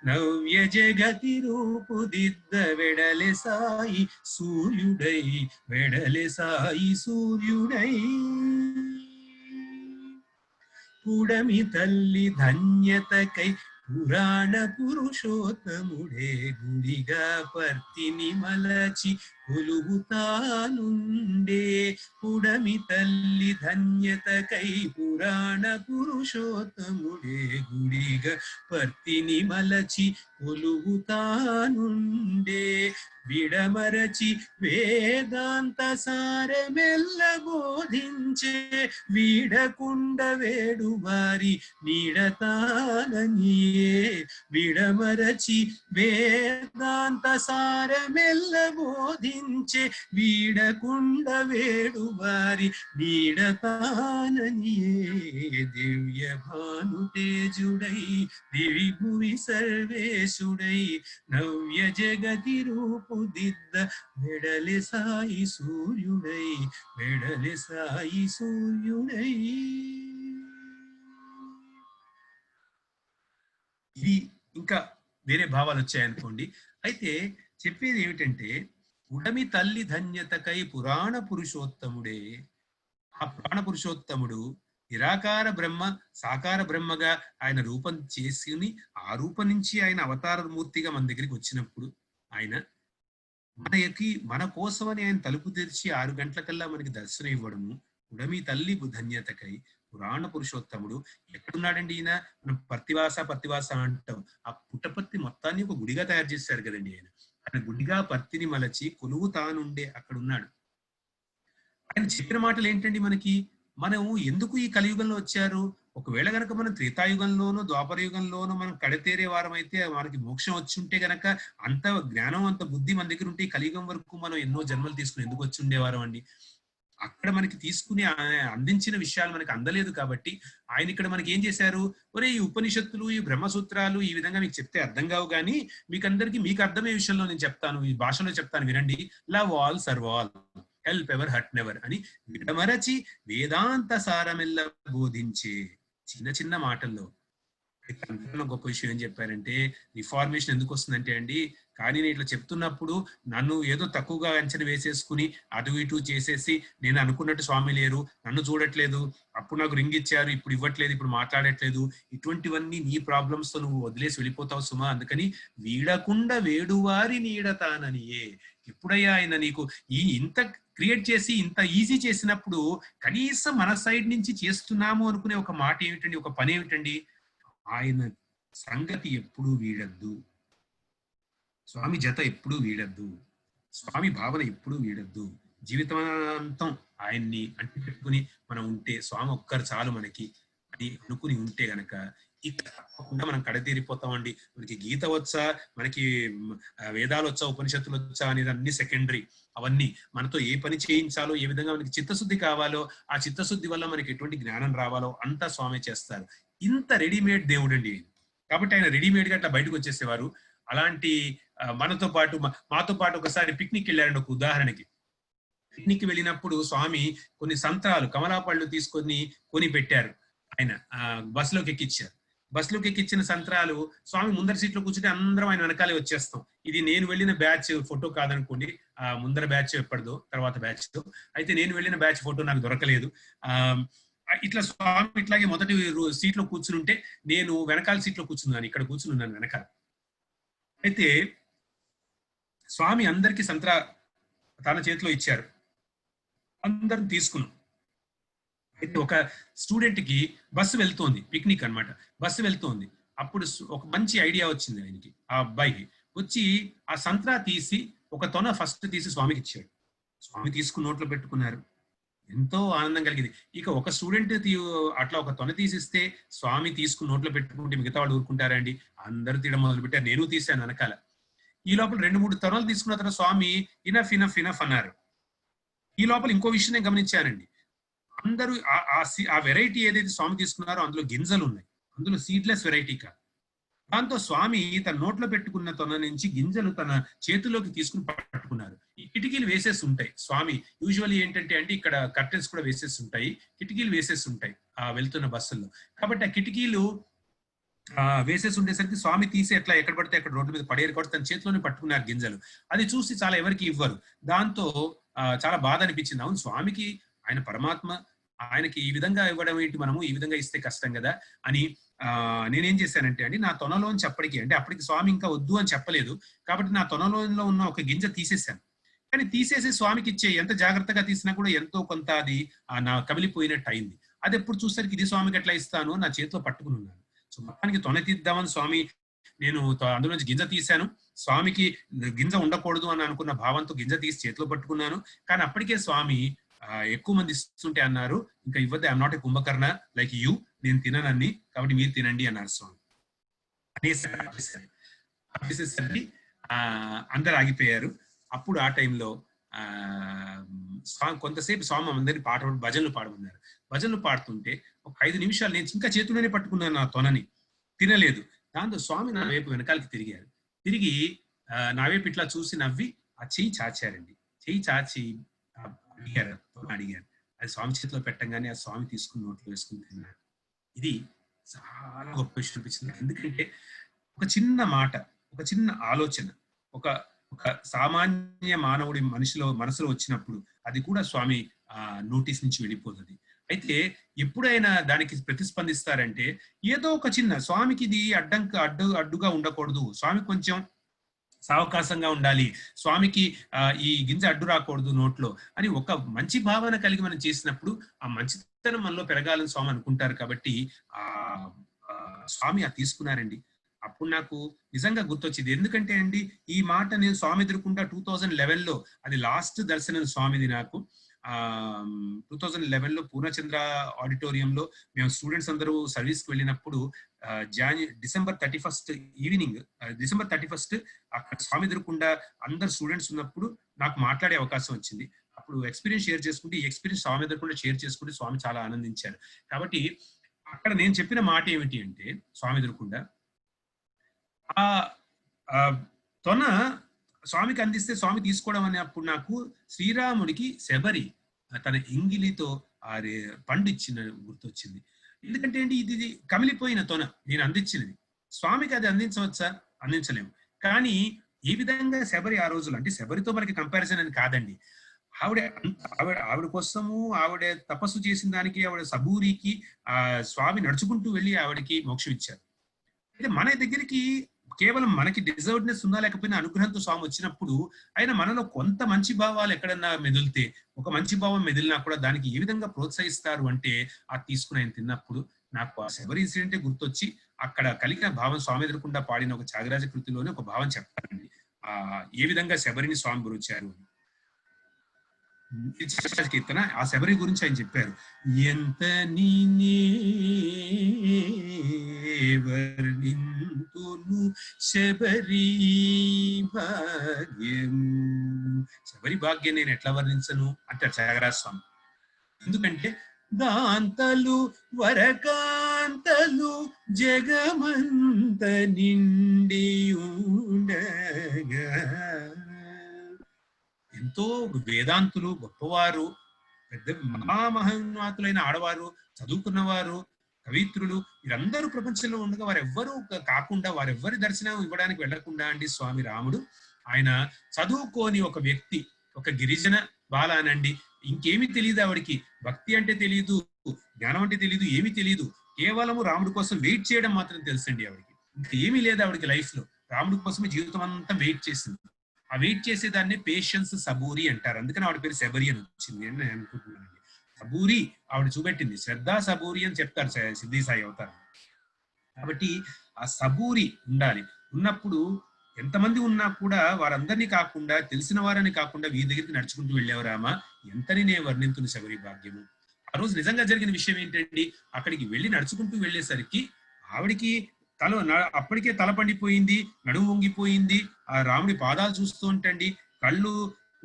నవ్య జగతి రూపు దిద్ద వెడలె సాయి సూర్యుడై, వెడలె సాయి సూర్యుడై. పుడమి తల్లి ధన్యతకై పురాణ పురుషోత్తముడే గుడిగా పర్తిని మలచి కొలువుతానుండే. పుడమి తల్లి ధన్యతకై పురాణ పురుషోత్తముడే గుడిగా పర్తిని మలచి కొలువుతానుండే. విడమరచి వేదాంత సారమెల్ల బోధించే వీడకుండ వేడు వారి నీడతాననియే. విడమరచి వేదాంత సారమెల్ల బోధించే వీడకుండ వేడు వారి నీడతాననియే. దివ్య భాను తేజుడై దివి భువి సర్వేశుడై నవ్య జగతి రూపు దిద్ద వెడలె సాయి సూర్యుడై, వెడలె సాయి సూర్యుడై. ఇది ఇంకా వేరే భావాలు వచ్చాయనుకోండి. అయితే చెప్పేది ఏమిటంటే, ఉడమి తల్లి ధన్యతకై పురాణ పురుషోత్తముడే, ఆ పురాణ పురుషోత్తముడు నిరాకార బ్రహ్మ సాకార బ్రహ్మగా ఆయన రూపం చేసుకుని, ఆ రూపం నుంచి ఆయన అవతార మూర్తిగా మన దగ్గరికి వచ్చినప్పుడు ఆయన మన కోసమని ఆయన తలుపు తెరిచి 6 గంటలకల్లా మనకి దర్శనం ఇవ్వడము, ఉడమి తల్లి ధన్యతకై పురాణ పురుషోత్తముడు. ఎక్కడున్నాడండి ఈయన? మనం పర్తివాస అంటాం. ఆ పుట్టపర్తి మొత్తాన్ని ఒక గుడిగా తయారు చేశారు కదండి ఆయన. ఆయన గుడిగా పర్తిని మలచి కొలువు తానుండే అక్కడ ఉన్నాడు. ఆయన చెప్పిన మాటలు ఏంటండి మనకి? మనం ఎందుకు ఈ కలియుగంలో వచ్చారు? ఒకవేళ గనక మనం త్రేతాయుగంలోనూ ద్వాపర యుగంలోనూ మనం కడతేరే వారం అయితే మనకి మోక్షం వచ్చి ఉంటే గనక, అంత జ్ఞానం అంత బుద్ధి మన దగ్గర ఉంటే ఈ కలియుగం వరకు మనం ఎన్నో జన్మలు తీసుకుని ఎందుకు వచ్చి ఉండేవారం అండి? అక్కడ మనకి తీసుకుని అందించిన విషయాలు మనకి అందలేదు కాబట్టి ఆయన ఇక్కడ మనకి ఏం చేశారు? ఒరే, ఈ ఉపనిషత్తులు, ఈ బ్రహ్మసూత్రాలు ఈ విధంగా మీకు చెప్తే అర్థం కావు, కానీ మీకు అర్థమయ్యే విషయంలో నేను చెప్తాను, ఈ భాషలో చెప్తాను వినండి. Love all serve all, help ever hurt never అని విడమరచి వేదాంత సారమెల్ల బోధించే చిన్న చిన్న మాటల్లో గొప్ప విషయం ఏం చెప్పారంటే, రిఫార్మేషన్ ఎందుకు వస్తుందంటే అండి, కానీ నేను ఇట్లా చెప్తున్నప్పుడు నన్ను ఏదో తక్కువగా అంచనా వేసేసుకుని అటు ఇటు చేసేసి, నేను అనుకున్నట్టు స్వామి లేరు, నన్ను చూడట్లేదు, అప్పుడు నాకు రింగ్ ఇచ్చారు ఇప్పుడు ఇవ్వట్లేదు, ఇప్పుడు మాట్లాడట్లేదు, ఇటువంటివన్నీ నీ ప్రాబ్లమ్స్ తో నువ్వు వదిలేసి వెళ్ళిపోతావు సుమా. అందుకని వీడకుండా వేడువారి నీడతాననియే. ఎప్పుడయ్యా ఆయన నీకు ఇంత క్రియేట్ చేసి ఇంత ఈజీ చేసినప్పుడు కనీసం మన సైడ్ నుంచి చేస్తున్నాము అనుకునే ఒక మాట ఏమిటండి, ఒక పని ఏమిటండి? ఆయన సంగతి ఎప్పుడూ వీడద్దు, స్వామి జత ఎప్పుడూ వీడద్దు, స్వామి భావన ఎప్పుడూ వీడద్దు. జీవితాంతం ఆయన్ని అంటి పెట్టుకుని మనం ఉంటే, స్వామి ఒక్కరు చాలు మనకి అని అనుకుని ఉంటే గనక ఇక తప్పకుండా మనం కడతీరిపోతామండి. మనకి గీత వచ్చా, మనకి వేదాలు వచ్చా, ఉపనిషత్తులు వచ్చా అనేది అన్ని సెకండరీ. అవన్నీ మనతో ఏ పని చేయించాలో, ఏ విధంగా మనకి చిత్తశుద్ధి కావాలో, ఆ చిత్తశుద్ధి వల్ల మనకి ఎటువంటి జ్ఞానం రావాలో అంతా స్వామి చేస్తారు. ఇంత రెడీమేడ్ దేవుడు అండి. కాబట్టి ఆయన రెడీమేడ్ గా అట్లా బయటకు వచ్చేసేవారు. అలాంటి మాతో పాటు ఒకసారి పిక్నిక్ వెళ్ళారండి. ఒక ఉదాహరణకి, పిక్నిక్ వెళ్ళినప్పుడు స్వామి కొన్ని సంత్రాలు, కమలాపళ్ళు తీసుకొని కొని పెట్టారు. ఆయన బస్సులోకి ఎక్కించారు. బస్సులోకి ఎక్కించిన సంత్రాలు స్వామి ముందర సీట్లో కూర్చుంటే అందరం ఆయన వెనకాలే వచ్చేస్తాం. ఇది నేను వెళ్ళిన బ్యాచ్ ఫోటో కాదనుకోండి, ముందర బ్యాచ్ ఎప్పటిదో, తర్వాత బ్యాచ్. అయితే నేను వెళ్ళిన బ్యాచ్ ఫోటో నాకు దొరకలేదు. ఇట్లా స్వామి ఇట్లాగే మొదటి సీట్లో కూర్చుని ఉంటే నేను వెనకాల సీట్లో కూర్చున్నాను, ఇక్కడ కూర్చున్నాను వెనకాల. అయితే స్వామి అందరికి సంత్రా తన చేతిలో ఇచ్చారు, అందరం తీసుకున్నాం. అయితే ఒక స్టూడెంట్ కి బస్సు వెళ్తోంది, పిక్నిక్ అన్నమాట, బస్సు వెళ్తోంది. అప్పుడు ఒక మంచి ఐడియా వచ్చింది ఆయనకి, ఆ అబ్బాయికి. వచ్చి ఆ సంత్రా తీసి ఒక తొన ఫస్ట్ తీసి స్వామికి ఇచ్చాడు. స్వామి తీసుకుని నోట్లో పెట్టుకున్నారు. ఎంతో ఆనందం కలిగింది. ఇక ఒక స్టూడెంట్ అట్లా ఒక తొన తీసిస్తే స్వామి తీసుకుని నోట్లో పెట్టుకుంటే మిగతా వాళ్ళు ఊరుకుంటారండి? అందరూ తీయడం మొదలు పెట్టారు. నేను తీశాను వెనకాల. ఈ లోపల 2-3 తొనలు తీసుకున్న తర్వాత స్వామి ఇనఫ్ ఇనఫ్ ఇనఫ్ అన్నారు. ఈ లోపల ఇంకో విషయం నేను గమనించానండి. అందరూ ఆ వెరైటీ ఏదైతే స్వామి తీసుకున్నారో అందులో గింజలు ఉన్నాయి, అందులో సీడ్లెస్ వెరైటీ కాదు. దాంతో స్వామి తన నోట్లో పెట్టుకున్న తొన నుంచి గింజలు తన చేతిలోకి తీసుకుని పట్టుకున్నారు. ఈ కిటికీలు వేసేసి ఉంటాయి. స్వామి యూజువల్లీ ఏంటంటే అండి, ఇక్కడ కర్టెన్స్ కూడా వేసేసి ఉంటాయి, కిటికీలు వేసేసి ఉంటాయి ఆ వెళ్తున్న బస్సుల్లో. కాబట్టి ఆ కిటికీలు వేసేసి ఉండేసరికి స్వామి తీసి ఎట్లా ఎక్కడ పడితే అక్కడ రోడ్డు మీద పడేరు కాబట్టి తన చేతిలోనే పట్టుకున్నారు గింజలు. అది చూసి చాలా ఎవరికి ఇవ్వరు. దాంతో చాలా బాధ అనిపించింది. అవును, స్వామికి ఆయన పరమాత్మ, ఆయనకి ఈ విధంగా ఇవ్వడం ఏంటి, మనము ఈ విధంగా ఇస్తే కష్టం కదా అని నేనేం చేశానంటే అండి, నా తొనలోంచి అప్పటికి స్వామి ఇంకా వద్దు అని చెప్పలేదు కాబట్టి నా తొనలో ఉన్న ఒక గింజ తీసేశాను. కానీ తీసేసి స్వామికి ఇచ్చే ఎంత జాగ్రత్తగా తీసినా కూడా ఎంతో కొంత అది నా కమిలిపోయినట్టు అయింది. అది ఎప్పుడు చూసరికి ఇది స్వామికి ఎట్లా ఇస్తాను నా చేతిలో పట్టుకుని ఉన్నాను. సో మొత్తానికి తొన తీద్దామని స్వామి, నేను అందులోంచి గింజ తీశాను. స్వామికి గింజ ఉండకూడదు అని అనుకున్న భావంతో గింజ తీసి చేతిలో పట్టుకున్నాను. కానీ అప్పటికే స్వామి ఎక్కువ మంది ఇస్తుంటే అన్నారు, ఇంకా ఇవ్వద్దు, I'm not a Kumbhakarna like you, నేను తిననని, కాబట్టి మీరు తినండి అన్నారు స్వామి. అనేసరికి అందరు ఆగిపోయారు. అప్పుడు ఆ టైంలో కొంతసేపు స్వామి అందరినీ భజనలు పాడమన్నారు. భజనలు పాడుతుంటే ఒక 5 నిమిషాలు నేను ఇంకా చేతుల్లోనే పట్టుకున్నాను నా తొనని, తినలేదు. దాంతో స్వామి నా వైపు వెనకాలకి తిరిగారు. తిరిగి నా వైపు ఇట్లా చూసి నవ్వి ఆ చెయ్యి చాచారండి. చెయ్యి చాచి అడిగారు. అది స్వామి చేతిలో పెట్టంగానే ఆ స్వామి తీసుకుని నోట్లో వేసుకుని తిన్నారు. ఇది చాలా గొప్ప విషయం అనిపించింది. ఎందుకంటే ఒక చిన్న మాట, ఒక చిన్న ఆలోచన, ఒక ఒక సామాన్య మానవుడి మనసులో వచ్చినప్పుడు అది కూడా స్వామి నోటీస్ నుంచి వెళ్ళిపోతుంది. అయితే ఎప్పుడైనా దానికి ప్రతిస్పందిస్తారంటే ఏదో ఒక చిన్న స్వామికి ఇది అడ్డుగా ఉండకూడదు, స్వామి కొంచెం సావకాశంగా ఉండాలి, స్వామికి ఈ గింజ అడ్డు రాకూడదు నోట్లో అని ఒక మంచి భావన కలిగి మనం చేసినప్పుడు ఆ మంచితనం మనలో పెరగాలని స్వామి అనుకుంటారు. కాబట్టి ఆ స్వామి తీసుకున్నారండి. అప్పుడు నాకు నిజంగా గుర్తొచ్చింది. ఎందుకంటే అండి ఈ మాట నేను స్వామి ఎదురుకుండా 2011లో అది లాస్ట్ దర్శనం స్వామిది నాకు. 2011లో పూర్ణచంద్ర ఆడిటోరియంలో మేము స్టూడెంట్స్ అందరూ సర్వీస్కి వెళ్ళినప్పుడు డిసెంబర్ 31 ఈవినింగ్, డిసెంబర్ 31 అక్కడ స్వామి ఎదురుకుండా అందరు స్టూడెంట్స్ ఉన్నప్పుడు నాకు మాట్లాడే అవకాశం వచ్చింది. అప్పుడు ఎక్స్పీరియన్స్ షేర్ చేసుకుంటే, ఈ ఎక్స్పీరియన్స్ స్వామి ఎదురుకుండా షేర్ చేసుకుంటే స్వామి చాలా ఆనందించారు. కాబట్టి అక్కడ నేను చెప్పిన మాట ఏమిటి అంటే స్వామి ఎదురుకుండా తొన స్వామికి అందిస్తే స్వామి తీసుకోవడం అనేప్పుడు నాకు శ్రీరాముడికి శబరి తన ఇంగిలితో పండు ఇచ్చిన గుర్తొచ్చింది. ఎందుకంటే ఏంటి ఇది కమిలిపోయిన తొన నేను అందించినది, స్వామికి అది అందించవచ్చా? అందించలేము. కానీ ఏ విధంగా శబరి ఆ రోజులు, అంటే శబరితో మనకి కంపారిజన్ అని కాదండి, ఆవిడ కోసము ఆవిడ తపస్సు చేసిన దానికి ఆవిడ సబూరికి స్వామి నడుచుకుంటూ వెళ్ళి ఆవిడకి మోక్షం ఇచ్చారు. అయితే మన దగ్గరికి కేవలం మనకి డిజర్వ్డ్నెస్ ఉన్నా లేకపోయినా అనుగ్రహంతో స్వామి వచ్చినప్పుడు ఆయన మనలో కొంత మంచి భావాలు ఎక్కడన్నా మెదిలితే, ఒక మంచి భావం మెదిలినా కూడా దానికి ఏ విధంగా ప్రోత్సహిస్తారు అంటే తీసుకుని ఆయన తిన్నప్పుడు నాకు ఆ శబరి ఇన్సిడెంటే గుర్తొచ్చి అక్కడ కలిగిన భావం స్వామి ఎదురకుండా పాడిన ఒక త్యాగరాజ కృతిలోనే ఒక భావం చెప్తారండి. ఏ విధంగా శబరిని స్వామి గురించారు అని. కీర్తన ఆ శబరి గురించి ఆయన చెప్పారు. ఎంత వర్ణింతును శబరి భాగ్యము, శబరి భాగ్యం నేను ఎట్లా వర్ణించను అంటారు త్యాగరాజ స్వామి. ఎందుకంటే దాంతలు వరకాంతలు జగమంత నిండి ఉండగా, ఎంతో వేదాంతులు గొప్పవారు, పెద్ద మహామహోన్నతులైన ఆడవారు, చదువుకున్నవారు, కవిత్రులు వీరందరూ ప్రపంచంలో ఉండగా వారెవ్వరూ కాకుండా, వారెవ్వరి దర్శనం ఇవ్వడానికి వెళ్లకుండా అండి స్వామి రాముడు ఆయన చదువుకోని ఒక వ్యక్తి, ఒక గిరిజన బాల అనండి, ఇంకేమీ తెలియదు ఆవిడికి, భక్తి అంటే తెలియదు, జ్ఞానం అంటే తెలియదు, ఏమీ తెలియదు, కేవలము రాముడి కోసం వెయిట్ చేయడం మాత్రం తెలుసండి ఆవిడికి. ఇంకా ఏమీ లేదు ఆవిడికి లైఫ్ లో, రాముడి కోసమే జీవితం అంతా వెయిట్ చేసింది. ఆ వెయిట్ చేసేదాన్ని పేషెన్స్ సబూరి అంటారు. అందుకని ఆవిడ పేరు శబరి అని వచ్చింది అని నేను అనుకుంటున్నానండి. సబూరి ఆవిడ చూపెట్టింది, శ్రద్ధ సబూరి అని చెప్తారు సిద్ధి సాయి అవతారం. కాబట్టి ఆ సబూరి ఉండాలి. ఉన్నప్పుడు ఎంతమంది ఉన్నా కూడా వారందరినీ కాకుండా, తెలిసిన వారని కాకుండా వీరి దగ్గరికి నడుచుకుంటూ వెళ్ళేవరామా, ఎంతని నేను వర్ణింతును శబరి భాగ్యము. ఆ రోజు నిజంగా జరిగిన విషయం ఏంటండి, అక్కడికి వెళ్ళి నడుచుకుంటూ వెళ్ళేసరికి ఆవిడికి అప్పటికే తల పండిపోయింది, నడుము వంగిపోయింది, ఆ రాముడి పాదాలు చూస్తూ ఉంటండి కళ్ళు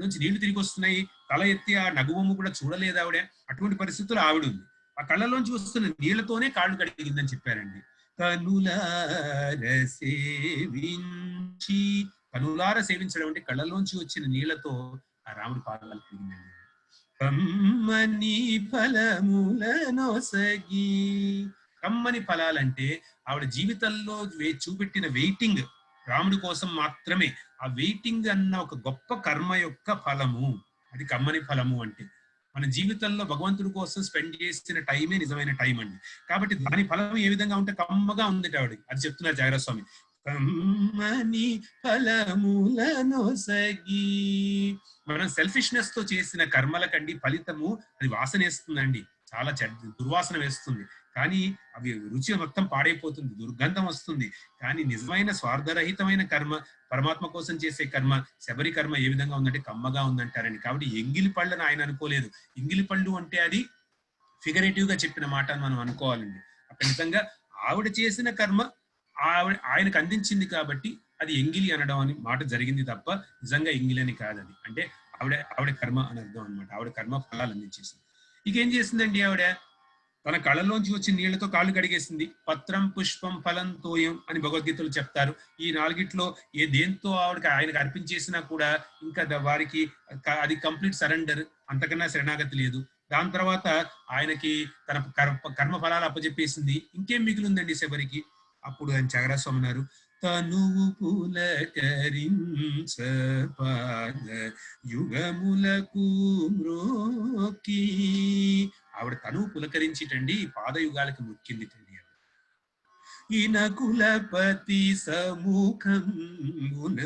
నుంచి నీళ్లు తిరిగి వస్తున్నాయి, తల ఎత్తి ఆ నగువమ్ము కూడా చూడలేదు ఆవిడ. అటువంటి పరిస్థితుల్లో ఆవిడ ఉంది. ఆ కళ్ళలోంచి వస్తున్న నీళ్లతోనే కాళ్ళు కడిగిందని చెప్పారండి. కనులార సేవించి, కనులార సేవించడం అంటే కళ్ళలోంచి వచ్చిన నీళ్లతో ఆ రాముడి పాదాలు కడిగిందండి. కమ్మని ఫలములనొసగి, కమ్మని ఫలాలంటే ఆవిడ జీవితంలో చూపెట్టిన వెయిటింగ్ రాముడి కోసం మాత్రమే. ఆ వెయిటింగ్ అన్న ఒక గొప్ప కర్మ యొక్క ఫలము, అది కమ్మని ఫలము. అంటే మన జీవితంలో భగవంతుడి కోసం స్పెండ్ చేసిన టైమే నిజమైన టైం అండి. కాబట్టి దాని ఫలం ఏ విధంగా ఉంటే కమ్మగా ఉంది ఆవిడకి, అది చెప్తున్నారు త్యాగరాజ స్వామి. కమ్మని ఫలములనొసగి, మనం సెల్ఫిష్నెస్ తో చేసిన కర్మలకండి ఫలితము అది వాసనేస్తుందండి, చాలా దుర్వాసన వేస్తుంది. కానీ అవి రుచి మొత్తం పాడైపోతుంది, దుర్గంధం వస్తుంది. కానీ నిజమైన స్వార్థరహితమైన కర్మ, పరమాత్మ కోసం చేసే కర్మ, శబరి కర్మ ఏ విధంగా ఉందంటే కమ్మగా ఉందంటారండి. కాబట్టి ఎంగిలి పళ్ళని ఆయన అనుకోలేదు. ఎంగిలి పళ్ళు అంటే అది ఫిగరేటివ్ గా చెప్పిన మాట అని మనం అనుకోవాలండి. అక్కడ నిజంగా ఆవిడ చేసిన కర్మ ఆయనకు అందించింది కాబట్టి అది ఎంగిలి అనడం అని మాట జరిగింది తప్ప నిజంగా ఎంగిలి అని కాదు. అది అంటే ఆవిడ కర్మ అని అర్థం అనమాట. ఆవిడ కర్మ ఫలాలు అందించేసింది. ఇకేం చేసిందండి ఆవిడ, తన కళ్ళలోంచి వచ్చిన నీళ్లతో కాళ్ళు కడిగేసింది. పత్రం పుష్పం ఫలం తోయం అని భగవద్గీతలు చెప్తారు. ఈ నాలుగిట్లో దేంతో ఆయనకు అర్పించేసినా కూడా ఇంకా వారికి అది కంప్లీట్ సరెండర్, అంతకన్నా శరణాగతి లేదు. దాని తర్వాత ఆయనకి తన కర్మ ఫలాలు అప్పచెప్పేసింది. ఇంకేం మిగిలిందండి శబరికి? అప్పుడు ఆయన త్యాగరాజ స్వామి అన్నారు, తనువు పులకరించ పాద యుగములకు మ్రోకి. ఆవిడ తనువు పులకరించిటండి పాదయుగాలకు మొక్కింది తండ్రి. ఇనకులపతి సముఖమున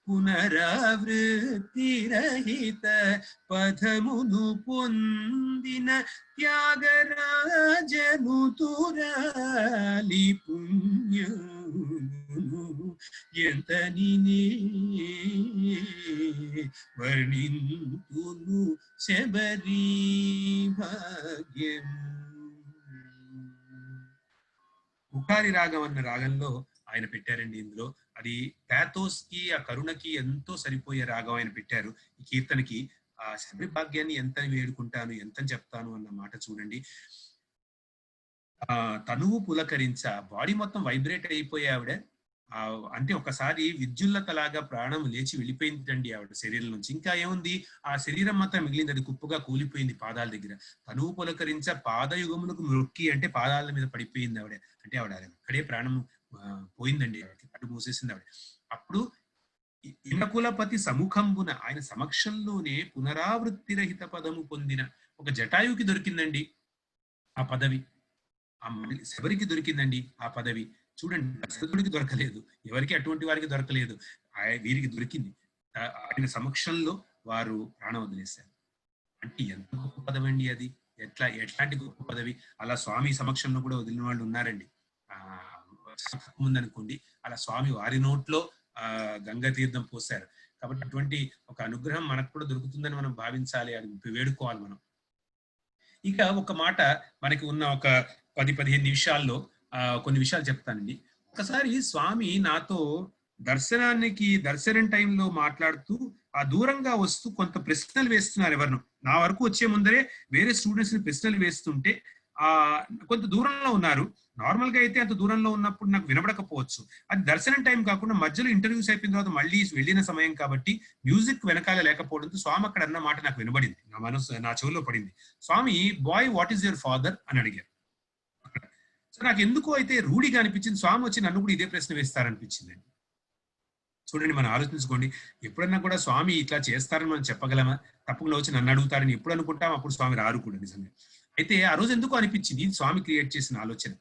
పునరావృత్తి రహిత పదమును పొందిన త్యాగరాజను తురాలి పుణ్యమును ఎంతని వర్ణింతును శబరి భాగ్యము. పుకారి రాగం అన్న రాగంలో ఆయన పెట్టారండి. ఇందులో అది పాథోస్ కి ఆ కరుణకి ఎంతో సరిపోయే రాగం ఆయన పెట్టారు. ఈ కీర్తనకి ఆ శబరి భాగ్యాన్ని ఎంత వేడుకుంటాను, ఎంత చెప్తాను అన్న మాట చూడండి. తనువు పులకరించ, బాడీ మొత్తం వైబ్రేట్ అయిపోయే ఆవిడ. అంటే ఒకసారి విద్యుల్లతలాగా ప్రాణం లేచి వెళ్ళిపోయిందండి ఆవిడ శరీరం నుంచి. ఇంకా ఏముంది, ఆ శరీరం మాత్రం మిగిలింది, అది కుప్పగా కూలిపోయింది పాదాల దగ్గర. తనువు పులకరించ పాదయుగములకు మొక్కి అంటే పాదాల మీద పడిపోయింది ఆవిడ. అంటే ఆవిడ అక్కడే ప్రాణం పోయిందండి, ఆవిడకి కట్టు మూసేసింది ఆవిడ. అప్పుడు ఇనకులపతి సముఖంబున, ఆయన సమక్షంలోనే పునరావృత్తి రహిత పదము పొందిన ఒక జటాయుకి దొరికిందండి ఆ పదవి. ఆ శబరికి దొరికిందండి ఆ పదవి. చూడండి, దశరథుడికి దొరకలేదు, ఎవరికి అటువంటి వారికి దొరకలేదు, వీరికి దొరికింది. ఆయన సమక్షంలో వారు ప్రాణం వదిలేశారు. అంటే ఎంత గొప్ప పదవి అండి అది, ఎట్లాంటి గొప్ప పదవి. అలా స్వామి సమక్షంలో కూడా వదిలిన వాళ్ళు ఉన్నారండి. ముందనుకోండి, అలా స్వామి వారి నోట్లో గంగా తీర్థం పోశారు. కాబట్టి అటువంటి ఒక అనుగ్రహం మనకు కూడా దొరుకుతుందని మనం భావించాలి, అది వేడుకోవాలి మనం. ఇక ఒక మాట మనకి ఉన్న ఒక 10-15 నిమిషాల్లో కొన్ని విషయాలు చెప్తానండి. ఒకసారి స్వామి నాతో దర్శనం టైంలో మాట్లాడుతూ ఆ దూరంగా వస్తూ కొంత ప్రశ్నలు వేస్తున్నారు ఎవరిను. నా వరకు వచ్చే ముందరే వేరే స్టూడెంట్స్ ని ప్రశ్నలు వేస్తుంటే కొంత దూరంలో ఉన్నారు. నార్మల్ గా అయితే అంత దూరంలో ఉన్నప్పుడు నాకు వినబడకపోవచ్చు. అది దర్శనం టైం కాకుండా మధ్యలో ఇంటర్వ్యూస్ అయిపోయిన తర్వాత మళ్ళీ వెళ్ళిన సమయం కాబట్టి మ్యూజిక్ వెనకాల లేకపోవడంతో స్వామి అక్కడ అన్న మాట నాకు వినబడింది, నా చెవులో పడింది. Swami, boy what is your father అని అడిగారు. సో నాకు ఎందుకో అయితే రూఢిగా అనిపించింది, స్వామి వచ్చి నన్ను కూడా ఇదే ప్రశ్న వేస్తారనిపించిందండి. చూడండి, మనం ఆలోచించుకోండి, ఎప్పుడన్నా కూడా స్వామి ఇట్లా చేస్తారని మనం చెప్పగలమా? తప్పకుండా వచ్చి నన్ను అడుగుతారని ఎప్పుడు అనుకుంటాం, అప్పుడు స్వామి రారు కూడా నిజంగా. అయితే ఆ రోజు ఎందుకు అనిపించింది, ఇది స్వామి క్రియేట్ చేసిన ఆలోచన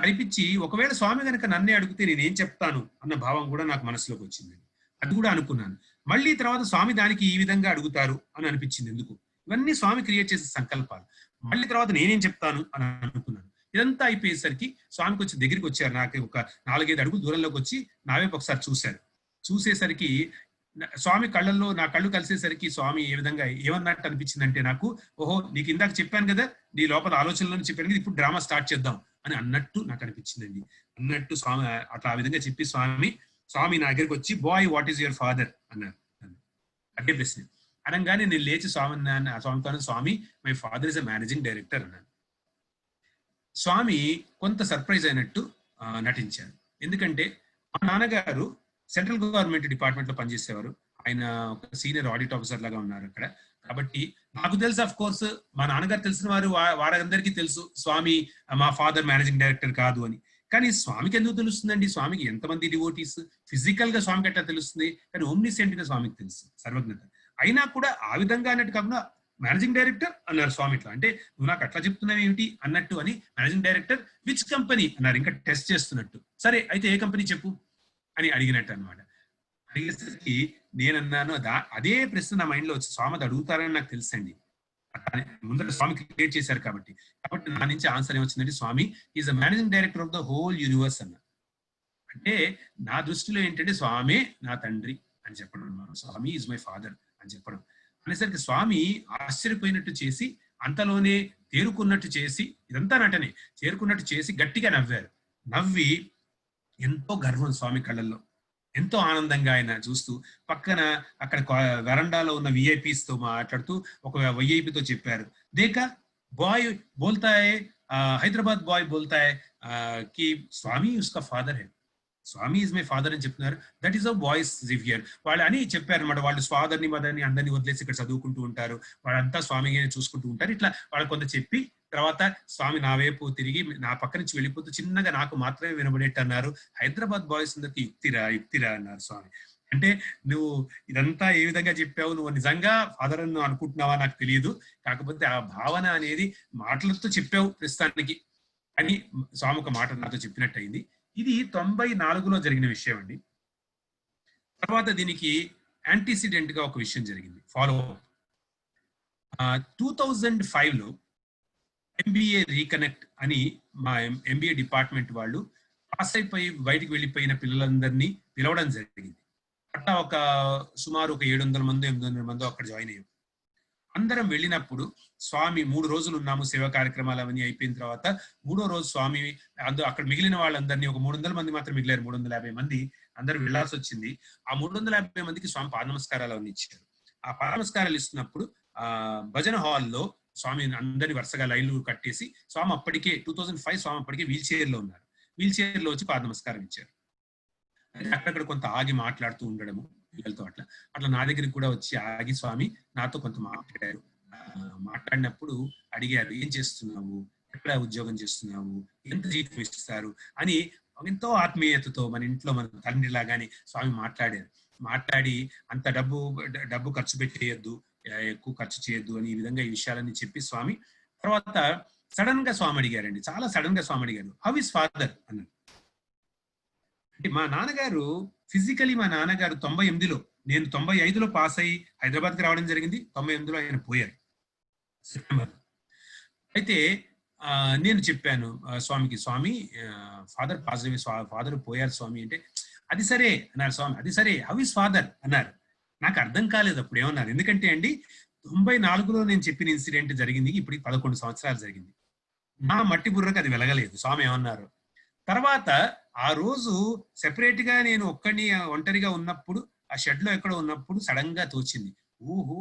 అనిపించి, ఒకవేళ స్వామి కనుక నన్నే అడిగితే నేనేం చెప్తాను అన్న భావం కూడా నాకు మనసులోకి వచ్చిందండి. అది కూడా అనుకున్నాను. మళ్ళీ తర్వాత స్వామి దానికి ఈ విధంగా అడుగుతారు అని అనిపించింది. ఎందుకు, ఇవన్నీ స్వామి క్రియేట్ చేసే సంకల్పాలు. మళ్ళీ తర్వాత నేనేం చెప్తాను అని అనుకున్నాను. ఇదంతా అయిపోయేసరికి స్వామికి వచ్చి దగ్గరికి వచ్చారు. నాకు ఒక 4-5 అడుగులు దూరంలోకి వచ్చి నా వైపు ఒకసారి చూశారు. చూసేసరికి స్వామి కళ్ళల్లో నా కళ్ళు కలిసేసరికి స్వామి ఏ విధంగా ఏమన్నట్టు అనిపించిందంటే, నాకు ఓహో నీకు ఇందాక చెప్పాను కదా, నీ లోపల ఆలోచనలోనే చెప్పాను కదా, ఇప్పుడు డ్రామా స్టార్ట్ చేద్దాం అని అన్నట్టు నాకు అనిపించిందండి. అన్నట్టు స్వామి అట్లా ఆ విధంగా చెప్పి స్వామి నా దగ్గరికి వచ్చి, boy what is your father అన్నారు. అదే ప్రశ్న అనగానే నేను లేచి స్వామితో, Swami my father is a managing director అన్నాను. స్వామి కొంత సర్ప్రైజ్ అయినట్టు నటించారు. ఎందుకంటే మా నాన్నగారు సెంట్రల్ గవర్నమెంట్ డిపార్ట్మెంట్ లో పనిచేసేవారు. ఆయన ఒక సీనియర్ ఆడిట్ ఆఫీసర్ లాగా ఉన్నారు అక్కడ. కాబట్టి నాకు తెలుసు, అఫ్ కోర్స్ మా నాన్నగారు తెలిసిన వారందరికీ తెలుసు స్వామి మా ఫాదర్ మేనేజింగ్ డైరెక్టర్ కాదు అని. కానీ స్వామికి ఎందుకు తెలుస్తుందండి? స్వామికి ఎంతమంది డివోటీస్, ఫిజికల్ గా స్వామికి ఎట్లా తెలుస్తుంది? కానీ ఓమ్నిసెంట్ గా స్వామికి తెలుసు, సర్వజ్ఞత. అయినా కూడా ఆ విధంగా అన్నట్టు కాకుండా మేనేజింగ్ డైరెక్టర్ అన్నారు స్వామి. ఇట్లా అంటే నువ్వు నాకు అట్లా చెప్తున్నావు ఏమిటి అన్నట్టు అని, మేనేజింగ్ డైరెక్టర్ విచ్ కంపెనీ అన్నారు, ఇంకా టెస్ట్ చేస్తున్నట్టు. సరే అయితే ఏ కంపెనీ చెప్పు అని అడిగినట్టు అనమాట. అడిగేసరికి నేనన్నాను, అదే ప్రశ్న నా మైండ్ లో వచ్చి, స్వామి అడుగుతారని నాకు తెలుసండి, ముందర స్వామి క్రియేట్ చేశారు కాబట్టి నా నుంచి ఆన్సర్ ఏమొచ్చిందంటే, Swami is the managing director of the whole universe అన్న. అంటే నా దృష్టిలో ఏంటంటే స్వామి నా తండ్రి అని చెప్పడం, స్వామి ఈజ్ మై ఫాదర్ అని చెప్పడం అనేసరికి స్వామి ఆశ్చర్యపోయినట్టు చేసి, అంతలోనే తేరుకున్నట్టు చేసి, ఇదంతా నటనే, చేరుకున్నట్టు చేసి గట్టిగా నవ్వారు. నవ్వి ఎంతో గర్వం స్వామి కళ్ళల్లో, ఎంతో ఆనందంగా ఆయన చూస్తూ పక్కన అక్కడ వరండాలో ఉన్న విఐపీస్ తో మాట్లాడుతూ ఒక విఐపితో చెప్పారు, దేకా బాయ్ బోల్తా హై, హైదరాబాద్ బాయ్ బోల్తా హై కి స్వామి ఉస్కా ఫాదర్ హై. స్వామి ఈజ్ మై ఫాదర్ అని చెప్తున్నారు. That is a voice reviewer వాళ్ళు అని చెప్పారు అనమాట. వాళ్ళు ఫాదర్ని మదర్ని అందరినీ వదిలేసి ఇక్కడ చదువుకుంటూ ఉంటారు, వాళ్ళంతా స్వామిని చూసుకుంటూ ఉంటారు. ఇట్లా వాళ్ళు కొంత చెప్పి తర్వాత స్వామి నా వైపు తిరిగి నా పక్క నుంచి వెళ్ళిపోతూ చిన్నగా నాకు మాత్రమే వినబడేట్టు అన్నారు. హైదరాబాద్ బాయ్స్ అందరికి యుక్తిరా అన్నారు స్వామి. అంటే నువ్వు ఇదంతా ఏ విధంగా చెప్పావు, నువ్వు నిజంగా ఫాదర్ అని అనుకుంటున్నావా నాకు తెలియదు, కాకపోతే ఆ భావన అనేది మాటలతో చెప్పావు ప్రస్తుతానికి అని స్వామి ఒక మాట నాతో చెప్పినట్టు అయింది. ఇది 94లో జరిగిన విషయం అండి. తర్వాత దీనికి యాంటీసిడెంట్ గా ఒక విషయం జరిగింది, ఫాలో అప్. 2005లో MBA రీకనెక్ట్ అని మా MBA డిపార్ట్మెంట్ వాళ్ళు పాస్ అయిపోయి బయటికి వెళ్ళిపోయిన పిల్లలందరినీ పిలవడం జరిగింది. అట్లా ఒక సుమారు ఒక 700 మంది 800 మంది అక్కడ జాయిన్ అయ్యాం. అందరం వెళ్ళినప్పుడు స్వామి 3 రోజులు ఉన్నాము, సేవా కార్యక్రమాలు అవన్నీ అయిపోయిన తర్వాత 3వ రోజు స్వామి అక్కడ మిగిలిన వాళ్ళందరినీ ఒక 300 మంది మాత్రం మిగిలారు, 350 మంది అందరూ వెళ్లాల్సి వచ్చింది. ఆ 350 మందికి స్వామి పాద నమస్కారాలు అవన్నీ ఇచ్చారు. ఆ పాద నమస్కారాలు ఇస్తున్నప్పుడు భజన హాల్లో స్వామి అందరినీ వరుసగా లైన్లు కట్టేసి స్వామి అప్పటికే 2005 స్వామి అప్పటికే వీల్ చైర్ లో ఉన్నారు. వీల్ చైర్ లో వచ్చి పాద నమస్కారం ఇచ్చారు. అక్కడక్కడ కొంత ఆగి మాట్లాడుతూ ఉండడము పిల్లలతో అట్లా నా దగ్గరికి కూడా వచ్చి ఆగి స్వామి నాతో కొంత మాట్లాడారు. మాట్లాడినప్పుడు అడిగారు, ఏం చేస్తున్నావు, ఎక్కడ ఉద్యోగం చేస్తున్నావు, ఎంత జీతం ఇస్తారు అని ఎంతో ఆత్మీయతతో మన ఇంట్లో మన తండ్రిలాగానే స్వామి మాట్లాడారు. మాట్లాడి అంత డబ్బు ఖర్చు పెట్టేయద్దు, ఎక్కువ ఖర్చు చేయొద్దు అని ఈ విధంగా ఈ విషయాలన్నీ చెప్పి స్వామి తర్వాత సడన్ గా స్వామి అడిగారండి, చాలా సడన్ గా స్వామి అడిగారు, హౌ ఇస్ ఫాదర్ అన్నారు. అంటే మా నాన్నగారు ఫిజికలీ మా నాన్నగారు 98లో, నేను 95లో పాస్ అయ్యి హైదరాబాద్కి రావడం జరిగింది. 98లో ఆయన పోయారు సెప్టెంబర్. అయితే నేను చెప్పాను స్వామికి, స్వామి ఫాదర్ పాస్ అయ్యి ఫాదర్ పోయారు స్వామి అంటే, అది సరే అన్నారు స్వామి, అది సరే హౌ ఇస్ ఫాదర్ అన్నారు. నాకు అర్థం కాలేదు అప్పుడు ఏమన్నారు, ఎందుకంటే అండి 94లో నేను చెప్పిన ఇన్సిడెంట్ జరిగింది, ఇప్పుడు 11 సంవత్సరాలు జరిగింది. నా మట్టి బుర్రకు అది వెలగలేదు స్వామి ఏమన్నారు. తర్వాత ఆ రోజు సెపరేట్ గా నేను ఒంటరిగా ఉన్నప్పుడు ఆ షెడ్ లో ఎక్కడో ఉన్నప్పుడు సడన్ గా తోచింది, ఓహో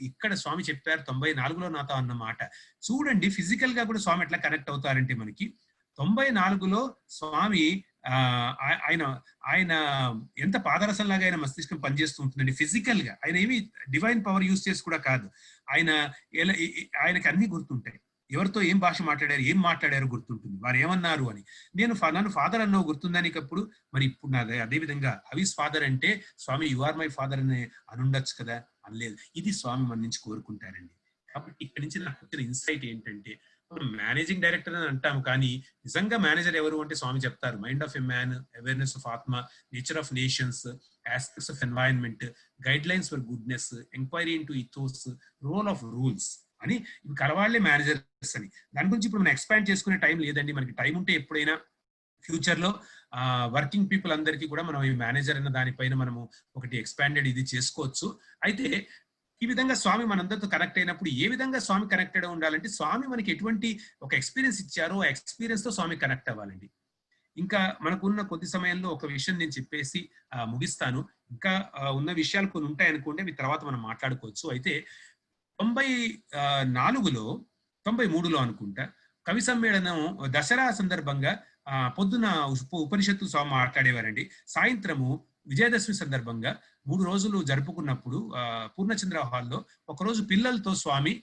ఇక్కడ స్వామి చెప్పారు 94లో నాతో అన్నమాట. చూడండి ఫిజికల్ గా కూడా స్వామి ఎట్లా కనెక్ట్ అవుతారంటే మనకి 94లో స్వామి ఆయన ఎంత పాదరసంలాగా ఆయన మస్తిష్కం పనిచేస్తూ ఉంటుందండి. ఫిజికల్ గా ఆయన ఏమి డివైన్ పవర్ యూజ్ చేసి కూడా కాదు, ఆయనకి అన్ని గుర్తుంటాయి. ఎవరితో ఏం భాష మాట్లాడారు, ఏం మాట్లాడారు గుర్తుంటుంది, వారు ఏమన్నారు అని. నన్ను ఫాదర్ అన్నో గుర్తుందానికప్పుడు మరి ఇప్పుడు నాది అదే విధంగా హౌ ఫాదర్ అంటే స్వామి యు ఆర్ మై ఫాదర్ అని అనుండొచ్చు కదా, అనలేదు. ఇది స్వామి మన నుంచి కోరుకుంటారండి. కాబట్టి ఇక్కడి నుంచి నాకు వచ్చిన ఇన్సైట్ ఏంటంటే, మేనేజింగ్ డైరెక్టర్ అని అంటాము కానీ నిజంగా మేనేజర్ ఎవరు అంటే స్వామి చెప్తారు, mind of a man, awareness of atma, nature of nations, aspects of environment, guidelines for goodness, enquiry into ethos, role of rules అని ఇవి కలవాళ్లే మేనేజర్స్ అని. దాని గురించి ఇప్పుడు మనం ఎక్స్పాండ్ చేసుకునే టైం లేదండి. మనకి టైం ఉంటే ఎప్పుడైనా ఫ్యూచర్ లో వర్కింగ్ పీపుల్ అందరికీ కూడా మనం ఈ మేనేజర్ అన్న దానిపైన మనము ఒకటి ఎక్స్పాండెడ్ ఇది చేసుకోవచ్చు. అయితే ఈ విధంగా స్వామి మనందరితో కనెక్ట్ అయినప్పుడు ఏ విధంగా స్వామి కనెక్టెడ్ ఉండాలంటే, స్వామి మనకి ఎటువంటి ఒక ఎక్స్పీరియన్స్ ఇచ్చారో ఆ ఎక్స్పీరియన్స్ తో స్వామి కనెక్ట్ అవ్వాలండి. ఇంకా మనకున్న కొద్ది సమయంలో ఒక విషయం నేను చెప్పేసి ముగిస్తాను. ఇంకా ఉన్న విషయాలు కొన్ని ఉంటాయి అనుకోండి, అవి తర్వాత మనం మాట్లాడుకోవచ్చు. అయితే 93లో అనుకుంటా కవి సమ్మేళనం దసరా సందర్భంగా పొద్దున ఉపనిషత్తు స్వామి మాట్లాడేవారండి. సాయంత్రము విజయదశమి సందర్భంగా 3 రోజులు జరుపుకున్నప్పుడు పూర్ణచంద్ర హాల్లో ఒకరోజు పిల్లలతో స్వామి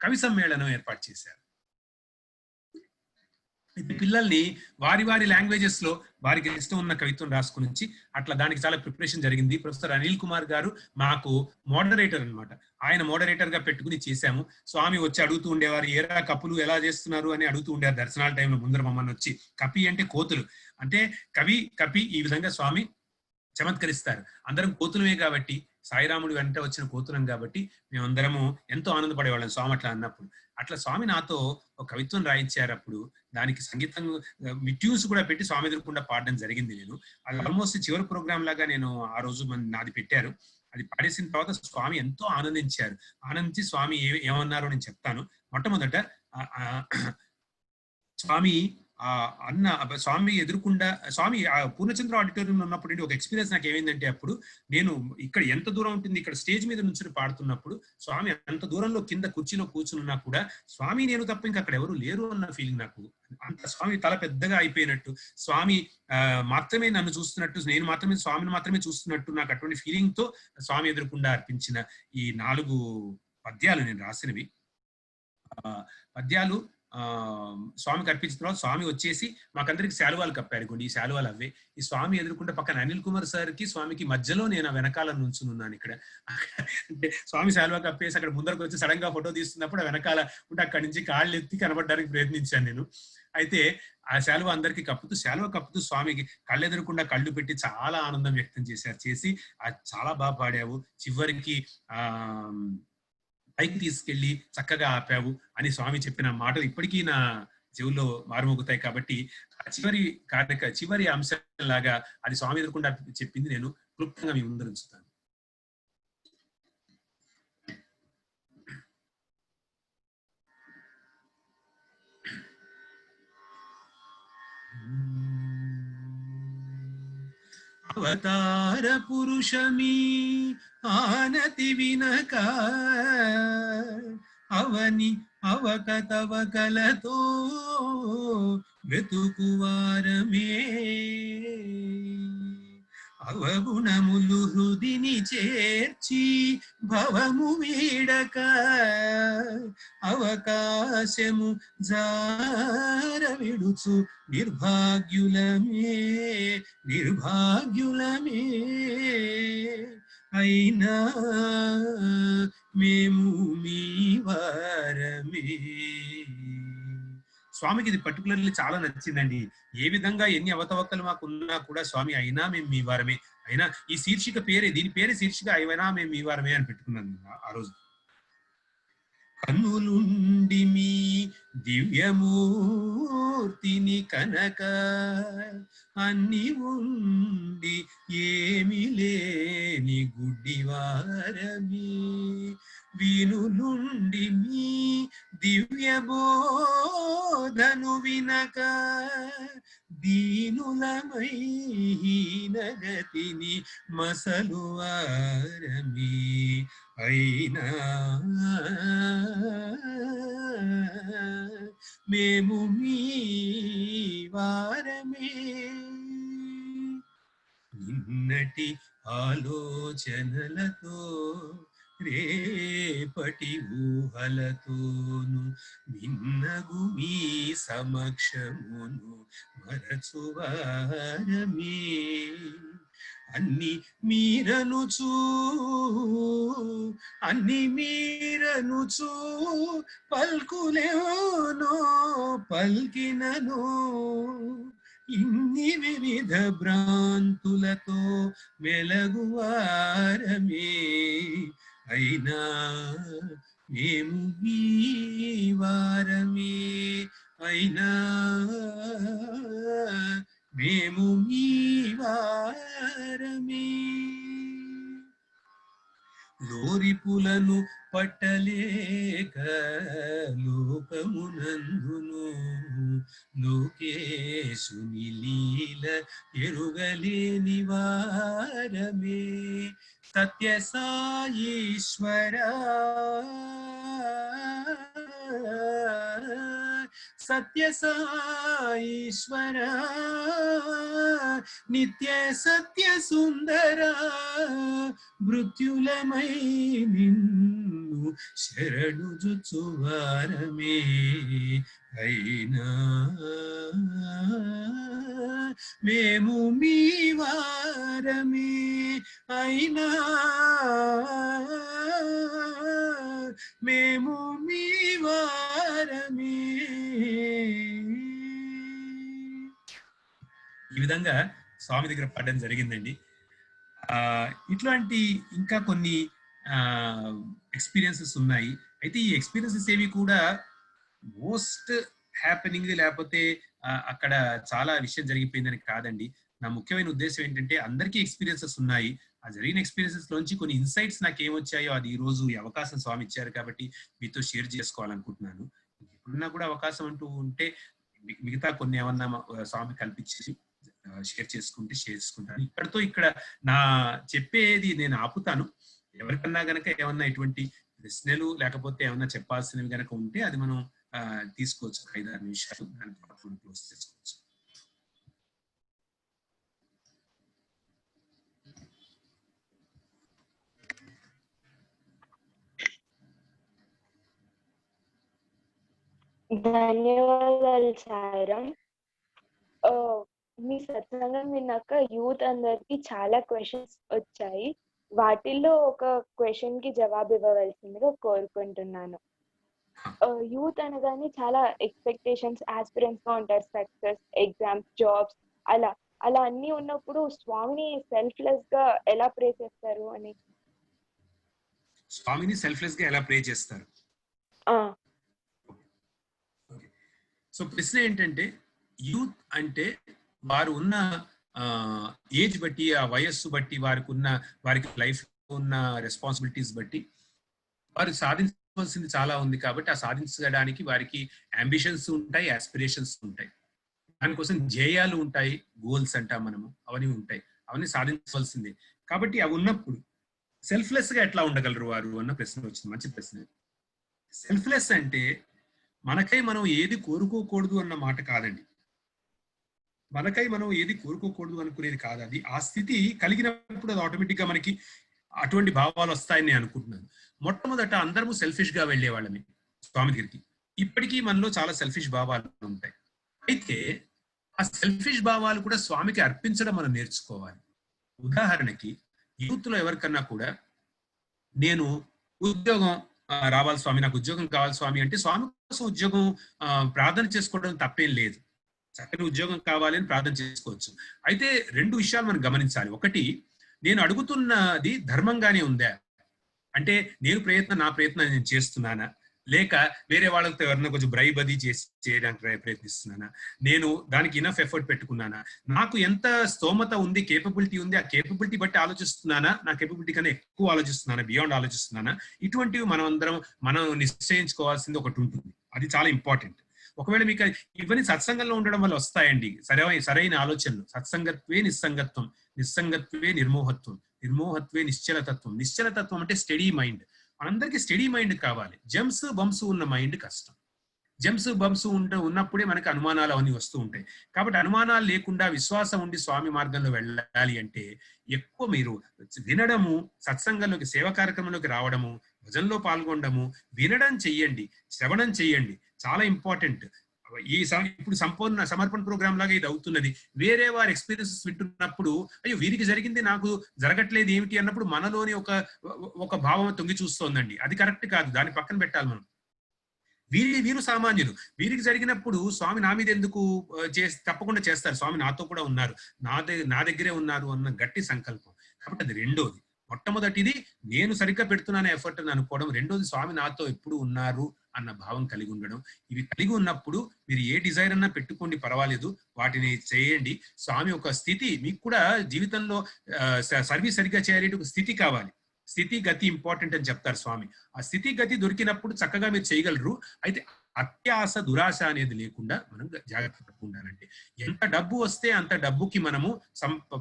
కవి సమ్మేళనం ఏర్పాటు చేశారు. పిల్లల్ని వారి లాంగ్వేజెస్ లో వారికి ఇష్టం ఉన్న కవిత్వం రాసుకుని వచ్చి అట్లా దానికి చాలా ప్రిపరేషన్ జరిగింది. ప్రొఫెసర్ అనిల్ కుమార్ గారు మాకు మోడరేటర్ అన్నమాట, ఆయన మోడరేటర్ గా పెట్టుకుని చేశాము. స్వామి వచ్చి అడుగుతూ ఉండేవారు, ఏరా కప్పులు ఎలా చేస్తున్నారు అని అడుగుతూ ఉండేవారు దర్శనాల టైంలో. ముందర మమ్మల్ని వచ్చి, కపి అంటే కోతులు, అంటే కపి ఈ విధంగా స్వామి చమత్కరిస్తారు. అందరం కోతులమే కాబట్టి, సాయిరాముడి వెంట వచ్చిన కోతులం కాబట్టి మేమందరము ఎంతో ఆనందపడేవాళ్ళం స్వామి అట్లా అన్నప్పుడు. అట్లా స్వామి నాతో ఒక కవిత్వం రాయించారు. అప్పుడు దానికి సంగీతం ట్యూన్స్ కూడా పెట్టి స్వామి ఎదురుకుండా పాడడం జరిగింది. నేను అది ఆల్మోస్ట్ చివరి ప్రోగ్రామ్ లాగా నేను ఆ రోజు నాది పెట్టారు. అది పాడేసిన తర్వాత స్వామి ఎంతో ఆనందించారు. ఆనందించి స్వామి ఏమన్నారో నేను చెప్తాను. మొట్టమొదట స్వామి అన్న స్వామి ఎదురుకుండా స్వామి పూర్ణచంద్ర ఆడిటోరియంలో ఉన్నప్పుడు ఒక ఎక్స్పీరియన్స్ నాకు ఏమైందంటే, అప్పుడు నేను ఇక్కడ ఎంత దూరం ఉంటుంది, ఇక్కడ స్టేజ్ మీద నుంచి పాడుతున్నప్పుడు స్వామి అంత దూరంలో కింద కుర్చీలో కూర్చున్నా కూడా స్వామి నేను తప్ప ఇంకా అక్కడ ఎవరు లేరు అన్న ఫీలింగ్ నాకు. అంత స్వామి తల పెద్దగా అయిపోయినట్టు, స్వామి మాత్రమే నన్ను చూస్తున్నట్టు, నేను మాత్రమే స్వామిని మాత్రమే చూస్తున్నట్టు నాకు అటువంటి ఫీలింగ్ తో స్వామి ఎదురుకుండా అర్పించిన ఈ 4 పద్యాలు నేను రాసినవి. పద్యాలు స్వామికి అర్పించిన తర్వాత స్వామి వచ్చేసి మాకందరికి శాలువాలు కప్పారు. ఈ శాలువాలు అవే. ఈ స్వామి ఎదుర్కొంటే పక్కన అనిల్ కుమార్ సార్కి స్వామికి మధ్యలో నేను వెనకాల నుంచున్నాను. ఇక్కడ అంటే స్వామి శాలువా కప్పేసి అక్కడ ముందరకు వచ్చి సడన్ గా ఫోటో తీస్తున్నప్పుడు వెనకాల ఉంటే అక్కడి నుంచి కాళ్ళు ఎత్తి కనబడడానికి ప్రయత్నించాను నేను. అయితే ఆ శాలువా అందరికీ శాలువా కప్పుతూ స్వామికి కళ్ళు ఎదురకుండా కళ్ళు పెట్టి చాలా ఆనందం వ్యక్తం చేసి చాలా బాగా పాడావు, చివరికి పైకి తీసుకెళ్లి చక్కగా ఆపావు అని స్వామి చెప్పిన మాటలు ఇప్పటికీ నా చెవుల్లో మారుమోగుతాయి. కాబట్టి చివరి అంశం లాగా అది స్వామి ఎదురకుండా చెప్పింది నేను క్లుప్తంగా మీ ముందు ఉంచుతాను. అవతార పురుషమీ ఆనతి వినక అవని అవకతవకలతో వెతుకువారమే అవగుణములు హృదిని చేర్చి భవము వీడక అవకాశము జార విడుచు నిర్భాగ్యులమే అయినా మేము మీ వారమే. స్వామికి ఇది పర్టికులర్లీ చాలా నచ్చిందండి. ఏ విధంగా ఎన్ని అవతవక్కలు మాకు ఉన్నా కూడా స్వామి అయినా మేము మీ వారమే, అయినా ఈ శీర్షిక పేరే, దీని పేరే శీర్షిక అయినా మేము మీ వారమే అని పెట్టుకున్నాను ఆ రోజు. కన్నులుండి మీ దివ్యమూర్తిని కనక అన్ని ఉండి ఏమి లేని గుడ్డివారమే వీనులుండి మీ దివ్య బోధను వినక దీనులమై హీనగతిని మసలువారమే అయినా మేము మీ వారమే. నిన్నటి ఆలోచనలతో రేపటి ఊహలతోను నిన్నగు మీ సమక్షమును మరచువారమే అన్ని మీరనుచూ పల్కులేనో పల్కినను ఇన్ని వివిధ భ్రాంతులతో మెలగువారమే అయినా మేము మీ వారమే అయినా మేము మీ వారమే. లోరిపులను పట్టలేక లోకమునందును లోకేశుని లీల ఎరుగలేని వారమే సత్య సాయీశ్వరా సత్య సాయీశ్వరా నిత్య సత్య సుందరా మృత్యులమై నిన్ను శరణు జుచువారమే అయినా మేము మీ వారమే అయినా మేము మీ వారమే. ఈ విధంగా స్వామి దగ్గర పాడడం జరిగిందండి. ఇట్లాంటి ఇంకా కొన్ని ఎక్స్పీరియన్సెస్ ఉన్నాయి. అయితే ఈ ఎక్స్పీరియన్సెస్ ఏవి కూడా మోస్ట్ హ్యాపెనింగ్ లేకపోతే అక్కడ చాలా విషయం జరిగిపోయిందని కాదండి. నా ముఖ్యమైన ఉద్దేశం ఏంటంటే అందరికీ ఎక్స్పీరియన్సెస్ ఉన్నాయి. ఆ జరిగిన ఎక్స్పీరియన్సెస్ లోంచి కొన్ని ఇన్సైట్స్ నాకు ఏమొచ్చాయో అది ఈ రోజు ఈ అవకాశం స్వామి ఇచ్చారు కాబట్టి మీతో షేర్ చేసుకోవాలనుకుంటున్నాను. ఎప్పుడున్నా కూడా అవకాశం అంటూ ఉంటే మిగతా కొన్ని ఏమన్నా స్వామి కల్పించి షేర్ చేసుకుంటాను. ఇక్కడతో ఇక్కడ నా చెప్పేది నేను ఆపుతాను. ఎవరికన్నా గనక ఏమన్నా ఇటువంటి ప్రశ్నలు లేకపోతే ఏమన్నా చెప్పాల్సినవి గనక ఉంటే అది మనం తీసుకోవచ్చు. 5-6 నిమిషాలు దాని తర్వాత క్లోజ్ చేసుకోవచ్చు. ధన్యవాదాలు సాయిరామ్. మీ సత్సంగం విన్నాక యూత్ అందరికి చాలా క్వశ్చన్స్ వచ్చాయి. వాటిల్లో ఒక క్వశ్చన్ కి జవాబు ఇవ్వవలసిందిగా కోరుకుంటున్నాను. యూత్ అనగానే చాలా ఎక్స్పెక్టేషన్స్, ఆస్పిరెంట్స్ గా ఉంటారు. సక్సెస్, ఎగ్జామ్స్, జాబ్స్ అలా అన్ని ఉన్నప్పుడు స్వామిని సెల్ఫ్లెస్ గా ఎలా ప్రే చేస్తారు అని. స్వామిని సెల్ఫ్లెస్ గా ఎలా ప్రే చేస్తారు? సో ప్రశ్న ఏంటంటే, యూత్ అంటే వారు ఉన్న ఏజ్ బట్టి, ఆ వయస్సు బట్టి, వారికి లైఫ్ ఉన్న రెస్పాన్సిబిలిటీస్ బట్టి వారు సాధించవలసింది చాలా ఉంది. కాబట్టి ఆ సాధించడానికి వారికి అంబిషన్స్ ఉంటాయి, ఆస్పిరేషన్స్ ఉంటాయి. దానికోసం ధ్యేయాలు ఉంటాయి, గోల్స్ అంటాం మనము, అవన్నీ ఉంటాయి. అవన్నీ సాధించవలసిందే. కాబట్టి అవి ఉన్నప్పుడు సెల్ఫ్లెస్ గా ఎట్లా ఉండగలరు వారు అన్న ప్రశ్న వచ్చింది. మంచి ప్రశ్న. సెల్ఫ్లెస్ అంటే మనకై మనం ఏది కోరుకోకూడదు అన్న మాట కాదండి. మనకై మనం ఏది కోరుకోకూడదు అనుకునేది కాదు. అది ఆ స్థితి కలిగినప్పుడు అది ఆటోమేటిక్ గా మనకి అటువంటి భావాలు వస్తాయని నేను అనుకుంటున్నాను. మొట్టమొదట అందరము సెల్ఫిష్ గా వెళ్ళేవాళ్ళని స్వామి దగ్గరికి. ఇప్పటికీ మనలో చాలా సెల్ఫిష్ భావాలు ఉంటాయి. అయితే ఆ సెల్ఫిష్ భావాలు కూడా స్వామికి అర్పించడం మనం నేర్చుకోవాలి. ఉదాహరణకి యూత్ లో ఎవరికన్నా కూడా నేను ఉద్యోగం రావాలి స్వామి, నాకు ఉద్యోగం కావాలి స్వామి అంటే స్వామి కోసం ఉద్యోగం ప్రార్థన చేసుకోవడం తప్పేం లేదు. చక్కని ఉద్యోగం కావాలి అని ప్రార్థన చేసుకోవచ్చు. అయితే 2 విషయాలు మనం గమనించాలి. ఒకటి, నేను అడుగుతున్నది ధర్మంగానే ఉందా? అంటే నా ప్రయత్నం నేను చేస్తున్నానా, లేక వేరే వాళ్ళతో ఎవరన్నా కొంచెం బ్రైబ్ అది చేయడానికి ప్రయత్నిస్తున్నానా, నేను దానికి ఇనఫ్ ఎఫర్ట్ పెట్టుకున్నానా, నాకు ఎంత స్తోమత ఉంది, కేపబిలిటీ ఉంది, ఆ కేపబిలిటీ బట్టి ఆలోచిస్తున్నానా, నా కేపబిలిటీ కన్నా ఎక్కువ ఆలోచిస్తున్నానా, బియాండ్ ఆలోచిస్తున్నానా, ఇటువంటివి మనం నిశ్చయించుకోవాల్సింది ఒకటి ఉంటుంది. అది చాలా ఇంపార్టెంట్. ఒకవేళ మీకు ఇవన్నీ సత్సంగంలో ఉండడం వల్ల వస్తాయండి సరైన ఆలోచనలు. సత్సంగత్వే నిస్సంగత్వం, నిస్సంగత్వే నిర్మోహత్వం, నిర్మోహత్వే నిశ్చలతత్వం. నిశ్చలతత్వం అంటే స్టడీ మైండ్. మనందరికీ స్టడీ మైండ్ కావాలి. జంప్స్ బంప్స్ ఉన్న మైండ్ కష్టం. జంప్స్ బంప్స్ ఉన్నప్పుడే మనకి అనుమానాలు అవన్నీ వస్తూ ఉంటాయి. కాబట్టి అనుమానాలు లేకుండా విశ్వాసం ఉండి స్వామి మార్గంలో వెళ్ళాలి అంటే ఎక్కువ మీరు వినడము, సత్సంగంలోకి, సేవా కార్యక్రమంలోకి రావడము, భజనలో పాల్గొనడము, వినడం చెయ్యండి, శ్రవణం చెయ్యండి. చాలా ఇంపార్టెంట్. ఇప్పుడు సంపూర్ణ సమర్పణ ప్రోగ్రామ్ లాగా ఇది అవుతున్నది. వేరే వారి ఎక్స్పీరియన్సెస్ వింటున్నప్పుడు అయ్యో వీరికి జరిగింది నాకు జరగట్లేదు ఏమిటి అన్నప్పుడు మనలోని ఒక భావం తొంగి చూస్తోందండి. అది కరెక్ట్ కాదు. దాన్ని పక్కన పెట్టాలి మనం. వీరు సామాన్యులు. వీరికి జరిగినప్పుడు స్వామి నా మీద ఎందుకు తప్పకుండా చేస్తారు, స్వామి నాతో కూడా ఉన్నారు, నా దగ్గరే ఉన్నారు అన్న గట్టి సంకల్పం. కాబట్టి అది రెండోది. మొట్టమొదటిది నేను సరిగ్గా పెడుతున్నాను ఎఫర్ట్ అని అనుకోవడం. రెండోది స్వామి నాతో ఎప్పుడు ఉన్నారు అన్న భావం కలిగి ఉండడం. ఇవి కలిగి ఉన్నప్పుడు మీరు ఏ డిజైర్ అన్నా పెట్టుకోండి, పర్వాలేదు, వాటిని చేయండి. స్వామి ఒక స్థితి మీకు కూడా జీవితంలో సర్వీస్ సరిగ్గా చేయాలి, ఒక స్థితి కావాలి. స్థితి గతి ఇంపార్టెంట్ అని చెప్తారు స్వామి. ఆ స్థితి గతి దొరికినప్పుడు చక్కగా మీరు చేయగలరు. అయితే అత్యాశ, దురాశ అనేది లేకుండా మనం జాగ్రత్తగా ఉండాలంటే ఎంత డబ్బు వస్తే అంత డబ్బుకి మనము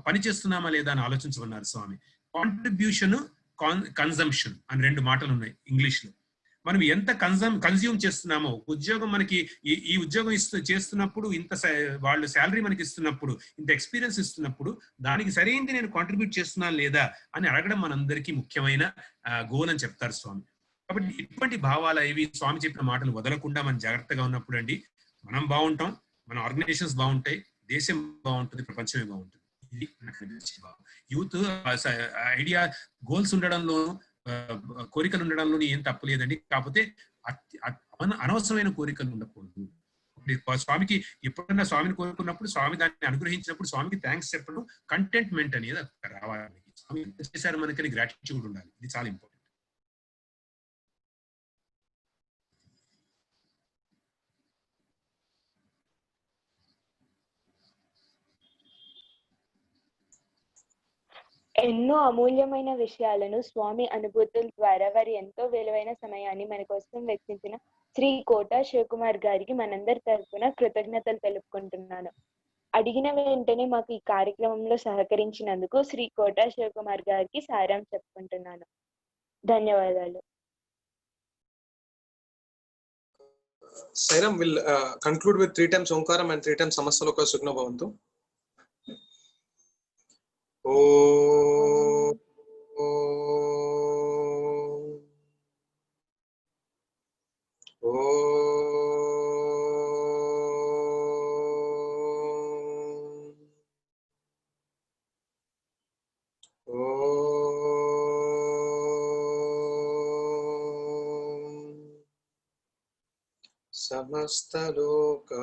పని చేస్తున్నామా లేదా అని ఆలోచించమన్నారు స్వామి. కాంట్రిబ్యూషన్, కన్జంప్షన్ అని 2 మాటలు ఉన్నాయి ఇంగ్లీష్ లో. మనం ఎంత కన్జ్యూమ్ చేస్తున్నామో, ఉద్యోగం మనకి ఈ ఉద్యోగం చేస్తున్నప్పుడు ఇంత వాళ్ళు శాలరీ మనకి ఇస్తున్నప్పుడు, ఇంత ఎక్స్పీరియన్స్ ఇస్తున్నప్పుడు దానికి సరైనది నేను కాంట్రిబ్యూట్ చేస్తున్నాను లేదా అని అడగడం మనందరికీ ముఖ్యమైన గోల్ అని చెప్తారు స్వామి. కాబట్టి ఇటువంటి భావాలు ఇవి స్వామి చెప్పిన మాటలు వదలకుండా మనం జాగ్రత్తగా ఉన్నప్పుడు అండి మనం బాగుంటాం, మన ఆర్గనైజేషన్స్ బాగుంటాయి, దేశం బాగుంటుంది, ప్రపంచమే బాగుంటుంది. ఇది నాకు అనిపించే భావం. యూత్ ఐడియా, గోల్స్ ఉండడంలో, కోరికలు ఉండడంలోని ఏం తప్పు లేదండి. కాకపోతే అనవసరమైన కోరికలు ఉండకూడదు. స్వామికి ఎప్పుడన్నా స్వామిని కోరుకున్నప్పుడు, స్వామి దాన్ని అనుగ్రహించినప్పుడు స్వామికి థ్యాంక్స్ చెప్పడం, కంటెంట్మెంట్ అనేది రావాలి. స్వామి ఎంత చేశారు మనకని గ్రాటిట్యూడ్ ఉండాలి. ఇది చాలా ఇంపార్టెంట్. ఎన్నో అమూల్యమైన విషయాలను స్వామి అనుభూతుల ద్వారా వారి ఎంతో విలువైన సమయాన్ని మన కోసం వెచ్చించిన శ్రీ కోట శివకుమార్ గారికి మనందరి తరఫున కృతజ్ఞతలు తెలుపుకుంటున్నాను. అడిగిన వెంటనే మాకు ఈ కార్యక్రమంలో సహకరించినందుకు శ్రీ కోట శివకుమార్ గారికి సారాంశం చెప్పుకుంటున్నాను. ధన్యవాదాలు. Sairam will conclude with 3 times Omkaram and 3 times Samastaloka Sukhna Bhavantu. Om. Samastaloka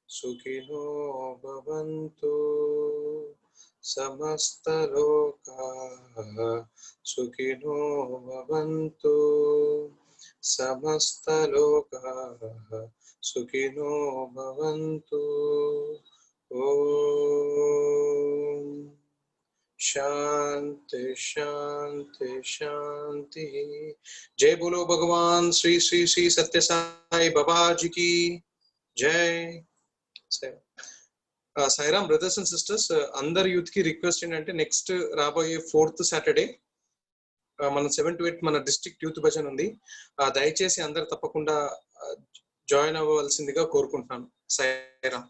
Sukhino Bhavantu. Samastaloka Sukhino Bhavantu. Samastaloka Sukhino Bhavantu. Om Shanti Shanti Shanti. Jai Bolo Bhagavan Sri Sri Sri Satya Sai Baba Ji ki Jai. Sairam brothers and sisters, అందరు యూత్ కి రిక్వెస్ట్ ఏంటంటే నెక్స్ట్ రాబోయే 4th సాటర్డే మన 7 to 8 మన డిస్ట్రిక్ట్ యూత్ భజన్ ఉంది. దయచేసి అందరు తప్పకుండా జాయిన్ అవ్వవలసిందిగా కోరుకుంటున్నాను. సైరామ్.